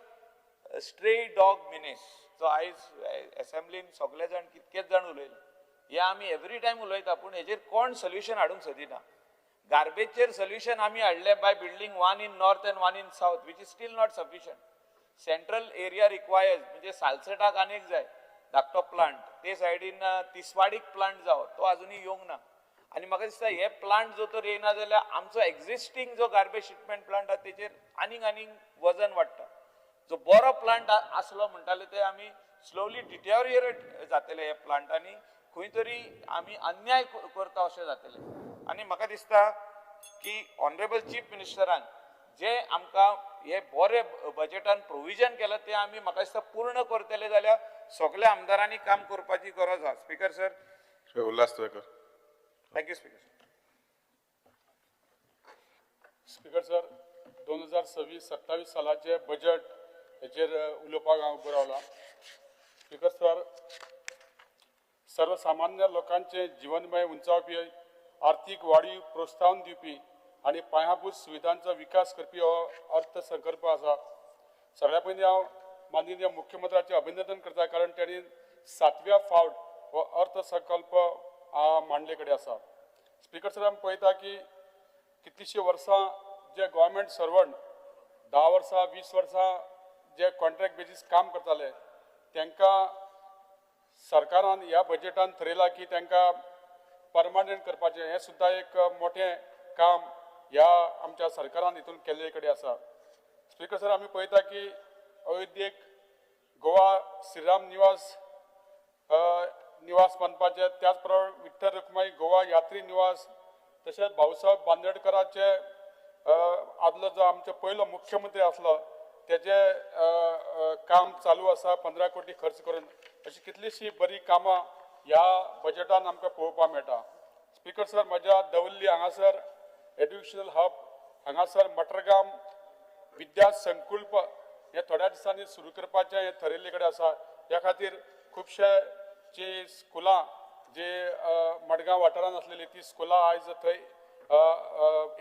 stray dog menace. जो आयज असेंब्लीन सगळे जाण कितकेच जाण उलयले. हे आमी एवरी टायम उलयता, पूण हेजेर कोण सोल्युशन हाडूंक सोदिना. गार्बेजचेर सोल्युशन आमी हाडले by building one in north end one in south, which is still not sufficient. Central area requires, म्हणजे सालसेटाक आनीक जाय धाकटो प्लांट, ते सायडीन तिसवाडीक प्लांट जावो, तो आजुनूय येवंक ना. आनी म्हाका दिसता हे प्लांट जो तर येना जाल्यार आमचो एक्झिस्टींग जो गार्बेज ट्रिटमेंट प्लांट आहा तेचेर आनीक वजन वाडटा. जो बरो प्लांट आसलो म्हणटाले ते आमी स्लोली डिटेरियोरेट जातले हे प्लांटांनी, खंय तरी आमी अन्याय करता अशें जातलें. आनी म्हाका दिसता की ऑनरेबल चीफ मिनिस्टरान जे आमकां हे बरे बजेटान प्रोविजन केलां ते आमी म्हाका दिसता पूर्ण करतले जाल्यार सगळ्या आमदारांनी काम करपाची गरज आहा. Speaker sir. Ulhas Tuyekar. Thank you speaker. Speaker sir, 2026-27 सालाचे बजेट हेचेर उलोवपाक हांव उबो रावला. स्पीकर सर, सर्वसामान्य लोकांचे जीवनमय उंचावपी, आर्थीक वाडीक प्रोत्साहन दिवपी आनी पायाभूत सुविधांचो विकास करपी हो अर्थसंकल्प आसा. सगळ्या पयलीं हांव माननीय मुख्यमंत्र्याचें अभिनंदन करता, कारण तेणी 7व्या फावट हो अर्थसंकल्प मांडले कडेन आसा. स्पीकर सर, आमी पळयता की कितलींशीं वर्सां जे गव्हर्मेंट सर्वंट 10 वर्सां 20 वर्सां जे कॉन्ट्रॅक्ट बेजीस काम करताले तांकां सरकारान ह्या बजेटान थरयलां की तांकां परमनंट करपाचें. हें सुद्दां एक मोठें काम ह्या आमच्या सरकारान हितून केल्ले कडेन आसा. स्पीकर सर, आमी पळयता की अयोध्येक गोवा श्रीराम निवास बांदपाचें, त्याच प्रमाणे विठ्ठल रखुमाई गोवा यात्री निवास, तशेंच भाऊसाहेब बांदेडकराचे आदलो जो आमचो पयलो मुख्यमंत्री आसलो तेजे काम चालू आसा 15 कोटी खर्च करून. अशी कितलीशीं बरी कामां ह्या बजेटान आमकां पळोवपाक मेळटा. स्पीकर सर, म्हज्या दवल्ली हांगासर एड्युकेशनल हब हांगासर मटरगाम विद्या संकुल्प हे थोड्या दिसांनी सुरू करपाचें हे थरयल्ले कडेन आसा. ह्या खातीर खुबशे जी स्कुलां जे मडगांव वाठारांत आसलेली ती स्कुलां आयज थंय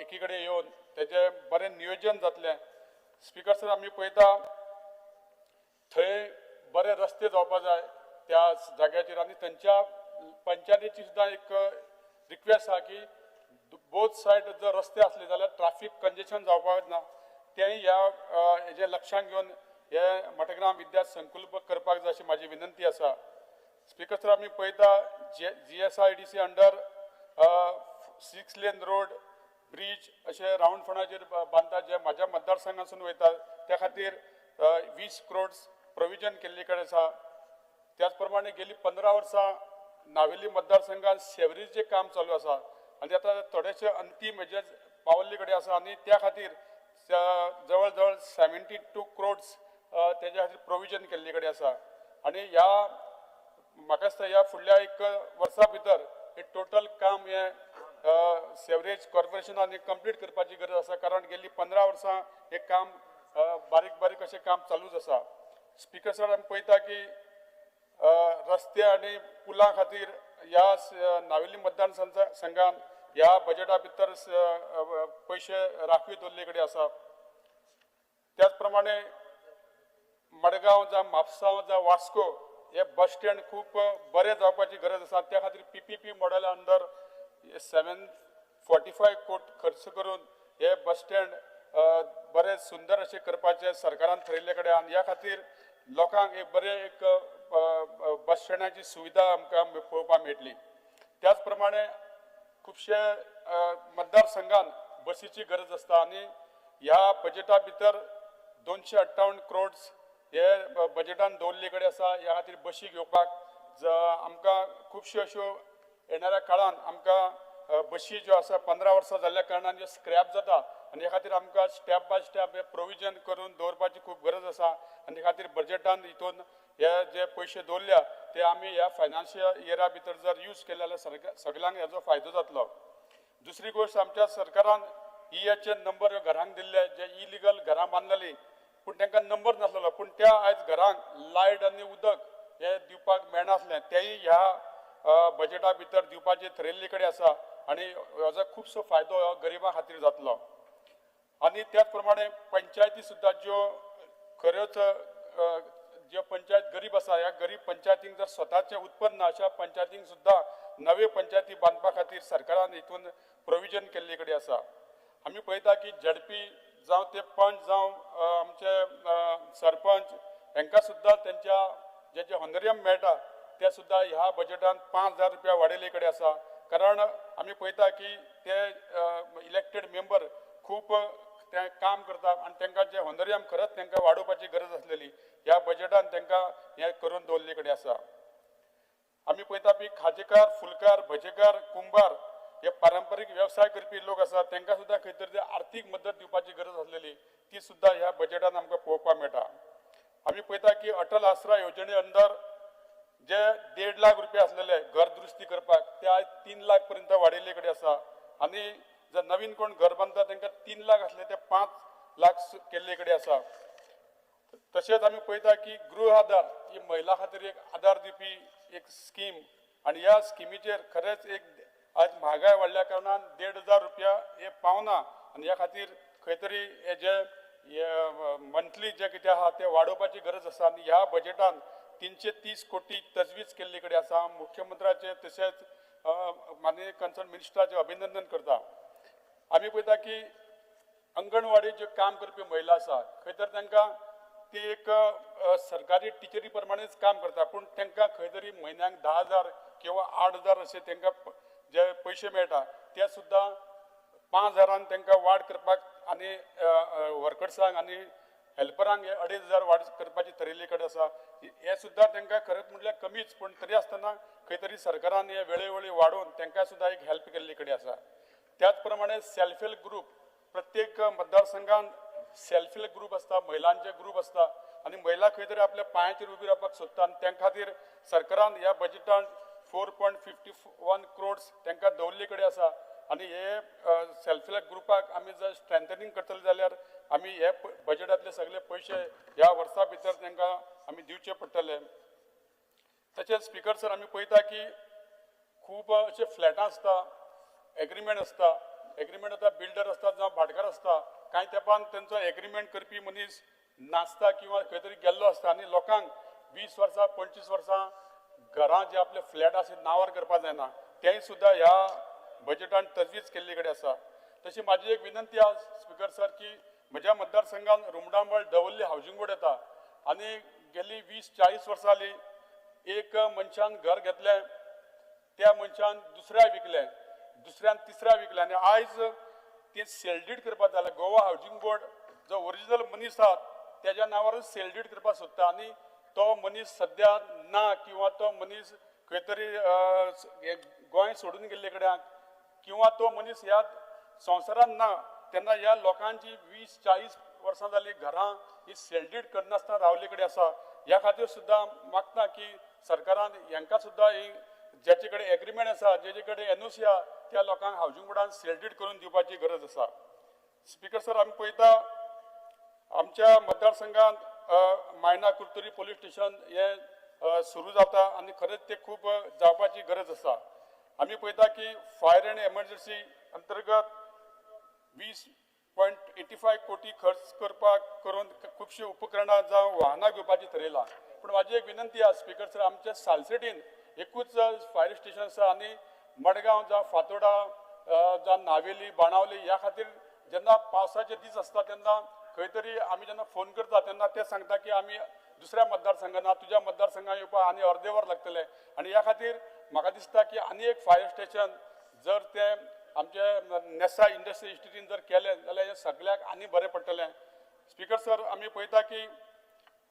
एकी कडेन येवन तेजें बरें नियोजन जातलें. स्पीकर सर आमी पळयता थंय बरे रस्ते जावपा जाय त्या जाग्याचेर आनी थंयच्या पंचायतीची सुद्दां एक रिक्वेस्ट आहा की बोथ सायड जर रस्ते असले जाल्यार ट्राफीक कंजेशन जावपाक ना. तेंय ह्या हेजे लक्षांत घेवन हे मटगांव विद्या संकुल करपाक जाय अशी म्हाजी विनंती आसा. स्पीकर सर आमी पळयता GSIDC under 6 lane road bridge अशे रावंड फणाचेर बांदता जे म्हाज्या मतदारसंघासून वयता त्या खातीर 20 crore प्रोविजन केल्ले कडेन आसा. त्याच प्रमाणे गेली 15 वर्सां नावेली मतदारसंघात सेवरेजचें काम चालू आसा आनी आतां थोडेशे अंतीम हेजे पावल्ले कडेन आसा आनी त्या खातीर जवळ जवळ 72 crore तेज्या खातीर प्रोविजन केल्ले कडेन आसा. आनी ह्या म्हाका दिसता ह्या फुडल्या एक वर्सा भितर हे टोटल काम हे सेवरेज कॉर्पोरेशनान कंप्लीट करपाची गरज आसा कारण गेली 15 वर्सां हे काम बारीक बारीक अशें काम चालूच आसा. स्पीकर सर आमी पळयता की रस्ते आनी पुलां खातीर ह्या नावेली मतदारसंघान ह्या बजेटा भितर पयशे राखीव दवरले कडेन आसा. त्याच प्रमाणे मडगांव जावं म्हापसा जावं वास्को हे बस स्टँड खूब बरें जावपाची गरज आसा. त्या खातीर PPP मॉडेला अंडर 745 कोटी खर्च करून हे बस स्टँड बरे सुंदर अशें करपाचे सरकारान थारायल्ले कडेन आनी ह्या खातीर लोकांक एक बरें एक बस स्टँडाची सुविधा आमकां पळोवपाक मेळटली. त्याच प्रमाणे खुबशे मतदारसंघान बसीची गरज आसता आनी ह्या बजेटा भितर 258 crore हे बजेटान दवरले कडेन आसा. ह्या खातीर बशी घेवपाक आमकां खुबश्यो अश्यो येणाऱ्या काळान आमकां बशी ज्यो आसा 15 वर्सां जाल्ल्या कारणान ज्यो स्क्रॅप जाता आनी ह्या खातीर आमकां स्टेप बाय स्टेप हे प्रोविजन करून दवरपाची खूब गरज आसा आनी ह्या खातीर बजेटान हितून हे जे पयशे दवरल्या ते आमी ह्या फायनान्शियल इयरा भितर जर यूज केले जाल्यार सगळ्यांक हेजो फायदो जातलो. दुसरी गोश्ट आमच्या सरकारान EHN नंबर घरांक दिल्ले जे इलिगल घरां बांदलेली पूण तांकां नंबर नासलेलो पूण त्या आयज घरांक लायट आनी उदक हे दिवपाक मेळनासलें तेंय ह्या बजेटा भितर दिवपाचे थारायल्ले कडेन आसा आनी हेजो खुबसो फायदो हो गरिबां खातीर जातलो. आनी त्याच प्रमाणे पंचायती सुद्दां ज्यो खऱ्योच ज्यो पंचायत गरीब आसा ह्या गरीब पंचायतींक जर स्वताचें उत्पन्न ना अशा पंचायतींक सुद्दां नवे पंचायती बांदपा खातीर सरकारान हितून प्रोविजन केल्ले कडेन आसा. आमी पळयता की झडपी जावं ते पंच जावं आमचे सरपंच हांकां सुद्दां तेंच्या जे होनोरियम मेळटा ते सुद्दां ह्या बजेटान 5,000 रुपया वाडयल्ले कडेन आसा. कारण आमी पळयता की ते इलेक्टेड मेंबर खूब ते काम करतात आनी तांकां जे होनोरियम खरंच तांकां वाडोवपाची गरज आसलेली ह्या बजेटान तांकां हें करून दवरल्ले कडेन आसा. आमी पळयता की खाजेकार फुलकार भजेकार कुंभार हे पारंपारीक वेवसाय करपी लोक आसा तांकां सुद्दां खंय तरी आर्थीक मदत दिवपाची गरज आसलेली ती सुद्दां ह्या बजेटान आमकां पळोवपाक मेळटा. आमी पळयता की अटल आसरा येवजणे अंडर जे 1.5 लाख रुपया आसलेले घर दुरुस्ती करपाक ते आयज 3 लाख पर्यंत वाडयल्ले कडेन आसा आनी जर नवीन कोण घर बांदता तांकां 3 लाख आसले ते 5 लाख केल्ले कडेन आसा. तशेंच आमी पळयता की गृह आधार ही महिला खातीर एक आधार दिवपी एक स्कीम आनी ह्या स्किमीचेर खरेंच एक आज म्हारगाय वाडल्या कारणान 1,500 रुपया हे पावना आनी ह्या खातीर खंय तरी हे जे मंथली जे कितें आहा ते वाडोवपाची गरज आसा आनी ह्या बजेटान 330 कोटी तजवीज केल्ले कडेन आसा. मुख्यमंत्र्याचे तशेंच माननीय कन्सर्न मिनिस्टराचें अभिनंदन करता. आमी पळयता की अंगणवाडी जे काम करपी महिला आसा खंय तर तांकां ती एक सरकारी टिचरी प्रमाणेच काम करता पूण तांकां खंय तरी म्हयन्याक 10,000 किंवा 8,000 अशे तांकां जे पयशे मेळटा ते सुद्दां 5,000 तांकां वाड करपाक आनी वर्कर्सांक आनी हेल्परांक हे 2,500 वाड करपाची थारायल्ले कडेन आसा. हे सुद्दां तांकां खरेंच म्हटल्यार कमीच पूण तरी आसतना खंय तरी सरकारान हे वेळोवेळी वाडोवन तांकां सुद्दां एक हेल्प केल्ले कडेन आसा. त्याच प्रमाणे सेल्फ हेल्प ग्रुप प्रत्येक मतदारसंघान सेल्फ हेल्प ग्रुप आसता महिलांचे ग्रुप आसता आनी महिला खंय तरी आपल्या पांयाचेर उबी रावपाक सोदता आनी त्या खातीर सरकारान ह्या बजेटान 4.51 crore तांकां दवरल्ले कडेन आसा आनी हे सेल्फ हेल्प ग्रुपाक आमी जर स्ट्रेंथनिंग करतले जाल्यार आमी हे बजेटांतले सगळे पयशे ह्या वर्सा भितर तांकां आमी दिवचे पडटले. तशेंच स्पीकर सर आमी पळयता की खूब अशे फ्लॅटां आसता एग्रीमेंट आसता एग्रीमेंट आतां बिल्डर आसता जावं भाटकार आसता कांय तेंपान तेंचो एग्रीमेंट करपी मनीस नासता किंवा खंय तरी गेल्लो आसता आनी लोकांक 20 वर्सां 25 वर्सां घरां जे आपले फ्लॅट आसा नांवार करपा जायना तेंय सुद्दां ह्या बजेटान तजवीज केल्ले कडेन आसा तशी म्हाजी एक विनंती आसा स्पिकर सर की म्हज्या मतदारसंघान रुमडांबळ दवल्ली हावजींग बोर्ड येता आनी गेली 20-40 वर्सां जाली एक मनशान घर घेतलें त्या मनशान दुसऱ्या विकलें दुसऱ्यान तिसऱ्या विकलें आनी आयज ती सेलडीड करपाक जाल्या गोवा हावजींग बोर्ड जो ओरिजिनल मनीस आसा तेज्या नांवारच सेलडीड करपाक सोदता आनी तो मनीस सद्या ना किंवा तो मनीस खंय तरी गोंय सोडून गेल्ले कडेन किंवा तो मनीस ह्या संवसारान ना तेन्ना ह्या लोकांची 20-40 वर्सां जाली घरां ही सेलडीड करनासतना रावले कडेन आसा ह्या खातीर सुद्दां मागता की सरकारान हांकां सुद्दां ही ज्याचे कडेन एग्रीमेंट आसा जेचे कडेन एनओसी आसा त्या लोकांक हावजींग बोर्डान सेलडीड करून दिवपाची गरज आसा स्पिकर सर आमी पळयता आमच्या मतदारसंघात मायना कुर्तुरी पोलीस स्टेशन हे सुरू जाता आनी खरेंच ते खूब जावपाची गरज आसा आमी पळयता की फायर एंड एमर्जन्सी अंतर्गत 20.85 कोटी खर्च करपाक करून खुबशी उपकरणां जावं वाहनां घेवपाची थारायला पूण म्हाजी एक विनंती आसा स्पिकर सर आमच्या सालसेटीन एकूच फायर स्टेशन आसा आनी मडगांव जावं फातोडा जावं नावेली बाणावली ह्या खातीर जेन्ना पावसाचे दीस आसता तेन्ना खंय तरी आमी जेन्ना फोन करता तेन्ना ते सांगता की आमी दुसऱ्या मतदारसंघान तुज्या मतदारसंघान येवपाक आनी अर्दे वर लागतले आनी ह्या खातीर म्हाका दिसता की आनी एक फायर स्टेशन जर ते आमचे नेसा इंडस्ट्री इन्स्टिट्यूटीन जर केलें जाल्यार हे सगळ्याक आनी बरें पडटलें स्पिकर सर आमी पळयता की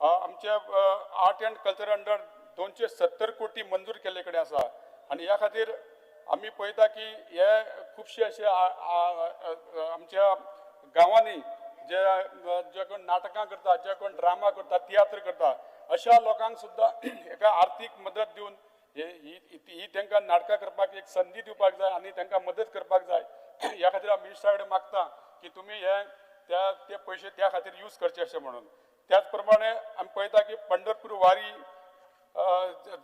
आमचे आर्ट एंड कल्चर अंडर 270 कोटी मंजूर केल्ले कडेन आसा आनी ह्या खातीर आमी पळयता की हे खुबशे अशे आमच्या गांवांनी जे कोण नाटकां करता जे कोण ड्रामा करता तियात्र करता अशा लोकांक सुद्दां एका आर्थीक मदत दिवन ही तांकां नाटकां करपाक एक संदी दिवपाक जाय आनी तांकां मदत करपाक जाय ह्या खातीर हांव मिनिस्टरा कडेन मागता की तुमी हे ते पयशे त्या खातीर यूज करचे अशें म्हणून त्याच प्रमाणे आमी पळयता की पंढरपूर वारी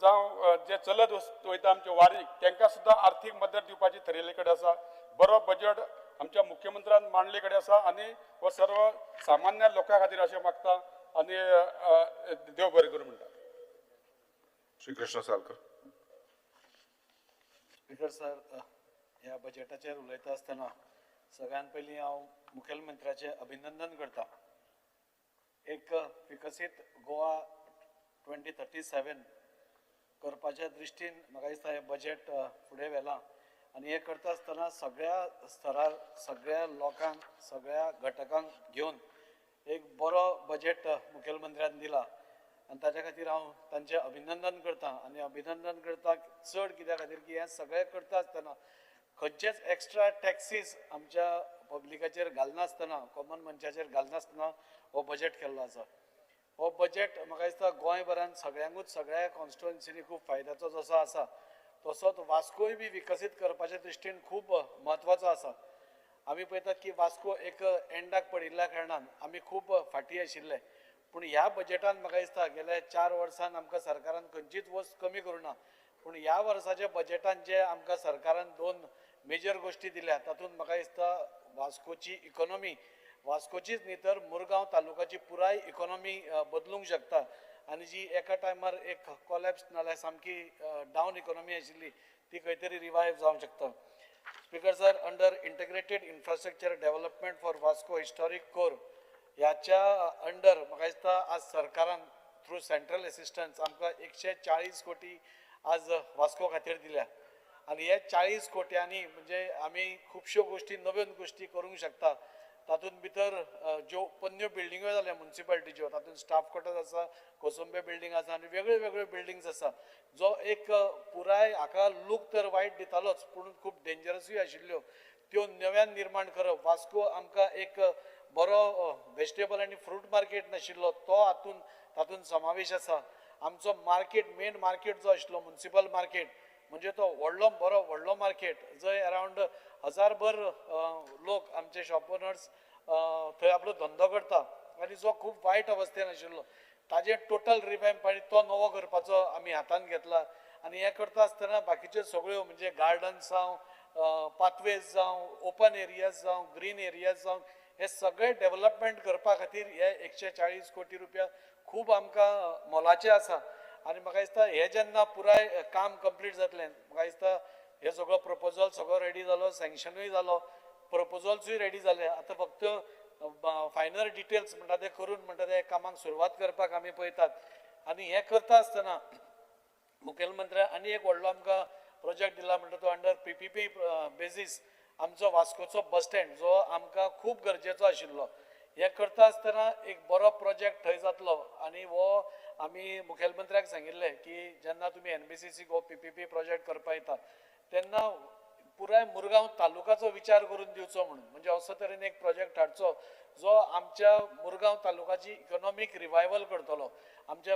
जावं जे चलत वयता आमचे वारीक तांकां सुद्दां आर्थीक मदत दिवपाची थारायल्ले कडेन आसा बरो बजेट आमच्या मुख्यमंत्र्यान मांडले कडेन आसा आनी हो सर्व सामान्य लोकां खातीर अशें मागता आनी देव बरें करूं म्हणटा श्री कृष्ण सालकर स्पिकर सर ह्या बजेटाचेर उलयता आसतना सगळ्यान पयलीं हांव मुखेलमंत्र्याचें अभिनंदन करता एक विकसीत गोवा 2037 करपाच्या दृश्टीन म्हाका दिसता हें बजेट फुडें व्हेलां आनी हें करता आसतना सगळ्या स्तरार सगळ्या लोकांक सगळ्या घटकांक घेवन एक बरो बजेट मुखेलमंत्र्यान दिला आनी ताच्या खातीर हांव तांचें अभिनंदन करता आनी अभिनंदन करता चड कित्या खातीर की हें सगळें करता आसतना खंयचेच एक्स्ट्रा टॅक्सीस आमच्या पब्लिकाचेर घालनासतना कॉमन मनशाचेर घालनासतना हो बजेट केल्लो आसा हो बजेट म्हाका दिसता गोंयभरान सगळ्यांकूच सगळ्या कॉन्स्टिट्युएन्सीनी खूब फायद्याचो जसो आसा तसोच वास्कोय बी विकसीत करपाच्या दृश्टीन खूब म्हत्वाचो आसा आमी पळयतात की वास्को एक एंडाक पडिल्ल्या कारणान आमी खूब फाटीं आशिल्ले पूण ह्या बजेटान म्हाका दिसता गेल्या 4 वर्सान आमकां सरकारान खंयचीच वस्त कमी करूना पूण ह्या वर्साच्या बजेटान जे आमकां सरकारान 2 मेजर गोश्टी दिल्या तातूंत म्हाका दिसता वास्कोची इकॉनॉमी वास्कोचीच न्ही तर मुरगांव तालुकाची पुराय इकॉनॉमी बदलूंक शकता आनी जी एका टायमार एक कॉलॅप्स नाल्यार सामकी डावन इकॉनॉमी आशिल्ली ती खंय तरी रिवायव जावंक शकता speaker sir under integrated infrastructure development for Vasco historic core ह्याच्या अंडर म्हाका दिसता आज सरकारान थ्रू सेंट्रल असिस्टन्स आमकां 140 कोटी आज वास्को खातीर दिल्या आनी हे 40 कोट्यांनी म्हणजे आमी खुबश्यो गोश्टी नव्यो गोश्टी करूंक शकता तातूंत भितर ज्यो पोन्न्यो बिल्डिंग्यो जाल्या म्युन्सिपालिटीच्यो तातूंत स्टाफ क्वॉर्टर्स आसा कोसंबे बिल्डींग आसा आनी वेगळ्यो वेगळ्यो बिल्डिंग्स आसा जो एक पुराय हाका लूक तर वायट दितालोच पूण खूब डेंजरसूय आशिल्ल्यो त्यो नव्यान निर्माण करप वास्को आमकां एक बरो व्हेजिटेबल आनी फ्रूट मार्केट नाशिल्लो तो तातूंत समावेश आसा आमचो मार्केट मेन मार्केट जो आशिल्लो म्युन्सिपल मार्केट म्हणजे तो बरो व्हडलो मार्केट जंय अरावंड 1000 भर लोक आमचे शॉप ओनर्स थंय आपलो धंदो करता आनी जो खूब वायट अवस्थेन आशिल्लो ताजे टोटल रिवॅम्प आनी तो नवो करपाचो आमी हातान घेतला आणि हे करता आसतना बाकीच्यो सगळ्यो म्हणजे गार्डन्स जावं पाथवेज जावं ओपन एरियाज जावं ग्रीन एरियाज जावं हे सगळे डेव्हलपमेंट करपा खातीर हे 140 कोटी रुपया खूब आमकां मोलाचे आसा आनी म्हाका दिसता हे जेन्ना पुराय काम कंप्लीट जातलें म्हाका दिसता हे सगळो प्रपोजल सगळो रेडी जालो सँक्शनूय जालो प्रपोजल्सूय रेडी जाले आतां फक्त फायनल डिटेल्स म्हणटा ते करून म्हणटा ते कामाक सुरवात करपाक आमी पळयतात आनी हे करता आसतना मुखेलमंत्र्यान आनी एक व्हडलो आमकां प्रोजेक्ट दिला म्हणटा तो अंडर PPP बेजीस आमचो वास्कोचो बस स्टँड जो आमकां खूब गरजेचो आशिल्लो हे करता आसतना एक बरो प्रोजेक्ट थंय जातलो आनी हो आमी मुखेलमंत्र्याक सांगिल्लें की जेन्ना तुमी NBCC गो PPP प्रोजेक्ट करपा येता तेन्ना पुराय मुरगांव तालुकाचो विचार करून दिवचो म्हणून म्हणजे असो तरेन एक प्रोजेक्ट हाडचो जो आमच्या मुरगांव तालुकाची इकॉनॉमीक रिवायवल करतलो आमच्या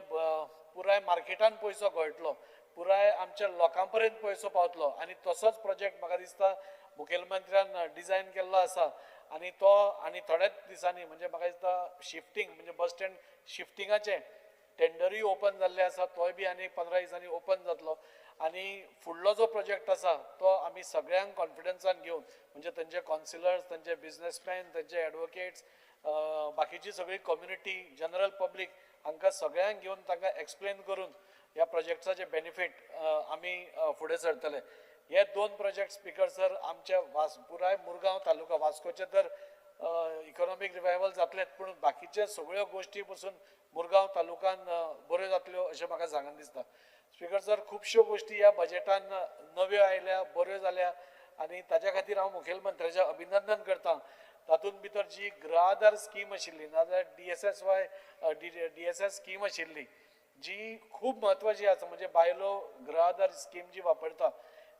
पुराय मार्केटान पयसो गळटलो पुराय आमच्या लोकां पर्यंत पयसो पावतलो आनी तसोच प्रोजेक्ट म्हाका दिसता मुखेलमंत्र्यान डिझायन केल्लो आसा आनी तो आनी थोड्याच दिसांनी म्हणजे म्हाका दिसता शिफ्टींग म्हणजे बस स्टँड शिफ्टिंगाचें टेंडरूय ओपन जाल्लें आसा तोय बी आनी 15 दिसांनी ओपन जातलो आनी फुडलो जो प्रोजेक्ट आसा तो आमी सगळ्यांक कॉन्फिडन्सान घेवन म्हणजे तांचे कावन्सिलर्स तांचे बिझनेसमॅन तांचे एडवोकेट्स बाकीची सगळी कम्युनिटी जनरल पब्लीक हांकां सगळ्यांक घेवन तांकां एक्सप्लेन करून ह्या प्रोजेक्ट्साचे बेनिफीट आमी फुडें सरतले हे दोन प्रोजेक्ट स्पीकर सर आमच्या पुराय मुरगांव तालुका वास्कोचे तर इकॉनॉमीक रिवायवल जातलेच पूण बाकीचे सगळ्यो गोश्टी पसून मुरगांव तालुकान बऱ्यो जातल्यो अशें म्हाका सांगन दिसता स्पीकर सर खुबश्यो गोश्टी ह्या बजेटान नव्यो आयल्या बऱ्यो जाल्या आनी ताच्या खातीर हांव मुखेलमंत्र्याचें अभिनंदन करतां तातूंत भितर जी गृह स्कीम आशिल्ली नाजाल्यार DSS स्कीम आशिल्ली जी खूब म्हत्वाची आसा म्हणजे बायलो गृह स्कीम जी वापरता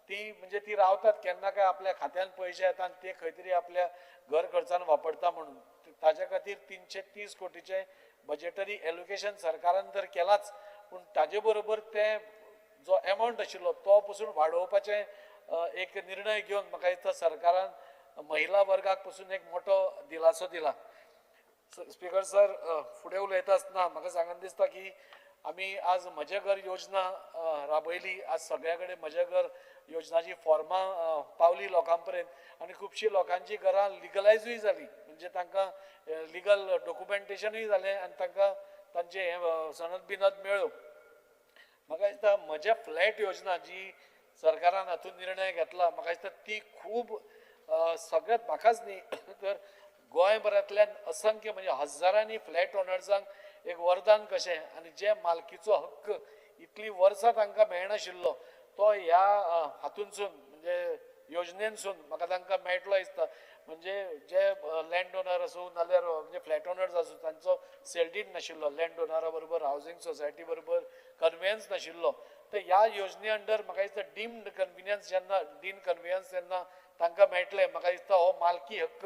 ती म्हणजे ती रावतात केन्ना काय आपल्या खात्यान पयशे येता आनी ते खंय तरी आपल्या घर खर्चान वापरता म्हणून ताच्या खातीर 330 कोटीचे बजेटरी एलोकेशन सरकारान तर केलाच पूण ताजे बरोबर ते जो अमावंट आशिल्लो तो पसून वाडोवपाचे एक निर्णय घेवन म्हाका दिसता सरकारान महिला वर्गाक पसून एक मोठो दिलासो दिला स्पीकर सर फुडें उलयता आसतना म्हाका सांगन दिसता की आमी आज म्हजे घर योजना राबयली आज सगळ्या कडेन म्हजे घर योजनाची फॉर्मां पावली लोकां पर्यंत आनी खुबशीं लोकांची घरां लिगलायजूय जाली म्हणजे तांकां लिगल डॉक्युमेंटेशनूय जालें आनी तांकां तांचे सनद बिनद मेळ्यो म्हाका दिसता म्हज्या फ्लॅट योजना जी सरकारान हातूंत निर्णय घेतला म्हाका दिसता ती खूब सगळ्यात म्हाकाच न्ही तर गोंयभरांतल्यान असंख्य म्हणजे हजारांनी फ्लॅट ओनर्सांक एक वरदान कशें आनी जे मालकीचो हक्क इतली वर्सां तांकां मेळनाशिल्लो तो ह्या हातूंतसून म्हणजे योजनेनसून म्हाका तांकां मेळटलो दिसता म्हणजे जे लँड ओनर आसूं नाल्यार म्हणजे फ्लॅट ओनर्स आसूं तांचो सेल नाशिल्लो लँड ओनरा बरोबर हावजींग सोसायटी बरोबर कन्वेन्स नाशिल्लो तर ह्या योजने अंडर म्हाका दिसता डीम्ड कन्विनियन्स जेन्ना तांकां मेळटले म्हाका दिसता हो मालकी हक्क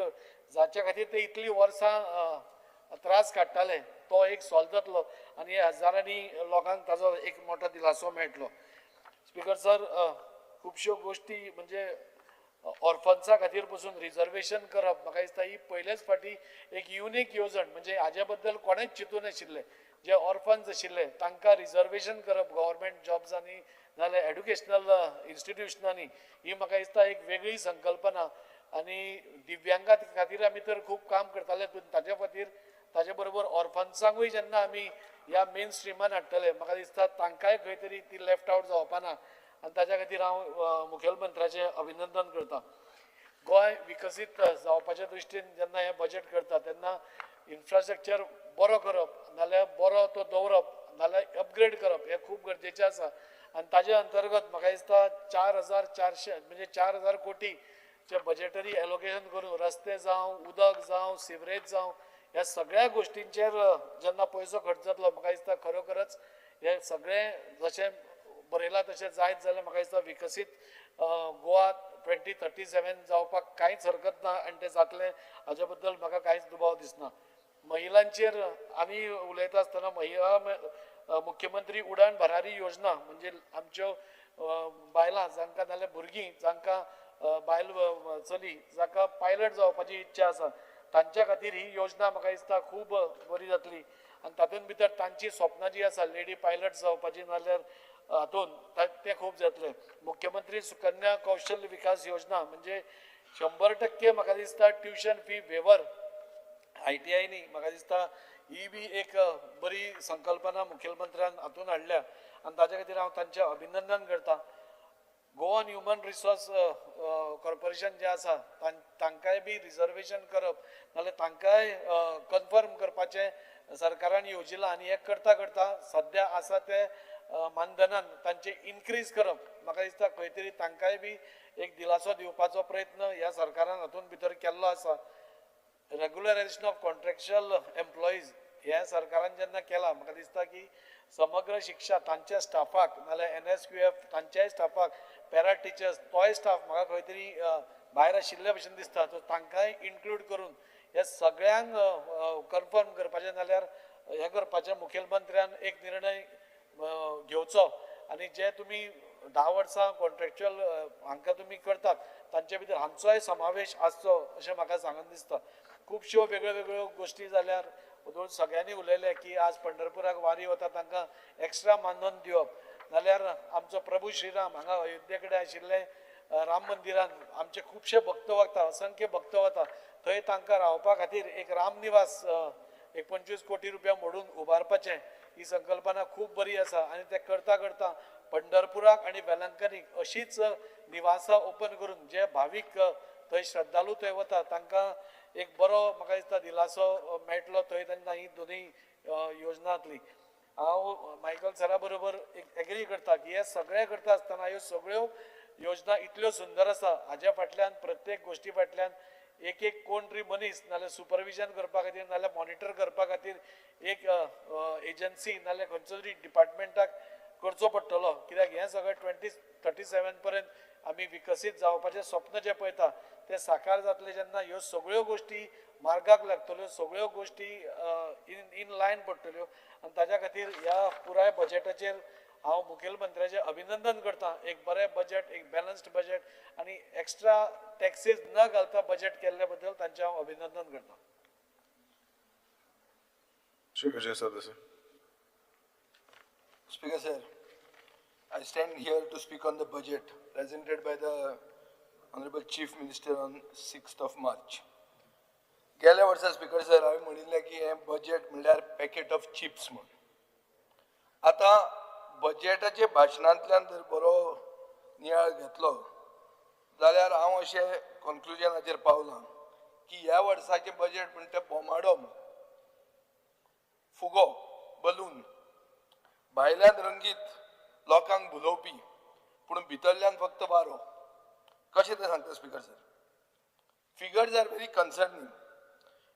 जाच्या खातीर ते इतली वर्सां त्रास काडटाले तो एक सॉल्व जातलो आनी हजारांनी लोकांक ताजो एक मोठो दिलासो मेळटलो स्पीकर सर खुबश्यो गोश्टी म्हणजे ऑर्फन्सा खातीर पसून रिजर्वेशन करप म्हाका दिसता ही पयलेच फावटी एक युनीक येवजण म्हणजे हाजे बद्दल कोणेच चिंतून नाशिल्ले जे ऑर्फन्स आशिल्ले तांकां रिजर्वेशन करप गव्हर्मेंट जॉब्सांनी नाल्यार एड्युकेशनल इन्स्टिट्यूशनांनी ही म्हाका दिसता एक वेगळी संकल्पना आनी दिव्यांगां खातीर आमी तर खूब काम करताले पूण ताजे बरोबर ऑर्फन्सांकूय जेन्ना आमी ह्या मेन स्ट्रिमान हाडटले म्हाका दिसता तांकांय खंय तरी ती लेफ्ट आवट जावपाना आनी ताच्या खातीर हांव मुखेलमंत्र्याचें अभिनंदन करतां गोंय विकसीत जावपाच्या दृश्टीन जेन्ना हें बजेट करता तेन्ना इन्फ्रास्ट्रक्चर बरो करप नाल्यार बरो तो दवरप नाल्यार अपग्रेड करप हें खूब गरजेचें आसा आनी ताजे अंतर्गत म्हाका दिसता 4,400 म्हणजे 4,000 कोटीचें बजेटरी एलोकेशन करून रस्ते जावं उदक जावं सिवरेज जावं ह्या सगळ्या गोश्टींचेर जेन्ना पयसो खर्च जातलो म्हाका दिसता खरोखरच हे सगळें जशें बरयलां तशें जायत जाल्यार म्हाका दिसता विकसीत गोवा 2037 जावपाक कांयच हरकत ना आनी तें जातलें हाजे बद्दल म्हाका कांयच दुबाव दिसना महिलांचेर आमी उलयता आसतना महिला मुख्यमंत्री उडाण भरारी योजना म्हणजे आमच्यो बायलां जांकां नाल्यार भुरगीं जांकां बायल चली जांकां पायलट जावपाची इच्छा आसा तांच्या खातीर ही योजना म्हाका दिसता खूब बरी जातली आनी तातूंत भितर तांची स्वप्नां जी आसा लेडी पायलट जावपाची नाल्यार हातून ते खूप जातले. मुख्यमंत्री सुकन्या कौशल्य विकास योजना म्हणजे 100% म्हाका दिसता ट्युशन फी वेवर ITI नी म्हाका दिसता ही बी एक बरी संकल्पना मुखेलमंत्र्यान हातून हाडल्या आनी ताचे खातीर हांव तांचें अभिनंदन करता. गोवन ह्युमन रिसोर्स कॉर्पोरेशन जे आसा तांकांय बी रिजर्वेशन करप नाल्यार तांकांय कन्फर्म करपाचें सरकारान येवजिलां आनी हें करता करता सद्या आसा ते मानधनान तांचे इन्क्रीज करप म्हाका दिसता खंय तरी तांकांय बी एक दिलासो दिवपाचो प्रयत्न ह्या सरकारान हातून भितर केल्लो आसा. रेग्युलरायझेशन ऑफ कॉन्ट्रॅक्च्युअल एम्प्लॉईज हे सरकारान जेन्ना केला म्हाका दिसता की समग्र शिक्षा तांच्या स्टाफाक नाल्यार NSQF तांच्याय स्टाफाक पॅरा टिचर्स तोय स्टाफ म्हाका खंय तरी भायर आशिल्ले भशेन दिसता सो तांकांय इन्क्लूड करून हे सगळ्यांक कन्फर्म करपाचें नाल्यार हें करपाचें मुखेलमंत्र्यान एक निर्णय घेवचो आनी जे तुमी 10 वर्सां कॉन्ट्रॅक्च्युअल हांकां तुमी करतात तांचे भितर हांचोय समावेश आसचो अशें म्हाका सांगून दिसता. खुबश्यो वेगळ्यो वेगळ्यो गोश्टी जाल्यार सगळ्यांनी उलयले की आज पंढरपुराक वारी वता तांकां एक्स्ट्रा मानधन दिवप नाल्यार आमचो प्रभू श्रीराम हांगा अयोध्ये कडेन आशिल्ले राम मंदिरान आमचे खुबशे भक्त वता असंख्य भक्त वता थंय तांकां रावपा खातीर एक राम निवास एक 25 कोटी रुपया मोडून उबारपाचें ही संकल्पना खूब बरी आसा आनी ते करता करता पंढरपुराक आनी वेलंकनीक अशीच निवासां ओपन करून जे भावीक थंय श्रद्धालू थंय वता तांकां एक बरो म्हाका दिसता दिलासो मेळटलो थंय तेन्ना ही दोनूय योजना जातली. हांव मायकल सरा बरोबर एग्री करता की हे सगळें करता आसतना ह्यो सगळ्यो योजना इतल्यो सुंदर आसा हाज्या फाटल्यान प्रत्येक गोश्टी फाटल्यान एक एक कोण तरी मनीस नाल्यार सुपरविजन करपा खातीर नाल्यार मॉनिटर करपा खातीर एक एजन्सी नाल्यार खंयचो तरी डिपार्टमेंटाक करचो पडटलो कित्याक हें सगळें 2037 पर्यंत आमी विकसीत जावपाचें स्वप्न जें पळयता तें साकार जातलें जेन्ना ह्यो सगळ्यो गोश्टी मार्गाक लागतल्यो सगळ्यो गोश्टी इन लायन पडटल्यो आनी ताच्या खातीर ह्या पुराय बजेटाचेर हांव मुखेलमंत्र्याचें अभिनंदन करता. एक बरें बजेट एक बॅलन्स्ड बजेट आनी एक्स्ट्रा टॅक्सीस न घालता बजेट केल्ले बद्दल तांचें हांव अभिनंदन करता. Speaker sir, I stand here to speak on the budget presented by the Honorable Chief Minister on 6th of March. गेल्या वर्सा स्पीकर सर हांवें म्हणिल्लें की हें बजेट म्हणल्यार पॅकेट ऑफ चिप्स म्हूण. आतां बजेटाच्या भाशणांतल्यान जर बरो नियाळ घेतलो जाल्यार हांव अशें कन्क्लुजनाचेर पावलां की ह्या वर्साचें बजेट म्हणटा तें बोमाडो फुगो बलून भायल्यान रंगीत लोकांक भुलोवपी पूण भितरल्यान फक्त वारो कशें तें सांगता speaker sir. Figures are very concerning.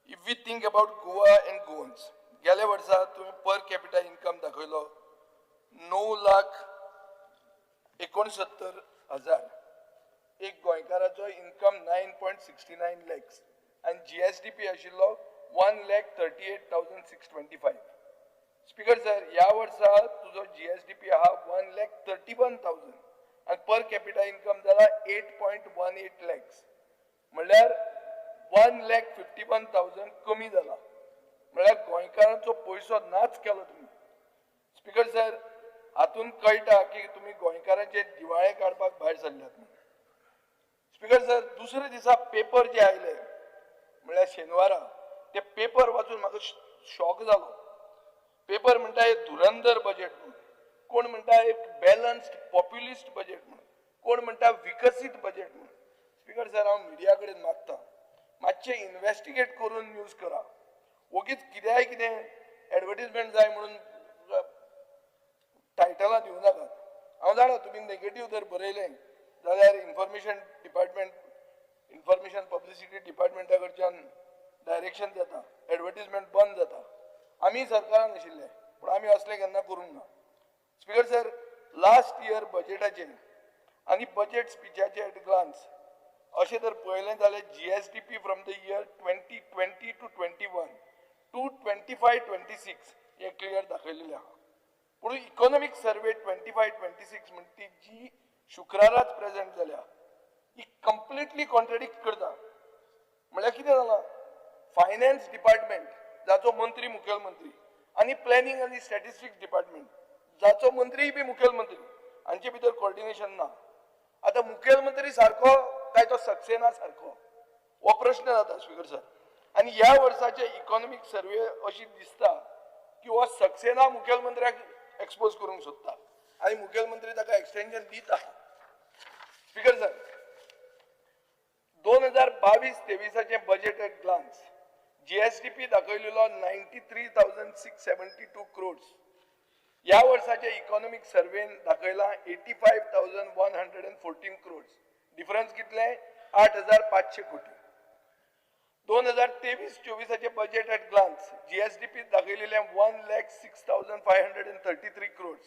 If we think about Goa and Goans गेल्या वर्सा तुवें पर कॅपिटा इन्कम दाखयलो 9,69,000 एक गोंयकाराचो इन्कम 9.69 lakhs आनी GSDP आशिल्लो 1,38,625. स्पीकर सर ह्या वर्सा तुजो GSDP आहा 1,31,000 आनी पर कॅपिटा इन्कम जाला 8.18 lakhs म्हणल्यार 1,51,000 कमी जाला म्हणल्यार गोंयकारांचो पयसो नाच केलो तुमी. स्पीकर सर हातून कळटा की तुमी गोंयकारांचे दिवाळे काडपाक भायर सरल्यात. स्पीकर सर दुसरे दिसा पेपर जे आयले म्हळ्यार शेनवारा ते पेपर वाचून म्हाका शॉक जालो. पेपर म्हणटा हे धुरंधर बजेट म्हणून कोण म्हणटा एक बॅलन्स्ड पॉप्युलिस्ट बजेट म्हणून कोण म्हणटा विकसीत बजेट म्हणून. स्पीकर सर हांव मिडिया कडेन मागता मातशें इन्व्हेस्टिगेट करून न्यूज करा. वगीच कित्याय कितें एडवर्टिजमेंट जाय म्हणून टायटलां दिवं नाकात. हांव जाणा तुमी नेगेटीव जर बरयलें जाल्यार इन्फॉर्मेशन पब्लिसिटी डिपार्टमेंटा कडच्यान डायरेक्शन जाता एडवर्टिजमेंट बंद जाता. आमी सरकारान आशिल्ले पूण आमी असलें केन्ना करूंक ना. स्पीकर सर लास्ट इयर बजेटाचेर आनी बजेट स्पिचाचे एट ग्लान्स अशें जर पळयलें जाल्यार GSDP from the year 2020 to 21 to 25-26 हे क्लियर दाखयलेलें आहा. पूण इकॉनॉमिक सर्वे 25-26 म्हणटी जी शुक्राराच प्रेझेंट जाल्या ही कंप्लिटली कॉन्ट्रडिक्ट करता. म्हळ्यार कितें जालां फायनान्स डिपार्टमेंट जाचो मंत्री मुखेलमंत्री आनी प्लॅनिंग आनी स्टॅटिस्टिक्स डिपार्टमेंट जाचो मंत्री बी मुखेलमंत्री हांचे भितर कोऑर्डिनेशन ना. आता मुखेलमंत्री सारको काय तो सक्सेना सारको हो प्रश्न जाता स्पीकर सर. आणि ह्या वर्साचे इकॉनॉमिक सर्वे अशी दिसता की हो सक्सेना मुखेलमंत्र्याक एक्सपोज करूंक सोदता आणि मुखेलमंत्री ताका एक्सटेंशन दिता. Speaker sir 2022-23 budget at glance GSDP दाखयलेलो 93,672 crores. या वर्षाच्या इकॉनॉमिक सर्वेन दाखयला 85,114 crores. डिफरन्स कितले 8,500 कोटी. 2023-24 बजेट एट ग्लान्स जीएसडीपी दाखयलेले 1,06,533 crores.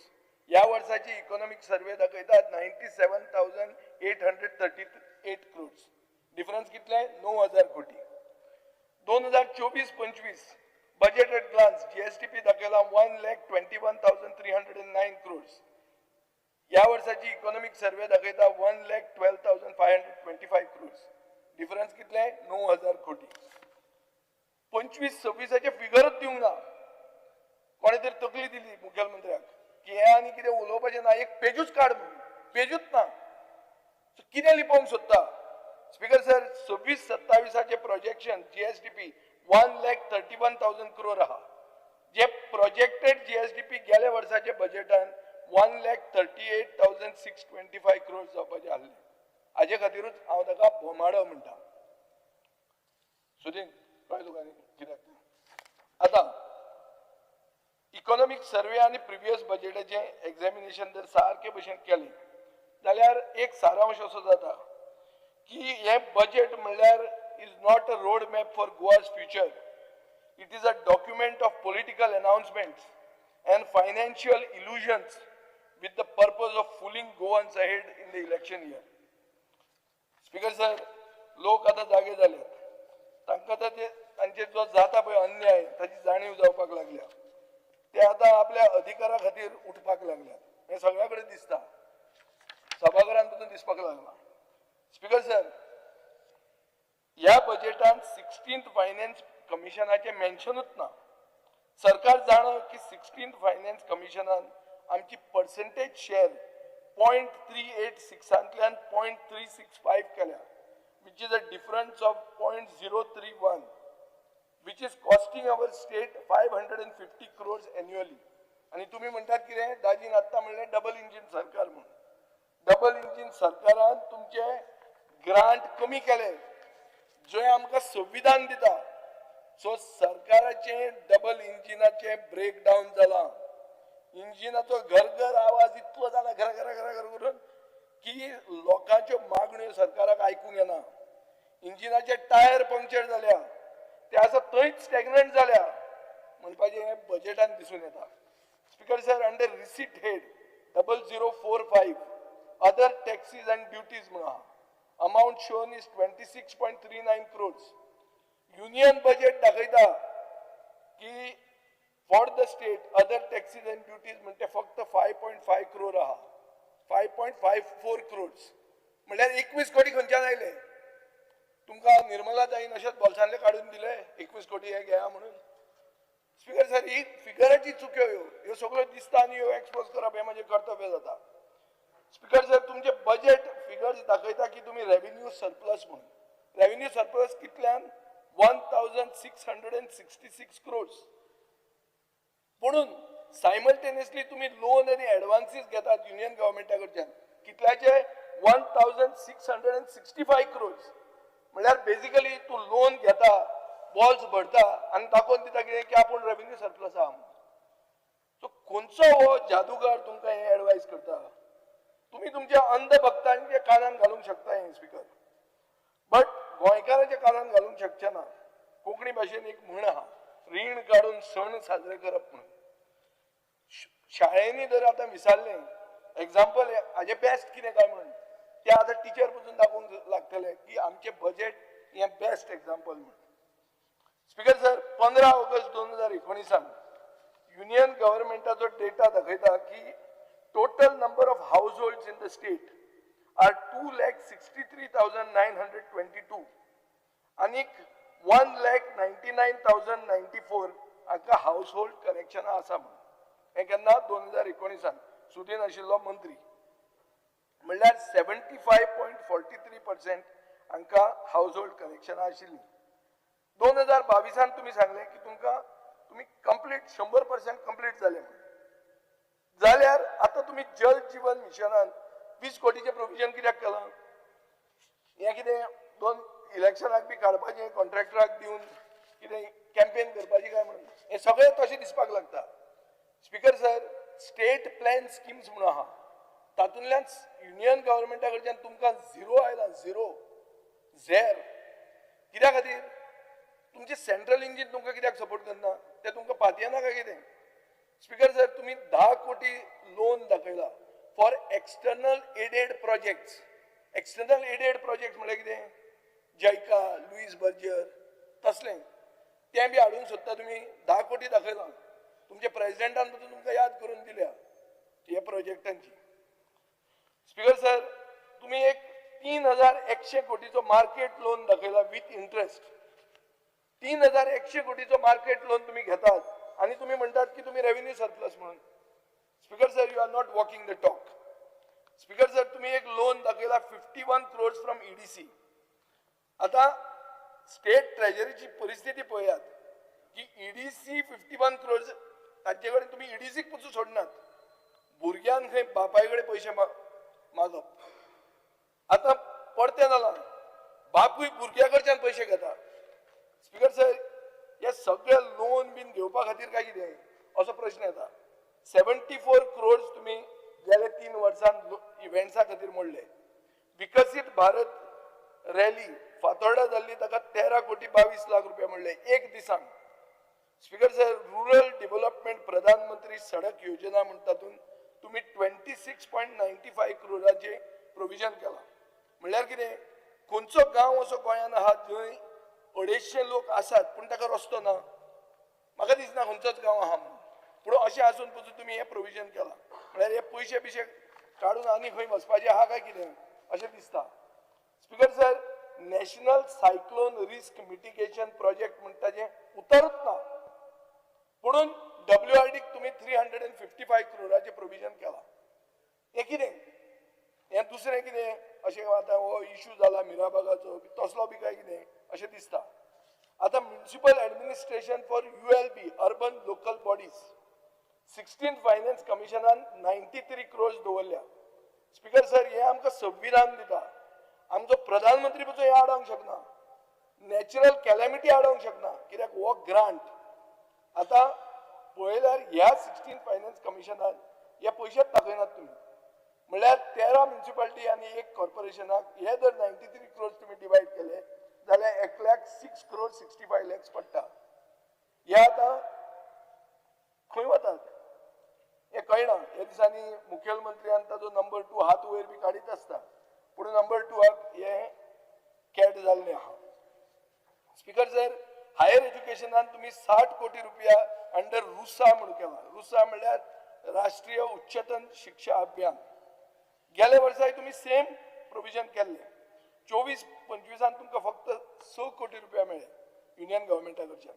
या वर्षाची इकॉनॉमिक सर्वे दाखयता 97,838 crores. डिफरन्स कितले 9,000 कोटी. 2024-25 बजेट एट ग्लान्स जीएसडीपी दाखयला 1,21,309 crores. या वर्षाची इकॉनॉमिक सर्वे दाखयता 1,12,525 crores. डिफरन्स कितले 9,000 कोटी. 25-26 फिगरच दिवंक ना. कोणे तरी तकली दिली मुखेलमंत्र्याक की हे आनी कितें उलोवपाचें ना, एक पेजूच काड म्हणून. पेजूच ना. कितें लिपोवंक सोदता. Speaker sir 26-27 projection GSDP 1,31,000 crore आहा. जे प्रोजेक्टेड जीएसडीपी गेल्या वर्षाच्या बजेटान 1,38,625 crores जावपाचे आसले. हाजे खातीरूच हांव ताका बोमाडो म्हणटा. सुदीन कळ्ळें तुका न्ही कित्याक तें. आतां इकॉनॉमिक सर्वे आनी प्रिवियस बजेटाचे एक्झामिनेशन जर सारके भशेन केलें जाल्यार एक सारांश असो जाता की हे बजेट म्हणल्यार is not a road map for Goa's future. It is a document of political announcements and financial illusions with the purpose of fooling Goans ahead in the election year. Speaker sir, लोक आता जागे झाले. तांकां तांचे जो जाता पळय अन्याय ताची जाणीव जावपाक लागल्या. ते आता आपल्या अधिकारा खातीर उठपाक लागल्यात. हे सगळ्या कडेन दिसता. सभाघरांतून दिसपाक लागला. स्पीकर सर, या बजेटान 16th फायनान्स कमिशनाचे मेन्शनूच ना. सरकार जाणो की 16th फायनान्स कमिशनान आमची पर्सेंटेज शेअर 0.386 0.365 केल्या, which is a difference of 0.031, which is costing our state 550 crores annually. आणि तुम्ही म्हणतात की रे दाजीन आता म्हणले डबल इंजिन सरकार म्हणून. डबल इंजिन सरकारान तुमचे ग्रांट कमी केले, जो आमकां संविधान दिता. सो सरकाराचे डबल इंजिनाचे ब्रेकडाऊन जाला. इंजिनाचो घरघर आवाज इतलो जाला घरा घरा घरा घरा करून की लोकांच्यो मागण्यो सरकाराक आयकूंक येना. इंजिनाचे टायर पंक्चर जाल्या, ते आसा थंयच स्टॅग्नंट जाल्या म्हणपाचें बजेटान दिसून येता. Speaker sir, under receipt head 0045 other taxes and duties म्हणा amount shown is 26.39 crores. Union budget दाखयता की for the state other taxes and duties म्हणते फक्त 5.5 crore आहा. 5.54 crores म्हणल्यार 21 कोटी खंयच्यान आयले. तुमकां निर्मला ताईन अशेंच बोल्सांतले काडून दिले 21 कोटी हे घेया म्हणून. स्पीकर सर, ही फिगराची चुक्यो ह्यो सगळ्यो दिसता आनी ह्यो एक्सपोज करप हे म्हणजे कर्तव्य जाता. स्पीकर सर, तुमचे बजेट फिगर्स दाखयता की तुम्ही रेव्हेन्यू सरप्लस म्हणून. रेव्हेन्यू सरप्लस कितल्यान 1,666 crores. म्हणून सायमल्टेनियसली तुम्ही लोन आणि ऍडव्हान्सेस घेतात युनियन गव्हर्नमेंटा कडच्यान कितल्याचे 1,665 crores. म्हणल्यार बेसिकली तू लोन घेता, बॉल्स भरता आणि दाखोवन दिता कितें की आपूण रेव्हेन्यू सरप्लस आहा म्हणून. सो खंयचो हो जादूगार तुमकां हे एडवायस करता. तुम्ही तुमच्या अंधभक्तांच्या कानान घालूंक शकता हे स्पीकर, बट गोंयकारांच्या कानान घालूंक शकचे ना. कोंकणी भाशेन एक म्हण आहा, रीण काढून सण साजरे करप म्हणून. शाळेंनी जर आता विचारले एक्झाम्पल हाजे बेस्ट कितें काय म्हणून, ते आता टीचर पासून दाखोवंक लागतले की आमचे बजेट हे बेस्ट एक्झाम्पल म्हणून. स्पीकर सर, 15 ऑगस्ट 2019 युनियन गव्हर्नमेंटाचो डेटा दाखयता की total number of households in the state are 2,63,922 आणि 1,99,094 हाका हाऊस होल्ड कनेक्शनां आसा म्हणून. हे केन्ना 2019 सुदीन आशिल्लो मंत्री म्हणल्यार 75.43% हांकां हाऊस होल्ड कनेक्शनां आशिल्लीं. 2022 तुम्ही सांगले की तुम्ही कंप्लीट 100% कंप्लीट जाले म्हणून. जाल्यार आतां तुम्ही जल जीवन मिशनान 20 कोटीचे प्रोविजन कित्याक केलां? हें कितें 2 इलेक्शनाक बी काडपाचें कॉन्ट्रॅक्टराक दिवन कितें कॅम्पेन करपाची काय म्हणून हें सगळें तशें दिसपाक लागता. Speaker sir, state plan schemes म्हणून आहा तातूंतल्यान युनियन गव्हर्मेंटा कडच्यान तुमकां झिरो आयला, झेर. कित्या खातीर? तुमचे सेंट्रल इंजीन तुमकां कित्याक सपोर्ट करना? ते तुमकां पातयेना काय कितें? स्पीकर सर, तुम्ही 10 कोटी लोन दाखयला for external aided projects. External aided project म्हळ्यार कितें? जैका, लुईस बर्जर तसलें तें बी हाडूंक सोदता तुम्ही. 10 कोटी दाखयला. तुमच्या प्रेसिडेंटान पसून तुमकां याद करून दिल्या ह्या प्रोजेक्टांची. स्पीकर सर, तुम्ही एक 3100 कोटीचो मार्केट लोन दाखयला विथ इंटरेस्ट. 3100 कोटीचो मार्केट लोन तुम्ही घेतात आणि तुम्ही म्हणतात की तुम्ही रेव्हेन्यू सरप्लस म्हणून. Speaker sir, you are not walking the talk. Speaker sir, तुम्ही एक लोन दाखयला 51 crores फ्रॉम EDC. आता स्टेट ट्रेजरीची परिस्थिती पळयात की EDC 51 crores ताचे कडेन तुम्ही EDCक पसून सोडनात. भुरग्यांक खंय बापाय कडेन पयशे मागप. आता पडते जालां बापूय भुरग्या कडच्यान पयशे घेता. स्पीकर सर, हे सगळे लोन बीन घेवपा खातीर काय कितें असो प्रश्न येता. 74 crores तुम्ही गेल्या 3 वर्सांत इव्हेंट्सा खातीर मोडले. विकसीत भारत रॅली फातोर्डा जाल्ली ताका 13 कोटी 22 लाख रुपया मोडले एक दिसांक. स्पीकर सर, रुरल डेव्हलपमेंट प्रधानमंत्री सडक योजना म्हणटा तातूंत तुम्ही 26.95 crores प्रोविजन केला. म्हणल्यार कितें? खंयचो गांव असो गोंयांत आहा जंय 250 लोक आसात पूण ताका रस्तो ना? म्हाका दिसना खंयचोच गांव आहा म्हणून. पूण अशें आसून पसून तुम्ही हे प्रोविजन केला. म्हळ्यार हे पयशे बिशे काडून आनी खंय वचपाचें आहा काय कितें अशें दिसता. Speaker sir, national cyclone risk mitigation project म्हणटा तें उतरूच ना. म्हणून WRDक तुम्ही 355 crores प्रोविजन केला. हे कितें? हे दुसरें कितें अशें आतां हो इश्यू जाला मिराबागाचो तसलो बी काय कितें अशें दिसता. आता municipal administration for ULB urban local bodies 16th finance कमिशनान 93 crores दवरल्या. स्पीकर सर, हे आमकां संविधान दिता. आमचो प्रधानमंत्री पसून हे आडावंक शकना. नॅचरल कॅलॅमिटी आडावंक शकना. कित्याक हो ग्रांट आता पळयल्यार ह्या 16th फायनान्स कमिशनान हे पयशेच दाखयनात तुम्ही. म्हणल्यार 13 म्युनिसिपालिटी आनी 1 कॉर्पोरेशनाक हे जर 93 crores तुम्ही डिवायड केले जाल्यार 1,06 crores 65 lakhs पडटा. हे आता खंय वतात हे कळना. ह्या दिसांनी मुखेलमंत्र्यान ताजो नंबर 2 हात वयर बी काडीत आसता पूण नंबर 2 हे कॅट जाल्लें आहा. स्पीकर सर, हायर एज्युकेशनान तुम्ही 60 कोटी रुपया अंडर रुसा म्हणून केला. रुसा म्हणल्यार राष्ट्रीय उच्चतम शिक्षा अभियान. गेल्या वर्साय तुम्ही सेम प्रोविजन केल्ले. 24-25 तुमकां फक्त 6 कोटी रुपया मेळ्ळे युनियन गव्हर्मेंटा कडच्यान.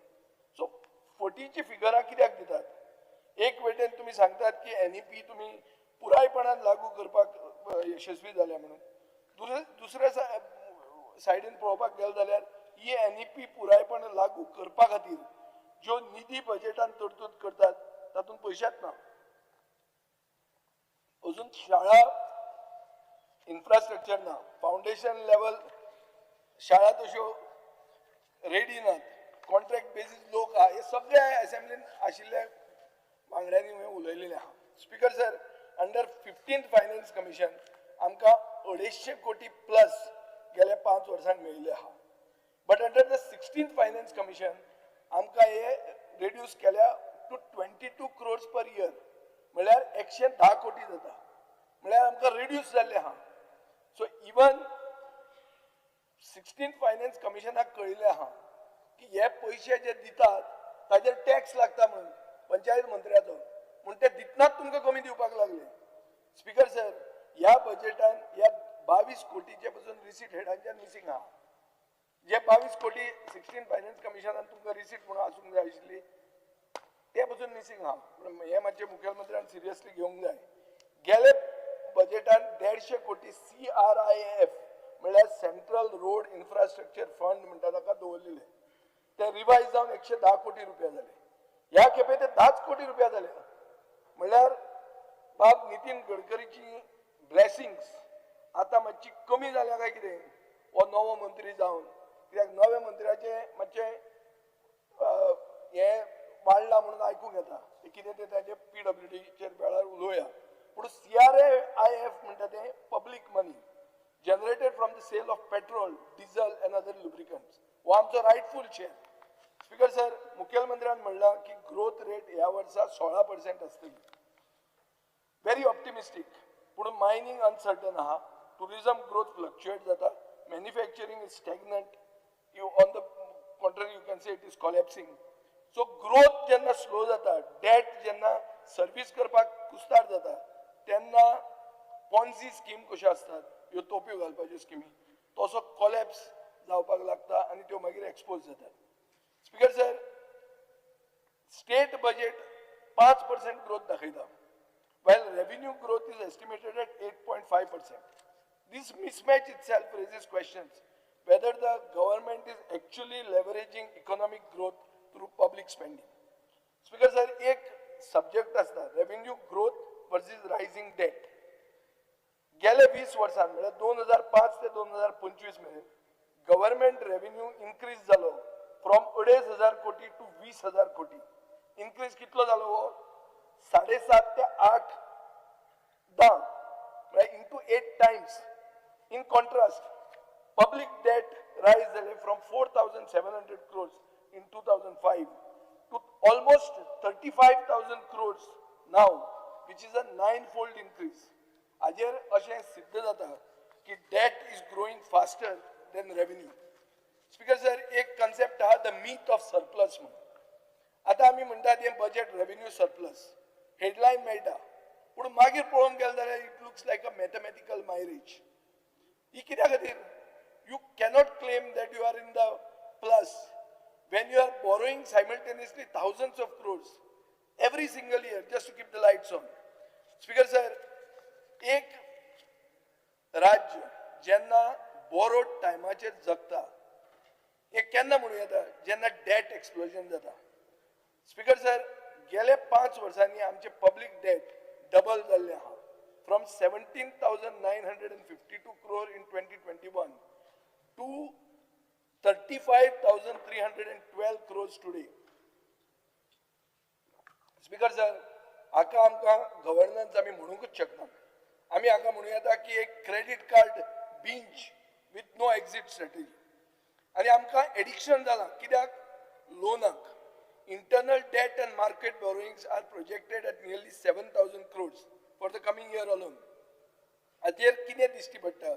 सो फटीची फिगरां कित्याक दितात? एक वेटेन तुम्ही सांगतात की NEP तुम्ही पुरायपणान लागू करपाक यशस्वी जाल्या म्हणून. दुसऱ्या सायडीन पळोवपाक गेले जाल्यार ही NEP पुरायपण लागू करपा खातीर ज्यो निधी बजेटान तरतूद करतात तातूंत पयशेच ना. अजून शाळा इन्फ्रास्ट्रक्चर ना. फाउंडेशन लेवल शाळा तश्यो रेडी नात. कॉन्ट्रॅक्ट बेसीस लोक आहा. हे सगळे असेंब्लीन आशिल्ल्या वांगड्यांनी हांवें उलयलेलें आहा. Speaker sir, under 15th finance commission आमकां 250 कोटी प्लस गेल्या 5 वर्सांक मेळिल्ले आहा. But under the 16th finance commission आमकां हे रिड्यूस केल्या टू 22 crores per year. म्हळ्यार 110 कोटी जाता. म्हळ्यार आमकां रिड्यूस जाल्ले आहा. सो इवन 16th फायनान्स कमिशनाक कळिल्लें आहा की हे पयशे जे दितात ताजेर टॅक्स लागता म्हणून पंचायत मंत्र्याचो म्हूण ते दितनाच तुमकां कमी दिवपाक लागले. स्पीकर सर, ह्या बजेटान ह्या 22 कोटीचे पसून रिसीट हेडांच्यान मिसींग आहा. जे 22 कोटी 16th फायनान्स कमिशनान तुमकां रिसीट म्हणून आसूंक जाय आशिल्ली ते पासून मिसींग आहा हे मातशें मुखेलमंत्र्यान सिरियसली घेवंक जाय गेले बजेटान 150 कोटी CRIF म्हणल्यार सेंट्रल रोड इन्फ्रास्ट्रक्चर फंड म्हणटा ताका दवरलेले ते रिवायज जावन 110 कोटी रुपया जाले ह्या खेपे ते 10 कोटी रुपया जाले म्हणल्यार बाब नितीन गडकरीची ब्लेसिंग्स आता मातशी कमी जाल्या काय कितें हो नवो मंत्री जावन कित्याक नव्या मंत्र्याचे मातशे हे वाडला म्हणून आयकूंक येता कितें ते ताचे PWDचेर वेळार उलोवया पूण CRIF म्हणटा ते public money generated from the sale of petrol diesel and other lubricants हो आमचो रायटफूल शेअर स्पीकर सर मुखेलमंत्र्यान म्हणलां की ग्रोथ रेट ह्या वर्सा 16% आसतली व्हेरी ऑप्टिमिस्टीक पूण मायनिंग अनसर्टन आहा टुरिझम ग्रोथ फ्लक्च्युएट जाता manufacturing is stagnant you on the contrary you can say it is collapsing so growth जेन्ना स्लो जाता डेट जेन्ना सर्वीस करपाक कुस्तार जाता तेन्ना पॉन्झी स्कीम कश्यो असतात ह्यो तोप्यो घालपाच्यो स्किमी तसो कॉलेप्स जावपाक लागता आनी त्यो मागीर एक्सपोज जातात speaker sir state budget 5% growth दाखयता while revenue growth is estimated at 8.5%. This mismatch itself raises questions whether the government is actually leveraging economic growth through public spending. Speaker sir, एक subject असता revenue growth versus rising debt. गेल्या 20 वर्षांत म्हणजे 2005 ते 2025 मेरेन government revenue increase जालो from 2,500 कोटी to 20,000 कोटी. इन्क्रीज कितलो जालो हो 7.5 ते 8 into 8 times. In contrast, public debt rise from 4,700 crores in 2005 to almost 35,000 crores now, which is a 9-fold increase. Ajer ashe siddh jata ki debt is growing faster than revenue. Speaker sir, एक concept हा the myth of surplus म्हणून. आता आम्ही म्हणतात हे budget revenue surplus. Headline मेळटा पूण मागीर पळोवंक गेले जाल्यार it looks like a mathematical mirage ही कित्या खातीर you cannot claim that you are in the plus when you are borrowing simultaneously thousands of crores every single year just to keep the lights on. Speaker sir, एक राज्य जेन्ना borrowed टायमाचेर जगता एक केन्ना म्हणूं येता जेन्ना डेट एक्सप्लोजन जाता. स्पीकर सर, गेल्या 5 वर्सांनी आमचे पब्लिक डेट डबल जाल्ले आहा from 17,952 crore in 2021 to 35,312 crores today. Speaker sir, हाका आमकां गव्हर्नन्स आमी म्हणूंकच शकना. आमी हाका म्हणूं येता की एक credit card binge with no exit strategy आनी आमकां एडिक्शन जालां कित्याक लोनाक. Internal debt and market borrowings are projected at nearly 7,000 crores for the coming year alone. Ajer कितें दिश्टी पडटा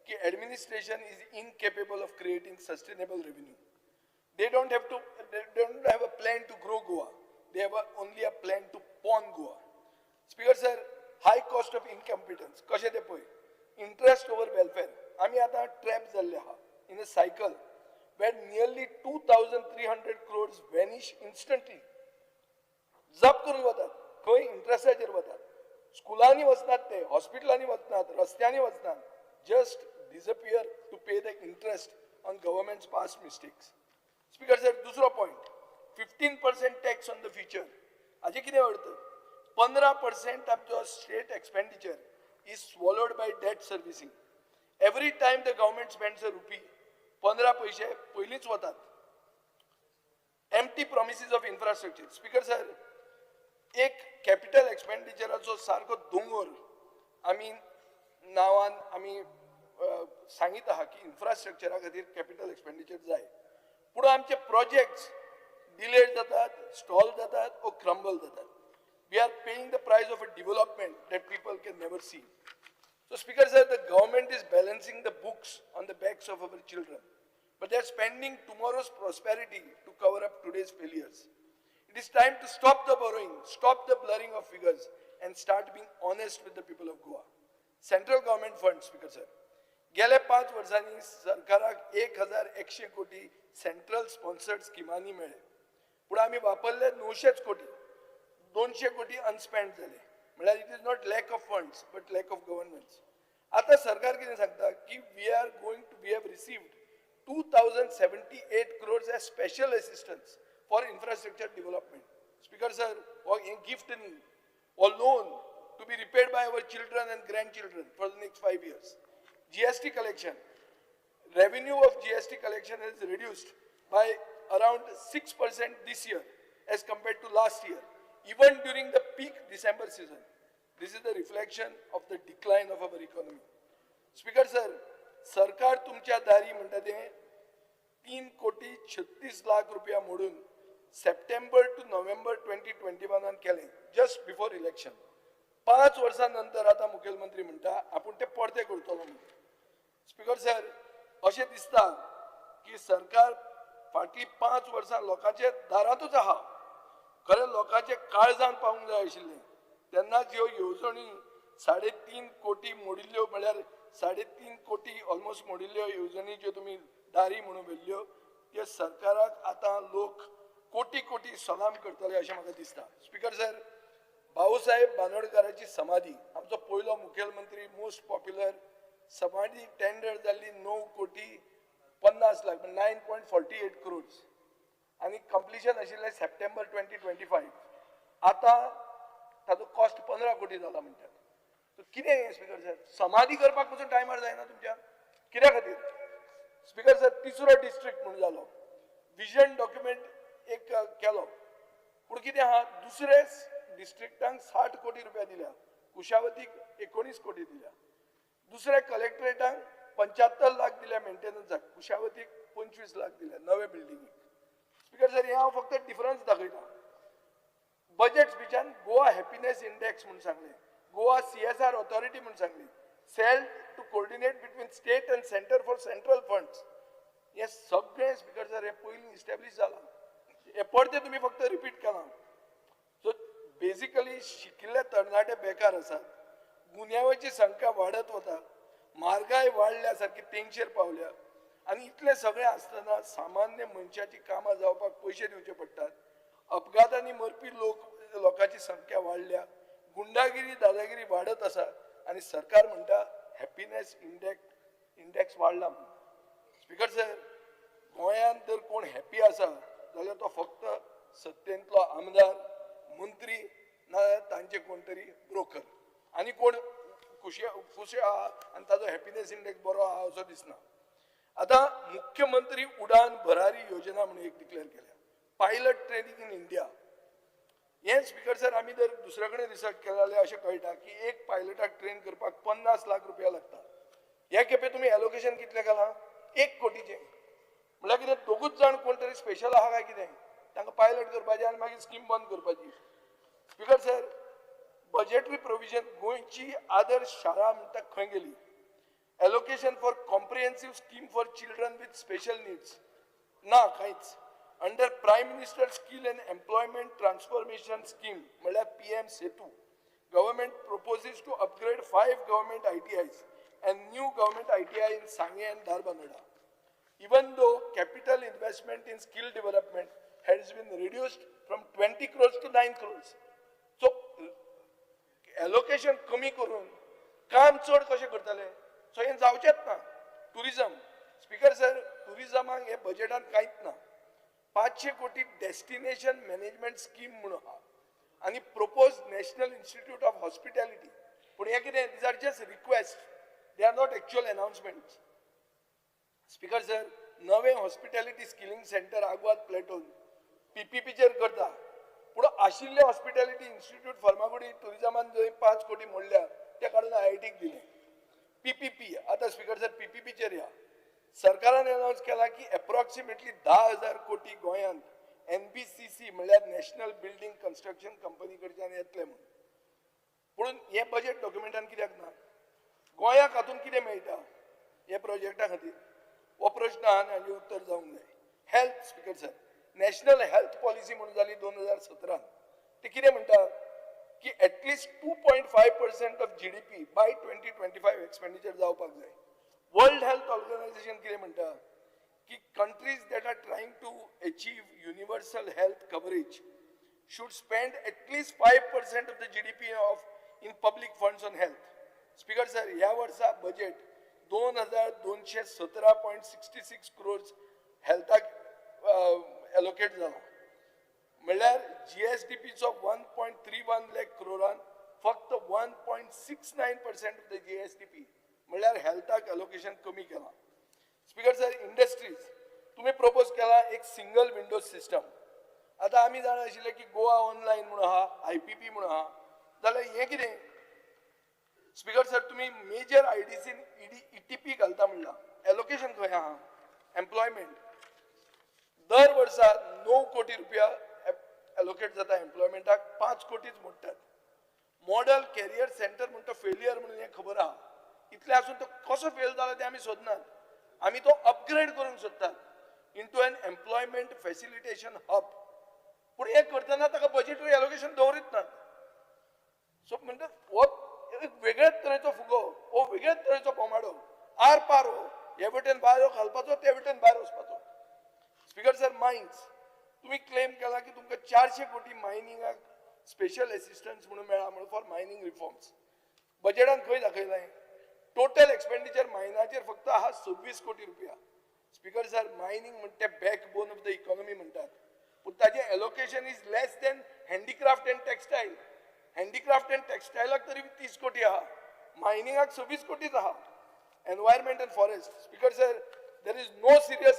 की administration is incapable of creating sustainable revenue. They don't have a plan to grow Goa. They have only a plan to pawn Goa. Speaker sir, high cost of incompetence. कशें तें पळय. Interest over welfare. आमी आतां trap जाल्ले आहा in a cycle where nearly 2,300 crores vanish instantly. जप करून वतात खंय इंट्रस्टाचेर वतात स्कुलांनी वचनात ते हॉस्पिटलांनी वचनात रस्त्यांनी वचनात just disappear to pay the interest on government's past mistakes. Speaker sir, दुसरो point 15% tax on the future हाजे कितें अर्थ 15% of the state expenditure is swallowed by debt servicing. Every time the government spends a rupee 15 पैसे पयलींच वतात. Empty promises of infrastructure. Speaker sir, एक capital एक्सपेंडिचराचो सारको दोंगर आमी नांवान आमी सांगीत आहा की इन्फ्रास्ट्रक्चरा खातीर कॅपिटल एक्सपेंडिचर जाय पूण आमचे प्रोजेक्ट्स डिलेड जातात स्टॉल जातात ओ क्रम्बल जातात. We are paying the price of a development that people can never see. So Speaker sir, the government is balancing the books on the backs of our children, but they are spending tomorrow's prosperity to cover up today's failures. It is time to stop the borrowing, stop the blurring of figures and start being honest with the people of Goa. Central government funds, Speaker sir. गेल्या 5 वर्सांनी सरकाराक 1,100 कोटी central sponsored स्किमांनी मेळ्ळे पूण आमी वापरले 900 कोटी 200 कोटी अनस्पेंड झाले म्हळ्यार it is not lack of funds but lack of governance. आता सरकार कितें सांगता की we have received 2078 crores as special assistance for infrastructure development. Speaker sir, or a gift or loan to be repaid by our children and grandchildren for the next 5 years. GST collection, revenue of GST collection is reduced by around 6% this year as compared to last year, even during the peak December season. This is the reflection of the decline of our economy. Speaker sir, सरकार तुमच्या दारी म्हणटा तें 3 कोटी 36 लाख रुपया मोडून September two November 2021 केलें just before election. 5 वर्सां नंतर आता मुखेलमंत्री म्हणटा आपूण ते परते करतलो म्हणून. स्पीकर सर, अशें दिसता की सरकार फाटली 5 वर्सां लोकांच्या दारांतूच आहा. खरें लोकांचे काळजान पावूंक जाय आशिल्लें तेन्ना ज्यो येवजणी 3.5 कोटी मोडिल्ल्यो म्हळ्यार 3.5 कोटी ऑलमोस्ट मोडिल्ल्यो येवजणी ज्यो तुमी दारी म्हणून व्हेल्ल्यो त्यो सरकाराक आतां लोक कोटी कोटी सलाम करतले अशें म्हाका दिसता. स्पीकर सर, भाऊसाहेब बांदोडकराची समाधी आमचो पयलो मुखेलमंत्री मोस्ट पॉप्युलर समाधी टेंडर जाल्ली 9 कोटी 50 लाख 9.48 crores आनी कंप्लिशन आशिल्लें सप्टेंबर 2025. आतां ताजो कॉस्ट 15 कोटी जाला म्हणटात. कितें स्पीकर सर, समाधी करपाक पसून टायमार जायना तुमच्या कित्या खातीर? स्पीकर सर, तिसरो डिस्ट्रिक्ट म्हणून जालो, विजन डॉक्युमेंट एक केलो, पूण कितें आहा दुसरे डिस्ट्रिक्टांक 60 कोटी रुपया दिल्या, कुशावतीक 19 कोटी दिल्या, दुसऱ्या कलेक्टरेटांक 75 लाख दिल्या मेंटेनन्साक, कुशावतीक 25 लाख दिल्या नवे बिल्डिंगीक. स्पीकर सर, हे हांव फक्त डिफरन्स दाखयता. बजेट स्पिचान गोवा हॅपीनेस इंडेक्स म्हणून सांगलें, गोवा CSR ऑथॉरिटी म्हणून सांगली, cell to coordinate between state and centre for central funds. हे सगळे स्पीकर सर हे पयलीं इस्टॅब्लिश जालां. हे परते तुमी फक्त रिपीट केलां. सो बेसिकली शिकिल्ले तरणाटे बेकार आसात, गुन्यांवाची संख्या वाडत वता, म्हारगाय वाडल्या सारकी तेंगशेर पावल्या आनी इतले सगळे आसतना सामान्य मनशाची कामां जावपाक पयशे दिवचे पडटात. अपघातांनी मरपी लोकांची संख्या वाडल्या, गुंडागिरी दादागिरी वाढत आसा आणि सरकार म्हणटा हॅपीनेस इंडेक्स वाडला म्हणून. स्पीकर सर, गोंयांत जर कोण हॅपी आसा जाल्यार तो फक्त सत्तेंतलो आमदार, मंत्री नाजाल्यार तांचे कोण तरी ब्रोकर, आनी कोण खुशी आहा आनी ताजो हॅपीनेस इंडेक्स बरो आहा असो दिसना. आतां मुख्यमंत्री उडान भरारी योजना म्हणून एक डिक्लेअर केल्या, पायलट ट्रेनिंग इन इंडिया. हे स्पीकर सर आमी जर दुसरे कडेन रिसर्च केलें जाल्यार अशें कळटा की एक पायलटाक ट्रेन करपाक 50 लाख रुपया लागता. ह्या खेपे तुमी एलोकेशन कितलें केलां? 1 कोटीचें. म्हळ्यार कितें दोगूच जाण कोण तरी स्पेशल आहा काय कितें तांकां पायलट करपाचें आनी मागीर स्कीम बंद करपाची. स्पीकर सर, बजेटरी प्रोविजन गोंयची आदर्श शाळा म्हणटा खंय गेली? Allocation for comprehensive scheme for children with special needs ना कांयच. Under prime minister skill and employment transformation scheme म्हळ्यार PM Setu, government proposes to upgrade 5 government ITIs and new government ITI in Sangye and Darbanoda. Even though capital investment in skill development has been reduced from 20 crores to 9 crores. So, allocation कमी करून काम चड कशें करतले? So हें जावचेंच ना. Tourism, speaker sir, टुरिझमाक हे बजेटान कांयच ना. 500 कोटी डेस्टिनेशन मॅनेजमेंट स्कीम म्हणून आहा आनी propose national institute of hospitality. पूण हे कितें? These are just request, they are not actual announcements. Speaker sir, नवे हॉस्पिटॅलिटी स्किलिंग सेंटर आग्वाद प्लेटोन PPPचेर करता, पूण आशिल्ले हॉस्पिटॅलिटी इन्स्टिट्यूट फर्मागुडी टुरिझमान जंय 5 कोटी मोडल्या त्या काडून IITक दिले. PPP आतां स्पीकर सर PPPचेर या सरकारान अनाउन्स केला की अप्रॉक्सिमेटली 10,000 कोटी गोंयांत NBCC म्हळ्यार नॅशनल बिल्डिंग कन्स्ट्रक्शन कंपनी कडच्यान येतले म्हणून. पूण हे बजेट डॉक्युमेंटान कित्याक ना? गोंयाक हातून कितें मेळटा हे प्रोजेक्टा खातीर? हो प्रश्न आहा आनी हाजें उत्तर जावंक जाय. Health, speaker sir, national health policy म्हणून जाली 2017. ते कितें म्हणटा की at least 2.5% of GDP by 2025 expenditure जावपाक जाय. वर्ल्ड हेल्थ ऑर्गनायझेशन कितें म्हणटा की countries that are trying to achieve universal health coverage should spend at least 5% of the GDP in public funds on health. Speaker sir, ह्या वर्सा budget 2,217.66 crores healthak allocate झाला. म्हणल्यार GSDPचो 1.31 lakh crore फक्त 1.69% of the GSDP म्हणल्यार हेल्थाक allocation कमी केला. Speaker sir, industries तुम्ही propose केला एक सिंगल विंडो सिस्टम. आता आम्ही जाणा आशिल्ले की गोवा ऑनलाइन म्हणून आहा, IPP म्हणून आहा, जाल्यार हे कितें? स्पीकर सर, तुम्ही मेजर IDC ETP घालता म्हणला, एलोकेशन खंय आहा? एम्प्लॉयमेंट दर वर्सा 9 कोटी रुपया एलोकेट जाता एम्प्लॉयमेंटाक, 5 कोटीच मोडटात. मॉडल कॅरियर सेंटर म्हणून तो फेलियर म्हणून हे खबर आहा. इतले आसून तो कसो फेल जाला ते आमी सोदनात. आमी तो अपग्रेड करूंक सोदतात into an employment facilitation hub. पूण हे करतना ताका बजेटरी एलोकेशन दवरीत नात. सो म्हणटात हो एक वेगळ्याच तरेचो फुगो, हो वेगळ्याच तरेचो बोमाडो, आर पार हो, हे वटेन भायर घालपाचो, ते वटेन भायर वचपाचो. स्पीकर सर, मायन्स तुम्ही क्लेम केला की तुमकां 400 कोटी मायनिंगाक स्पेशल असिस्टन्स म्हणून मेळ्ळा म्हणून फॉर मायनिंग रिफॉर्म्स. बजेटान खंय दाखयलां? टोटल एक्सपेंडिचर मायनाचेर फक्त आहा 26 कोटी रुपया. स्पीकर सर, मायनिंग म्हणटा बॅकबोन ऑफ द इकॉनॉमी म्हणटात, पूण ताजें allocation is less than handicraft and textile. Handicraft and टेक्सटायलाक तरी 30 कोटी आहा, मायनिंगाक 26 कोटीच आहा. Environment and forest. Speaker sir, there is no serious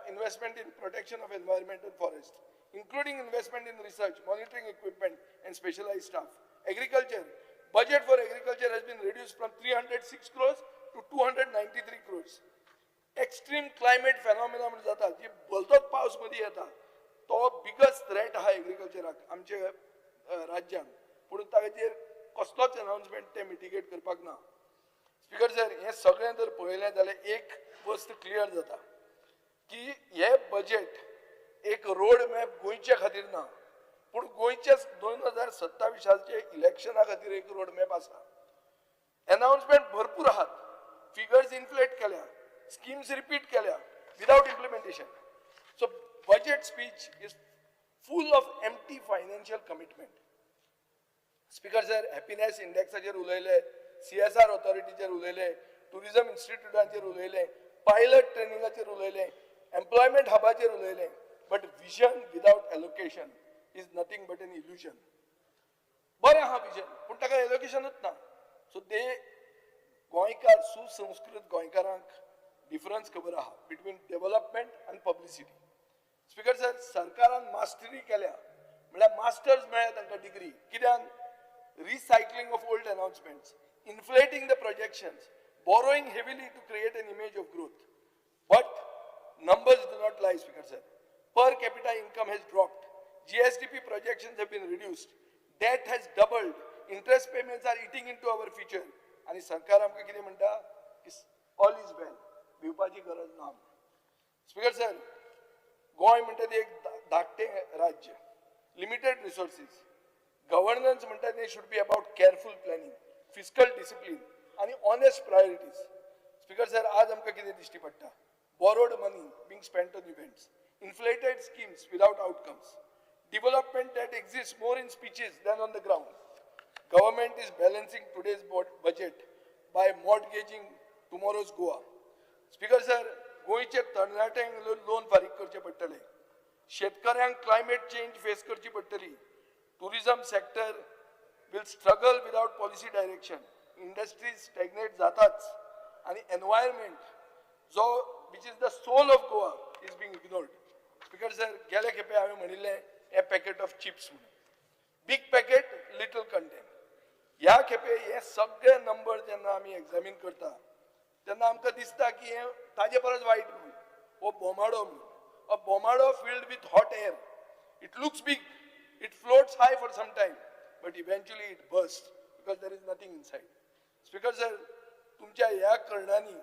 investment in protection of environment and forest, including investment in research, monitoring equipment and specialized staff. Agriculture, budget for agriculture has been reduced from 306 crores to 293 crores. Extreme climate phenomena म्हणून जाता, जी बोलतोच पावस मध्ये येता, तो biggest threat आहा एग्रीकल्चराक आमच्या राज्यात. पूण ताचेर कसलोच अनाउन्समेंट ते मिटिगेट करपाक ना. स्पीकर सर, हे सगळें जर पळयलें जाल्यार एक गोष्ट क्लियर जाता की हे बजेट एक रोड मॅप गोंयच्या खातीर ना, पूण गोंयच्या 2027च्या इलेक्शना खातीर एक रोड मॅप आसा. अनाउन्समेंट भरपूर आहात, फिगर्स इन्फ्लेट केल्या, स्किम्स रिपीट केल्या without implementation. So budget speech is full of empty financial commitment. Speaker sir, happiness इंडेक्साचेर उलयले, CSR ऑथॉरिटीचेर उलयले, टुरिझम इन्स्टिट्यूटाचेर उलयले, पायलट ट्रेनिंगाचेर उलयले, एम्प्लॉयमेंट हबाचेर उलयले, but vision without allocation is nothing but an illusion. बरें आहा विजन, पूण ताका एलोकेशनूच ना. सो ते गोंयकार, सुसंस्कृत गोंयकारांक डिफरन्स खबर आहा बिटवीन डेव्हलपमेंट आनी पब्लिसिटी. स्पीकर सर, सरकारान मास्टरी केल्या म्हळ्यार मास्टर्स मेळ्ळ्या तांकां डिग्री. कित्याक? Recycling of old announcements, inflating the projections, borrowing heavily to create an image of growth. But numbers do not lie, Speaker sir. Per capita income has dropped. GSDP projections have been reduced. Debt has doubled. Interest payments are eating into our future. आणि सरकार आमकां कितें म्हणटा की all is वेल, भिवपाची गरज ना. Speaker sir, Goa म्हणटा ते एक धाकटें राज्य, लिमिटेड रिसोर्सीस. गव्हर्नन्स म्हणटा ते should be about careful planning, fiscal discipline आणि ऑनेस्ट प्रायोरिटीज. स्पीकर सर, आज आमकां कितें दिश्टी पडटा? borrowed money being spent on events, inflated schemes without outcomes, development that exists more in speeches than on the ground. Government is balancing today's budget by mortgaging tomorrow's Goa. Speaker sir, गोंयचे तरणाट्यांक loan फारीक करचे पडटले, शेतकऱ्यांक climate change face करची पडटली, tourism sector will struggle without policy direction, industries stagnate जाताच, आणि environment जो which is the soul of Goa is being ignored. Speaker sir, गेले खेपे हांवें म्हणिल्लें a packet of chips म्हणून, big packet little content. ह्या खेपे हे सगळे नंबर जेन्ना आमी एग्जामीन करता तेन्ना आमकां दिसता की हे ताजे परस वायट म्हणून, हो बोमाडो म्हणून. अ बोमाडो filled with hot air. It looks big, it floats high for some time, but eventually it bursts because there is nothing inside. Speaker sir, तुमच्या ह्या कारणांनी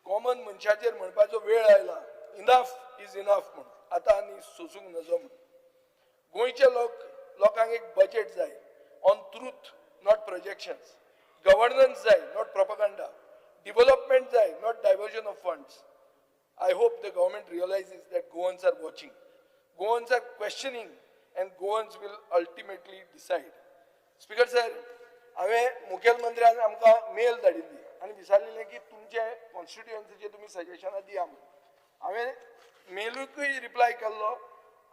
कॉमन मनशाचेर म्हणपाचो वेळ आयला, इनफ इज इनफ म्हणून, आतां आनी सोसूंक नजो म्हणून. गोंयचे लोकांक एक बजेट जाय on truth, not projections. Governance जाय, नॉट प्रोपागंडा. डेव्हलपमेंट जाय, not diversion of funds. I hope the government realizes that Goans are watching. Goans are questioning and Goans will ultimately decide. Speaker sir, हांवें मुखेलमंत्र्यान आमकां mail धाडिल्ली आनी विचारलेलें की तुमचे कॉन्स्टिट्युएन्सीचे तुमी सजेशनां दिया म्हणून. हांवें मेलूकय रिप्लाय केल्लो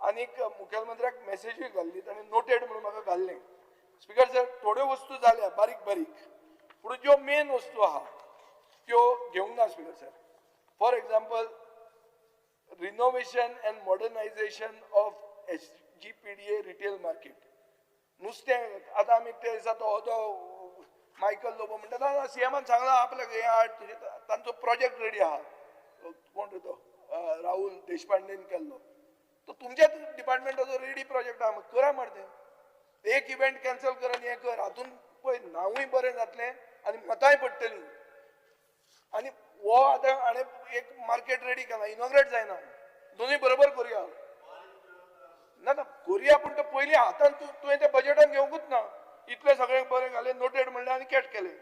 आनीक मुखेलमंत्र्याक मेसेजूय घाल्ली ताणें नोटेड म्हणून म्हाका घाल्लें. स्पीकर सर, थोड्यो वस्तू जाल्या बारीक बारीक, पूण ज्यो मेन वस्तू आहा त्यो घेवंक ना speaker sir. For example, renovation end modernisation of SGPDA retail market. नुस्तें आतां आमी ते दिसा तो मायकल लोबो म्हणटा सीएमान सांगला आपल्याक हे हाड, तांचो प्रोजेक्ट रेडी आहा. कोण तो राहुल देशपांडेन केल्लो. तो तुमच्याच डिपार्टमेंटाचो रेडी प्रोजेक्ट आहा, करा मरे ते. एक इव्हेंट कॅन्सल कर आनी हें कर. हातून पळय नांवूय बरें जातलें आनी मतांय पडटलीं. आनी हो आतां हाणें एक मार्केट रेडी केला, इनॉग्रेट जायना. दोनूय बरोबर करुया. ना ना करुया, पूण तो पयलीं हातान तुवें तें बजेटान घेवंकूच ना. इतलें सगळें बरें घालें, नोटेड म्हणलें आनी कॅट केलें.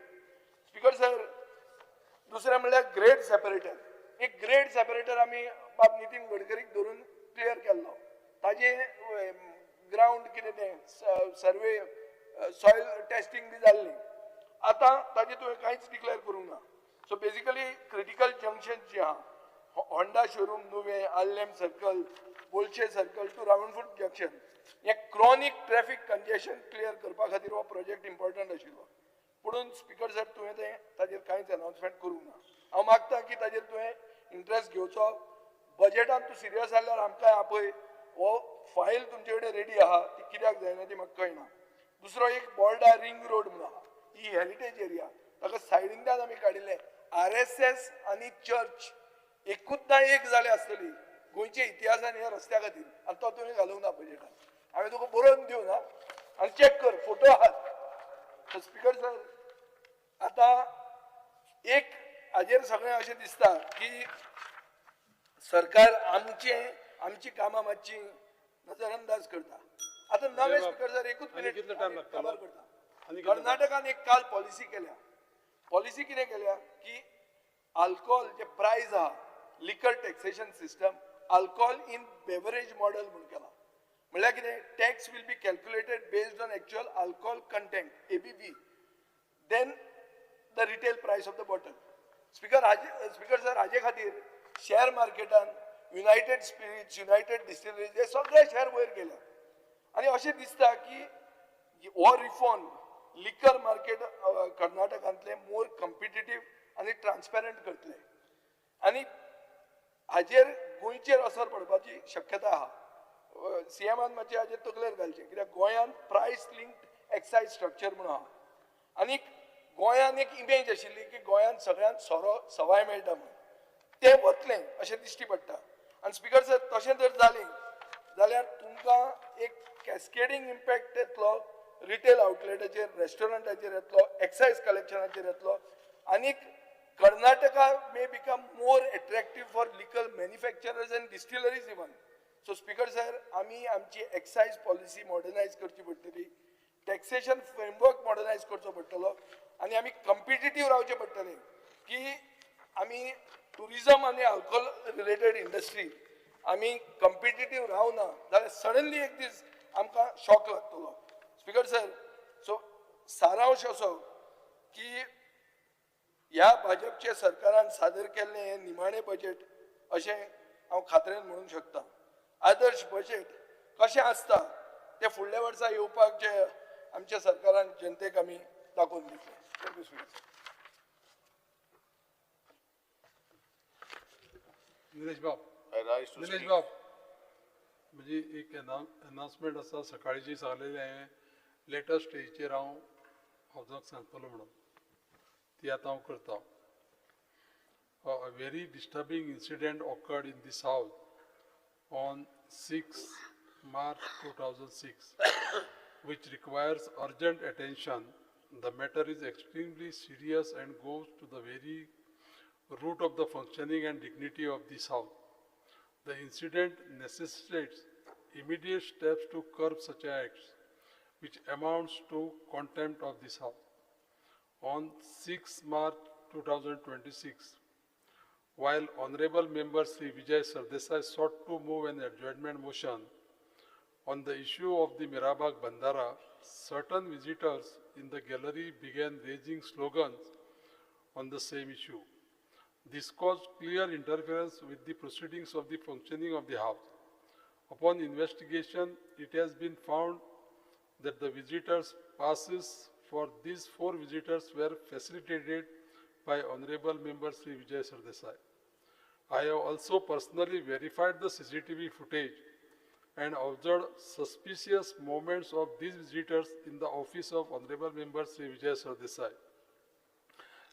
स्पीकर सर, दुसरें म्हणल्यार ग्रेड सेपरेटर. एक ग्रेड सेपरेटर आमी बाब नितीन गडकरीक धरून क्लियर केल्लो. ताजे ग्राउंड कितें तें सर्वे सॉयल टेस्टिंग बी जाल्ली. आतां ताजें तुवें कांयच डिक्लेअर करूंक ना. सो बेसिकली क्रिटिकल जंक्शन जी आहा, होंडा शोरूम नुवें, आल्लेम सर्कल, बोलशे सर्कल टू रावंडफूट जंक्शन, हे क्रॉनिक ट्रॅफिक कंजेशन क्लियर करपा खातीर हो प्रोजेक्ट इम्पॉर्टंट आशिल्लो. पुणून स्पीकर सर तुवें तें ताजेर कांयच अनाउन्समेंट करूंक ना. हांव मागतां की ताजेर तुवें इंट्रस्ट घेवचो. बजेटान तूं सिरियस जाल्यार आमकांय आपय. हो फायल तुमचे कडेन रेडी आहा, ती कित्याक जायना ती म्हाका कळना. दुसरो एक बोर्डा रिंग रोड म्हणून आहा, ही हेरिटेज एरिया, ताका सायडींतल्यान आमी काडिल्लें. RSS आनी चर्च एकूचदा एक जाले आसतली गोंयच्या इतिहासान ह्या रस्त्या खातीर, आनी तो तुवें घालूंक ना बजेटान. हांवें तुका बरोवन दिवं ना, आनी चॅक कर, फोटो आहात. स्पीकर सर, आतां एक हाजेर सगळें अशें दिसता की सरकार आमची कामां मातशी नजरअंदाज करता. आतां नवे स्पीकर सर, एकूच मिनीट खबर करता. कर्नाटकान एक काल पॉलिसी केल्या. पॉलिसी कितें केल्या की अल्कोहोल जे प्रायस आहा, liquor taxation system, alcohol in beverage model म्हणून केला. म्हणल्यार कितें, tax will be calculated based on actual alcohol content ABV, then the retail price of the bottle. Speaker sir, हाजे खातीर शेअर मार्केटान युनायटेड स्पिरिट्स, युनायटेड डिस्टिलरीज हे सगळे share वयर गेल्या. आनी अशें दिसता की हो रिफॉर्म लिकर मार्केट कर्नाटकांतले मोर कॉम्पिटिटीव आनी ट्रान्सपेरंट करतले. आनी हाजेर गोंयचेर असर पडपाची शक्यता आहा. सीएमान मातशें हाजेर तकलेर घालचें, कित्याक गोंयांत प्रायस लिंक्ड एक्सायज स्ट्रक्चर म्हणून आहा. आनीक गोंयांत एक इमेज आशिल्ली की गोंयांत सगळ्यांत सवाय मेळटा म्हणून. तें वतलें अशें दिश्टी पडटा. आनी स्पीकर सर, तशें जर जालें जाल्यार तुमकां एक कॅस्केडींग इम्पॅक्ट येतलो रिटेल आउटलेटाचेर, रेस्टॉरंटाचेर येतलो, एक्सायज कलेक्शनाचेर येतलो. आनीक Karnataka may become more attractive for liquor manufacturers and distilleries even. So speaker sir, आमी आमची एक्सायज पॉलिसी मॉडर्नायज करची पडटली, टॅक्सेशन फ्रेमवर्क मॉडर्नायज करचो पडटलो, आनी आमी कॉम्पिटिटीव रावचे पडटले की आमी टुरिजम आनी अल्कोहोल रिलेटेड इंडस्ट्री आमी कॉम्पिटिटीव रावना जाल्यार सडनली एक दीस आमकां शॉक लागतलो. स्पीकर सर, सो सारांश असो की ह्या भाजपच्या सरकारान सादर केल्लें हें निमाणें बजेट अशें हांव खात्रेन म्हणूंक शकता. आदर्श बजेट कशें आसता तें फुडल्या वर्सा येवपाक जे आमच्या सरकारान जनतेक आमी दाखोवन दितले. Thank you speaker. निलेश बाब, म्हणजे एक अनाउन्समेंट आसा, सकाळची सांगलेलें हांवें लेटस्ट स्टेजीचेर हांव हावजाक सांगतलो म्हणून, ती आतां हांव करता. A very disturbing incident occurred in this house on 6 March 2006, which requires urgent attention. The matter is extremely serious and goes to the very root of the functioning and dignity of this house. The incident necessitates immediate steps to curb such acts, which amounts to contempt of this house. On 6 March 2026, while Honorable Member Sri Vijay Sardesai sought to move an adjournment motion On the issue of the Mirabag Bandara, certain visitors in the gallery began raising slogans on the same issue. This caused clear interference with the proceedings of the functioning of the House. Upon investigation, it has been found that the visitors' passes for these 4 visitors were facilitated by Honorable Member Sri Vijay Sardesai. I have also personally verified the CCTV footage and observed suspicious movements of these visitors in the office of Honorable Member Sri Vijay Sardesai,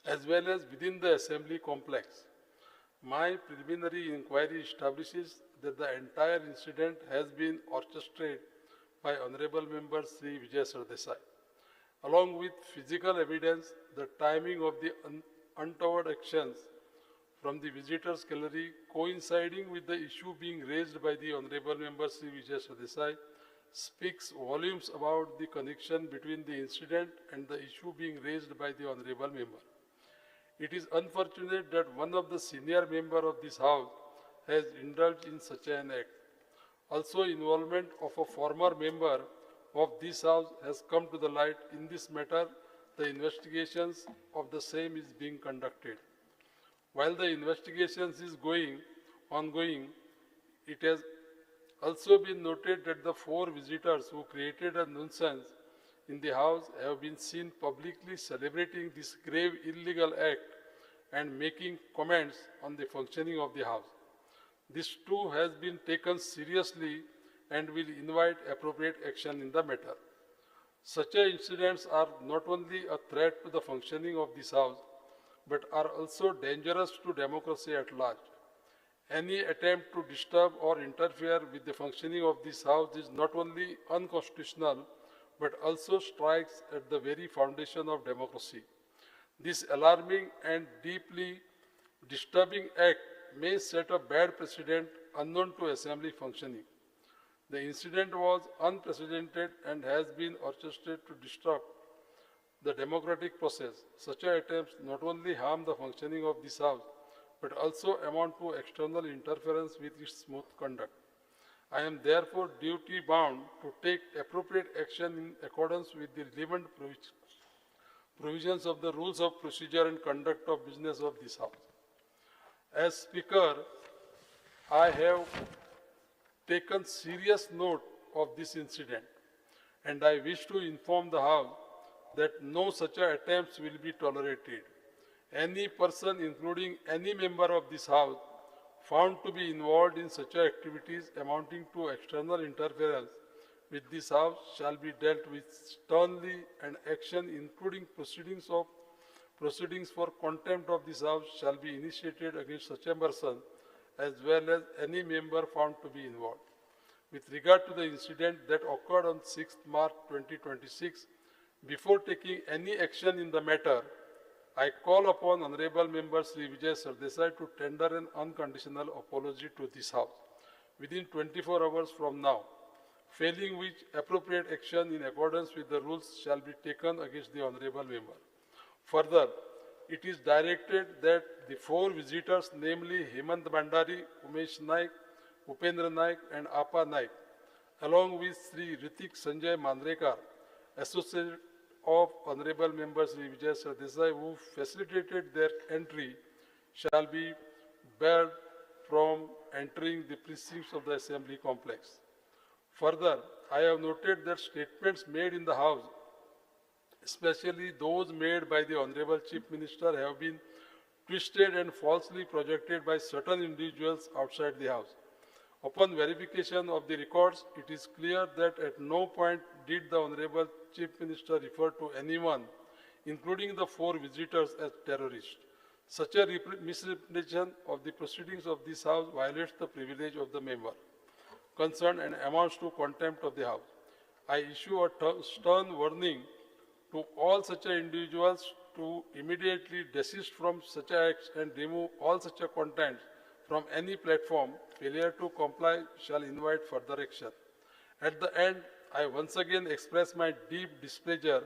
as well as within the assembly complex. My preliminary inquiry establishes that the entire incident has been orchestrated by Honorable Member Sri Vijay Sardesai. Along with physical evidence, the timing of the untoward actions from the visitors gallery coinciding with the issue being raised by the Honorable Member Sri Vijay Sardesai speaks volumes about the connection between the incident and the issue being raised by the Honorable Member. It is unfortunate that one of the senior members of this House has indulged in such an act. Also, involvement of a former member of this House has come to the light. In this matter, the investigations of the same is being conducted. While the investigations is ongoing, it has also been noted that the 4 visitors who created a nuisance in the House have been seen publicly celebrating this grave illegal act and making comments on the functioning of the House. This too has been taken seriously and will invite appropriate action in the matter. Such incidents are not only a threat to the functioning of this House, but are also dangerous to democracy at large. Any attempt to disturb or interfere with the functioning of this House is not only unconstitutional, but also strikes at the very foundation of democracy. This alarming and deeply disturbing act may set a bad precedent unknown to Assembly functioning. The incident was unprecedented and has been orchestrated to disrupt the democratic process. Such attempts not only harm the functioning of this House, but also amount to external interference with its smooth conduct. I am therefore duty bound to take appropriate action in accordance with the relevant provisions of the rules of procedure and conduct of business of this House. As Speaker, I have taken serious note of this incident, and I wish to inform the House that no such attempts will be tolerated. Any person, including any member of this House, found to be involved in such activities amounting to external interference with this House shall be dealt with sternly, and action including proceedings for contempt of this House shall be initiated against such a person as well as any member found to be involved. With regard to the incident that occurred on 6th March 2026, before taking any action in the matter, I call upon Honorable Member Sri Vijay Sardesai to tender an unconditional apology to this House within 24 hours from now, failing which appropriate action in accordance with the rules shall be taken against the Honorable Member. Further, it is directed that the 4 visitors, namely Hemant Bhandari, Umesh Naik, Upendra Naik and Apa Naik, along with Sri Ritik Sanjay Mandrekar, associate of Honorable Member Sri Vijay Sardesai, who facilitated their entry, shall be barred from entering the precincts of the Assembly complex. Further, I have noted that statements made in the House, especially those made by the Honorable Chief Minister, have been twisted and falsely projected by certain individuals outside the House. Upon verification of the records, it is clear that at no point did the Honorable Chief Minister refer to anyone, including the 4 visitors, as terrorists. Such a misrepresentation of the proceedings of this House violates the privilege of the member concerned and amounts to contempt of the House. I issue a stern warning to all such individuals to immediately desist from such acts and remove all such content from any platform. Failure to comply shall invite further action. At the end, I once again express my deep displeasure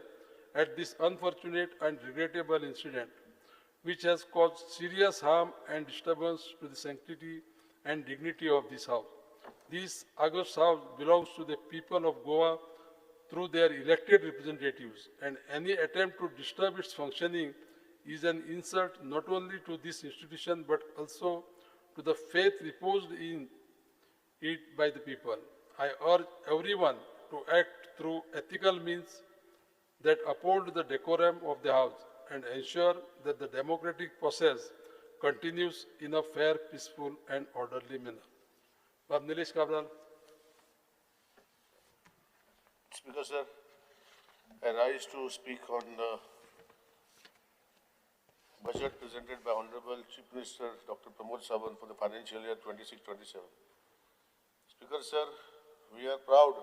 at this unfortunate and regrettable incident, which has caused serious harm and disturbance to the sanctity and dignity of this House. This August House belongs to the people of Goa through their elected representatives, and any attempt to disturb its functioning is an insult not only to this institution but also to the faith reposed in it by the people. I urge everyone to act through ethical means that uphold the decorum of the House and ensure that the democratic process continues in a fair, peaceful and orderly manner. Bab Nilesh Kabral. Speaker, sir, I rise to speak on the budget presented by Honorable Chief Minister Dr. Pramod Sawant for the financial year 26-27. Speaker, sir, we are proud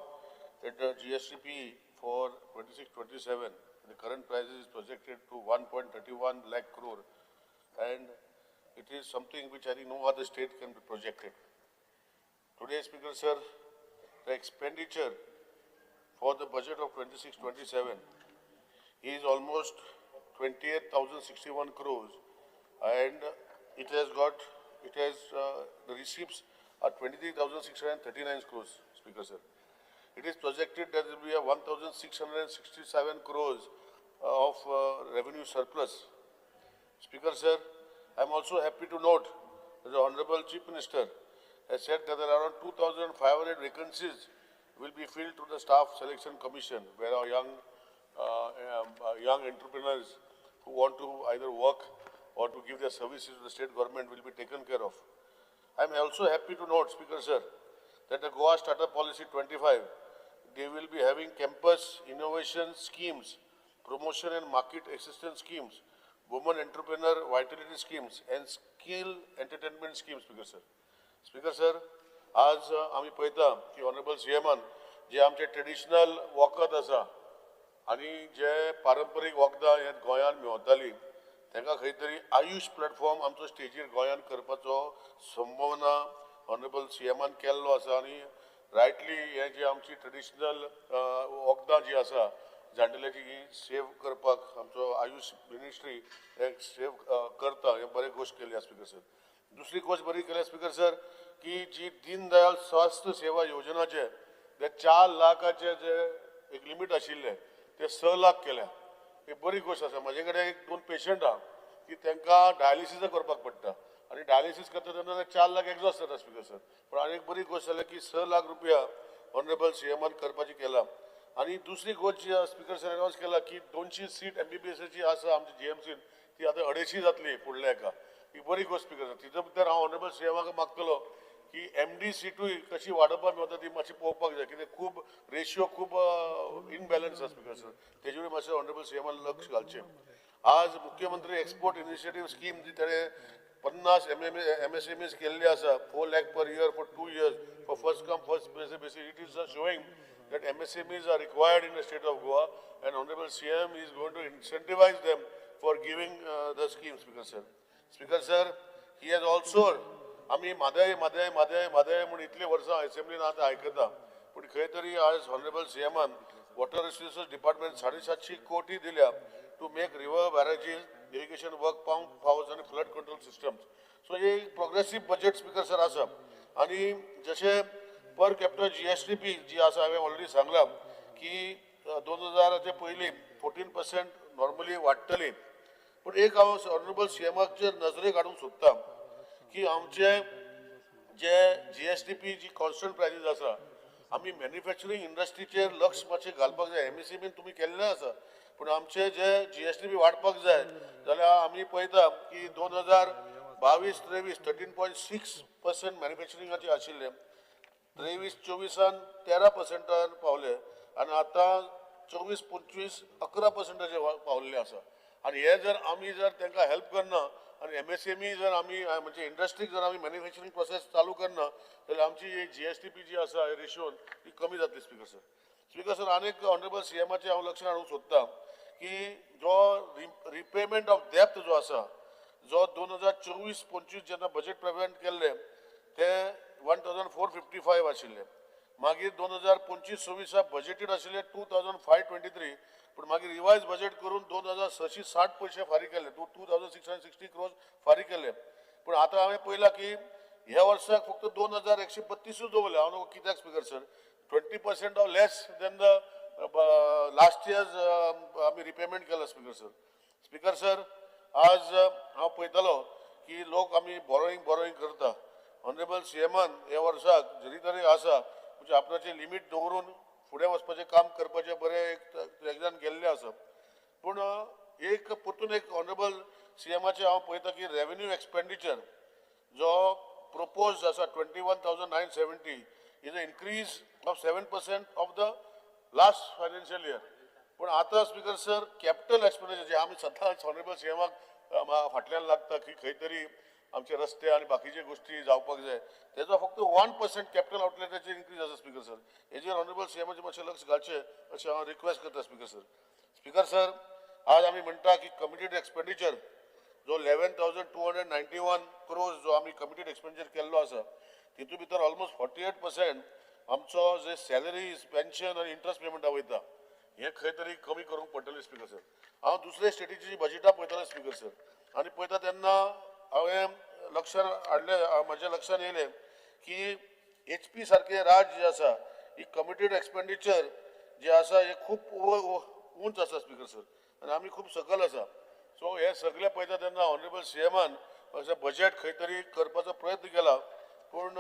that the GSTP for 26-27, the current price is projected to 1.31 lakh crore, and it is something which I think no other state can be projected. Today, Speaker, sir, the expenditure for the budget of 26-27 is almost 28,061 crores, and the receipts are 23,639 crores, Speaker, sir. It is projected that there will be a 1,667 crores of revenue surplus. Speaker, sir, I am also happy to note that the Honorable Chief Minister has said that there are around 2,500 vacancies will be filled to the Staff Selection Commission, where our young entrepreneurs who want to either work or to give their services to the state government will be taken care of. I am also happy to note, Speaker, sir, that the Goa Startup Policy 25, they will be having campus innovation schemes, promotion and market assistance schemes, women entrepreneur vitality schemes and skill entertainment schemes, Speaker, sir. Speaker, sir, आज आम्ही पळयता की honourable सीएमान जे आमचे traditional वखद आसा आनी जे पारंपरीक वखदां हे गोंयांत मेळटालीं तांकां खंय तरी आयुष प्लॅटफॉर्म आमचो स्टेजीर गोंयांत करपाचो संभावना ऑनरेबल सीएमान केल्लो आसा आनी रायटली हे जे आमची ट्रेडिशनल वखदां जी आसा जाण्टेल्याची ही सेव करपाक आमचो आयुष मिनिस्ट्री हे सेव करता हे बरे गोश्ट केली आसा स्पीकर सर. दुसरी गोश्ट बरी केल्या स्पीकर सर की जी दीनदयाल स्वास्थ्य सेवा योजनाचे ते 4 लाखाचे जे एक लिमीट आशिल्ले ते 6 लाख केल्या. ही बरी गोश्ट आसा. म्हाजे कडेन एक 2 पेशंट आहा की तांकां डायलिसीस करपाक पडटा आनी डायलिसीस करता तेन्ना 4 लाख एक्झॉस्ट जाता स्पीकर सर. पण आनी एक बरी गोश्ट जाल्या की 6 लाख रुपया ऑनरेबल सीएमान करपाची केला. आणि दुसरी गोष्ट जी स्पीकर सर अनाउन्स केला की 200 सीट MBBSची आसा आमची जीएमसीन ती आता 250 जातली फुडल्या एका. ही बरी गोष्ट स्पीकर सर. तिच्या भितर हांव ऑनरेबल सीएमाक मागतलो की MD सीटूय कशी वाडोवपाक मेळटा ती मातशी पळोवपाक जाय कित्याक खूब रेशियो खूब इनबॅलन्स आसा स्पीकर सर. तेजेर मातशें ऑनरेबल सीएमान लक्ष घालचें. आज मुख्यमंत्री एक्सपोर्ट इनिशिएटिव्ह स्कीम जी ताणें 50 MSMEs केल्ली आसा 4 लाख पर year for 2 years for first come first basis. It is showing that MSMEs are required in the state of Goa and Honorable CM is going to incentivize them for giving the scheme, Speaker sir. Speaker sir, he has also, आम्ही मादय म्हणून इतले वर्सां असेंब्लीन आता आयकता पण खंय तरी आज ऑनरेबल सीएमान वॉटर रिसोर्सेस डिपार्टमेंट 750 कोटी दिल्या to make river barrages irrigation work pump house आणि फ्लड कंट्रोल सिस्टम्स. सो हे प्रोग्रेसिव्ह बजेट स्पीकर सर आसा आणि जसे पर कॅपिटल GSTP जी आसा हांवें ऑलरेडी सांगला की 2000चे पयलीं 14% नॉर्मली वाडटली. पण एक हांव ऑनरेबल सीएमाचे नजरेक हाडूंक सोदता की आमचे जे GSTP जी कॉन्स्टंट प्रायसीस आसा आमी मॅन्युफॅक्चरींग इंडस्ट्रीचेर लक्ष मातशें घालपाक जाय. MSMEन तुमी केल्लें आसा पण आमचे जे GSTP वाडपाक जाय जाल्यार आमी पळयता की 2022-23 13.6% मॅन्युफॅक्चरिंगाचे आशिल्ले 23-24 13% पावले आणि आता 24-25 11% पावलेले आसा. आणि हे जर आमी जर तांकां हेल्प करना आणि MSME जर आमी म्हणजे इंडस्ट्रीक जर आमी मॅन्युफॅक्चरींग प्रोसेस चालू करना जाल्यार आमची GSTP जी आसा रेशियोन ती कमी जातली स्पीकर सर. स्पीकर सर आनीक ऑनरेबल सीएमाचे हांव लक्ष हाडूंक सोदता की जो रिपेमेंट ऑफ डेप्थ जो आसा जो 2024-25 जेन्ना बजेट प्रेझेंट केल्ले ते 1455 आशिल्ले. मागीर 2025-26 बजेटेड आशिल्ले 2523 पण मागीर रिवाइज बजेट करून 2660 पैसे फारीक केले 2660 crores फारीक केले. पण आता हांवें पळयला की ह्या वर्साक फक्त 2132 दवरले. हांव नको कित्याक speaker sir 20% of less than the last years आमी रिपेमेंट केला स्पीकर सर. स्पीकर सर आज हांव पळयतालो की लोक आमी बॉरोईंग करता. ऑनरेबल सीएमान ह्या वर्साक जरी तरी आसा म्हणजे आपणाचें लिमीट दवरून फुडें वचपाचें काम करपाचें बरें एक जाण गेल्ले आसा. पूण एक परतून एक ऑनरेबल सीएमाचे हांव पळयता की रेव्हेन्यू एक्सपेंडिचर जो proposed as a 21,970 is an increase of 7% of the last financial year. पण आता स्पीकर सर कॅपिटल एक्सपेंडिचर जे आम्ही सदांच ऑनरेबल सीएमाक फाटल्यान लागता की खंय तरी आमचे रस्ते आणि बाकीचे गोष्टी जावपाक जाय तेजो फक्त 1% कॅपिटल आउटलेटाचेर इन्क्रीज आसा स्पीकर सर. हेजेर ऑनरेबल सीएमाचे मातशें लक्ष घालचें अशें हांव रिक्वेस्ट करता स्पीकर सर. स्पीकर सर आज आमी म्हणटा की कमिटेड एक्सपेंडिचर जो 11,291 crores जो आम्ही कमिटेड एक्सपेंडिचर केल्लो आसा तितून भितर ऑलमोस्ट 48% आमचो जे सॅलरीज पेन्शन आणि इंट्रस्ट पेमेंट वयता हे खंय तरी कमी करूंक पडटलें स्पीकर सर. हांव दुसरे स्टेटीची बजेटां पळयतालो स्पीकर सर आनी पळयता तेन्ना हांवें लक्षान हाडलें म्हज्या लक्षान येयलें की HP सारके राज्य जे आसा ही कमिटेड एक्सपेंडिचर जे आसा हे खूब उंच आसा स्पीकर सर आनी आमी खूब सकल आसा. सो हे सगळे पळयता तेन्ना ऑनरेबल सीएमान अशें बजेट खंय तरी करपाचो प्रयत्न केला. पूण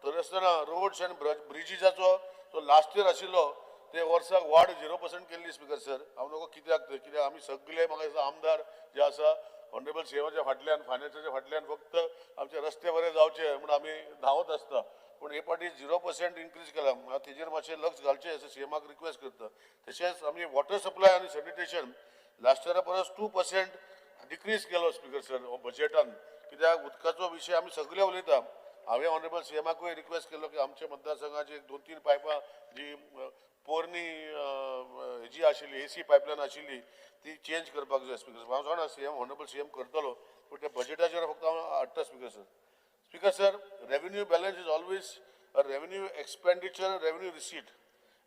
तरी आसतना रोड्स आनी ब्रिजीसाचो जो लास्ट इयर आशिल्लो ते वर्साक वाड 0% केल्ली स्पीकर सर. हांव नको कित्याक कित्याक आमी सगळे म्हाका दिसता आमदार जे आसा ऑनरेबल सीएमाच्या फाटल्यान फायनान्साच्या फाटल्यान फक्त आमचे रस्ते बरे जावचे म्हूण आमी धांवत आसता. पूण हे फाटी 0% इन्क्रीज केला. तेजेर मातशें लक्ष घालचें अशें सीएमाक रिक्वेस्ट करता. तशेंच आमी वॉटर सप्लाय आनी सॅनिटेशन लास्ट इयरा परस 2% डिक्रीज केलो स्पीकर सर बजेटान. कित्याक उदकाचो विशय आमी सगळे उलयता. हांवें ऑनरेबल सीएमाकूय रिक्वेस्ट केलो की आमच्या मतदारसंघाची 2-3 पायपां जी पोरणी हेजी आशिल्ली AC पायपलायन आशिल्ली ती चेंज करपाक जाय स्पीकर सर. हांव जाणा सीएम ऑनरेबल सीएम करतलो पूण त्या बजेटाचेर फक्त हांव हाडटा speaker sir. Speaker sir revenue balance is always a revenue expenditure revenue receipt.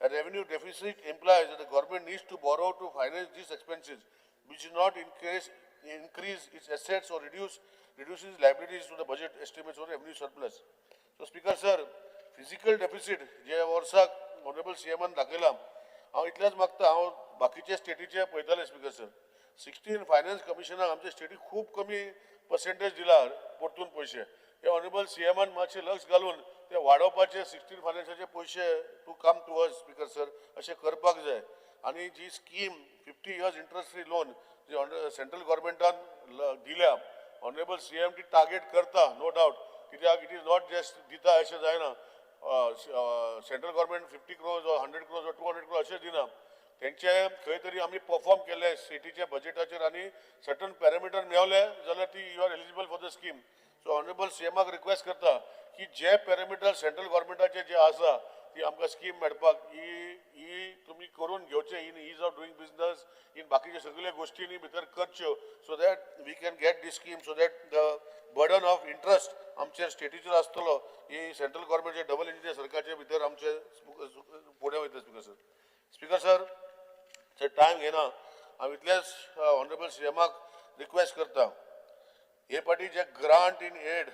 A revenue deficit implies that the government needs to borrow to finance these expenses, which do not increase its assets or reduces liabilities to the budget estimates or revenue surplus. So, Speaker sir, physical deficit जे वर्साक honourable सीएमान दाखयला हांव इतलेंच मागता. हांव बाकीचे स्टेटीचे पळयताले speaker sir 16 finance कमिशनाक आमचे स्टेटीक खूब कमी पर्सेंटेज दिला परतून पयशे. हे ऑनरेबल सीएमान मातशें लक्ष घालून ते वाडोवपाचे 16 फायनान्साचे पयशे to come to us speaker sir अशें करपाक जाय. आनी जी scheme 50 years interest free loan जी सेंट्रल गव्हर्मेंटान दिल्या ऑनरेबल सीएम ती टार्गेट करता नो डावट. कित्याक इट इज नॉट जस्ट दिता अशें जायना. Central government 50 crores or 100 crores or 200 crores अशें दिना. तेंचे खंय तरी आमी परफॉर्म केले सिटीच्या बजेटाचेर आनी सर्टन पॅरामिटर मेळवले जाल्यार ती you are eligible for the scheme. So honourable सीएमाक रिक्वेस्ट करता की जे पॅरामिटर सेंट्रल गव्हर्मेंटाचे जे आसा ती आमकां स्कीम मेळपाक ही तुमी करून घेवचे in ease of doing business in बाकीचे सगळे गोष्टींनी भितर करच्यो so that we can get the scheme so that the burden of interest आमच्या स्टेटीचेर आसतलो ही सेंट्रल गव्हर्मेंटचे डबल इंजिन सरकारचे भितर आमचे फुडें वयता speaker sir. Speaker sir time घेना हांव इतलेंच ऑनरेबल सीएमाक रिक्वेस्ट करता हे फाटी जे ग्रांट इन एड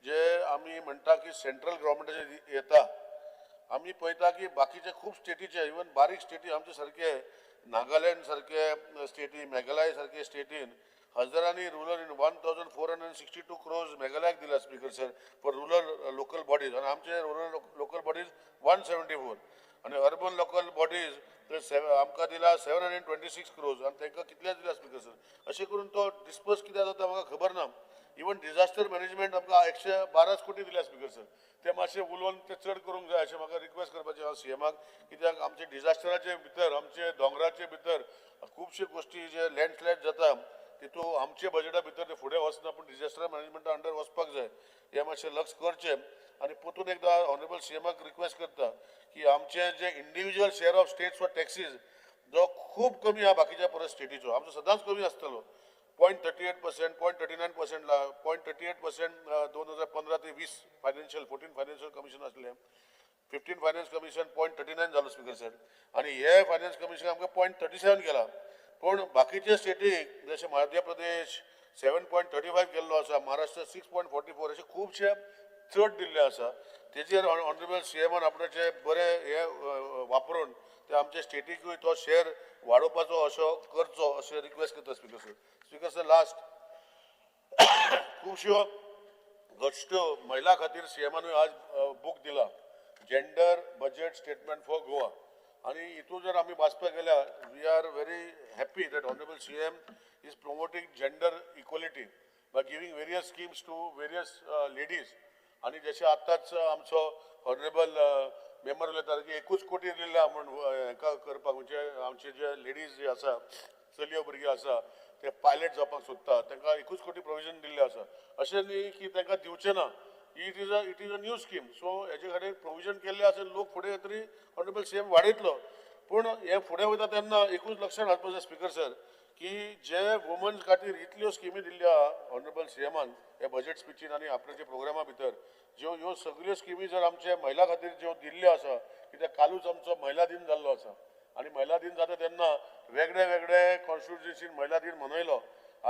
जे आमी म्हणटा की सेंट्रल गव्हर्मेंटाचे येता आमी पळयता की बाकीचे खूब स्टेटीचे इवन बारीक स्टेटी आमचे सारके नागालँड सारके स्टेटी मेघालय सारके स्टेटीन हजारांनी रुरल इन 1462 crores मेघालयाक दिला speaker sir for rural local bodies आनी आमचे रुरल लोकल बॉडीज 174 आनी अर्बन लोकल बॉडीज आमकां दिला 726 crores आनी तांकां कितले दिला स्पीकर सर. अशें करून तो डिस्पर्स कित्याक जाता म्हाका खबर ना. इवन डिजास्टर मॅनेजमेंट आमकां 112 कोटी दिल्या स्पीकर सर. ते मातशें उलोवन ते चड करूंक जाय अशें म्हाका रिक्वेस्ट करपाचें हांव सीएमाक. कित्याक आमचे डिजास्टराचे भितर आमचे दोंगराचे भितर खुबशे गोष्टी जे लँडस्लायड जाता तितून आमचे बजेटा भितर ते फुडें वचना पूण डिजास्टर मॅनेजमेंटा अंडर वचपाक जाय हे मातशें लक्ष करचें. आनी परतून एकदां ऑनरेबल सीएमाक रिक्वेस्ट करता की आमचे जे individual share of states for taxis जो खूब कमी आहा बाकीच्या परस स्टेटीचो आमचो सदांच कमी आसतलो 0.38%, 0.39%, 0.38% 2015 ते 20 फायनान्शियल 14 फायनान्शियल कमिशन आसलें 15 फायनान्स कमिशन 0.39 जालो स्पीकर सर. आनी हे फायनान्स कमिशन आमकां 0.37 केला. पूण बाकीचे स्टेटीक जशें मध्य प्रदेश 7.35 केल्लो आसा महाराष्ट्र 6.44 अशे खुबशे चड दिल्ले आसा तेजेर ऑनरेबल सीएमान आपणाचे बरे हे वापरून ते आमचे स्टेटीकूय तो शेअर वाडोवपाचो असो करचो अशें रिक्वेस्ट करता speaker sir. Speaker sir last खुबश्यो गोश्ट्यो महिला खातीर सीएमानूय आज बूक दिला gender budget statement for Goa आणि हितून जर आमी वाचपाक गेल्यार we are very happy that honourable CM is promoting gender equality by giving various schemes to various ladies आणि जशें आतांच आमचो ऑनरेबल मेंबर उलयता की 21 कोटी दिल्या म्हणून हाका करपाक म्हणजे आमचे जे लेडीज जे आसा चलयो भुरगीं आसा ते पायलट जावपाक सोदता तांकां 21 कोटी प्रोविजन दिल्ले आसा अशें न्ही की तांकां दिवचें ना it is a new scheme so हेजे खातीर प्रोविजन केल्ले आसा लोक फुडें तरी ऑनरेबल सीएम वाडयतलो पूण हे फुडें वयता तेन्ना एकूच लक्षांत घालपाक जाय स्पीकर सर की जे वुमन्स खातीर इतल्यो स्किमी दिल्ल्या ऑनरेबल सीएमान हे बजेट स्पिचीन आनी आपणाच्या प्रोग्रामा भितर ज्यो ह्यो सगळ्यो स्किमी जर आमच्या महिला खातीर ज्यो दिल्ल्यो आसा कित्याक कालूच आमचो महिला दिन जाल्लो आसा आनी महिला दिन जाता तेन्ना वेगळे वेगळे कॉन्स्टिट्युन्सीन महिला दिन मनयलो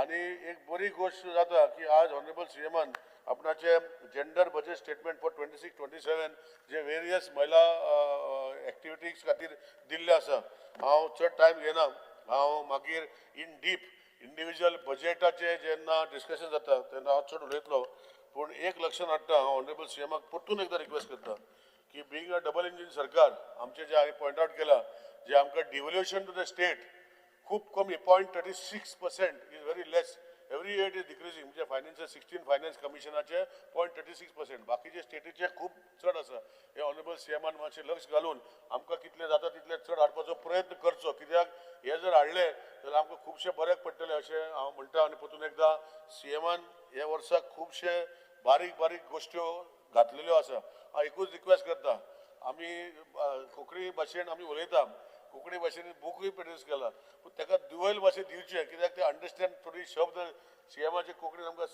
आनी एक बरी गोश्ट जाता की आज ऑनरेबल सीएमान आपणाचे जेंडर बजेट स्टेटमेंट फॉर 26-27 जे वेरियस महिला एक्टिविटीज खातीर दिल्ले आसा हांव चड टायम घेना हांव मागीर इन डीप इंडिविज्युअल बजेटाचे जेन्ना डिस्कशन जाता तेन्ना हांव चड उलयतलो पूण एक लक्षांत हाडटा हांव ऑनरेबल सीएमाक परतून एकदा रिक्वेस्ट करता की बिंग अ डबल इंजीन सरकार आमचे जे हांवें पॉयंट आउट केला जे आमकां डिवल्युशन टू द स्टेट खूब कमी 0.36% is very less every year it is decreasing म्हणजे फायनान्शियल 16 फायनान्स कमिशनाचे 0.36% बाकीचे स्टेटीचे खूब चड आसा हे ऑनरेबल सीएमान मातशें लक्ष घालून आमकां कितले जाता तितले चड हाडपाचो प्रयत्न करचो कित्याक हे जर हाडले जाल्यार आमकां खुबशे बऱ्याक पडटले अशें हांव म्हणटा आनी परतून एकदा सीएमान ह्या वर्साक खुबशे बारीक बारीक गोश्ट्यो घातलेल्यो आसा हांव एकूच रिक्वेस्ट करता आमी कोंकणी भाशेन आमी उलयता कोंकणी भाशेन बुकूय प्रोड्यूस केला पूण ताका दुवेल भाशेन दिवचे कित्याक ते अंडरस्टँड थोडी शब्द सीएमाचे कोंकणीन आमकां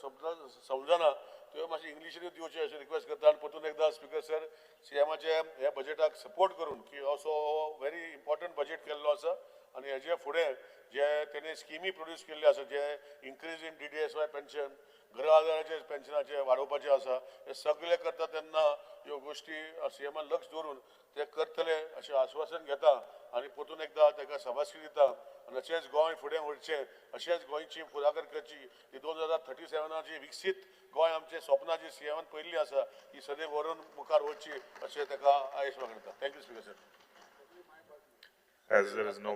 समजना त्यो मातशे इंग्लिशीनूय दिवचे अशें रिक्वेस्ट करता आनी परतून एकदा स्पीकर सर सीएमाचे ह्या बजेटाक सपोर्ट करून की असो व्हेरी इम्पॉर्टंट बजेट केल्लो आसा आनी हेजे फुडें जे तेणे स्किमी प्रोड्यूस केल्ले आसा जे इन्क्रीज इन DDSY पेन्शन घर आदाराचे पेन्शनाचे वाडोवपाचे आसा हे सगळे करता तेन्ना ह्यो गोश्टी सीएमान लक्ष दवरून ते करतले अशें आश्वासन घेता आनी परतून एकदा ताका शाबासकी दिता आनी अशेंच गोंय फुडें वचचें अशेंच गोंयची फुडाकार करची ही 2037 विकसीत गोंय आमचे स्वप्नां जी सीएमान पयल्ली आसा ही सदैव व्हरून मुखार वचची अशें ताका आयस्वार करता. Thank you speaker sir. As there is no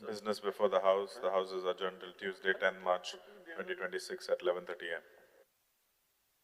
business before the House is adjourned till Tuesday, 10 March 2026 at 11:30 a.m.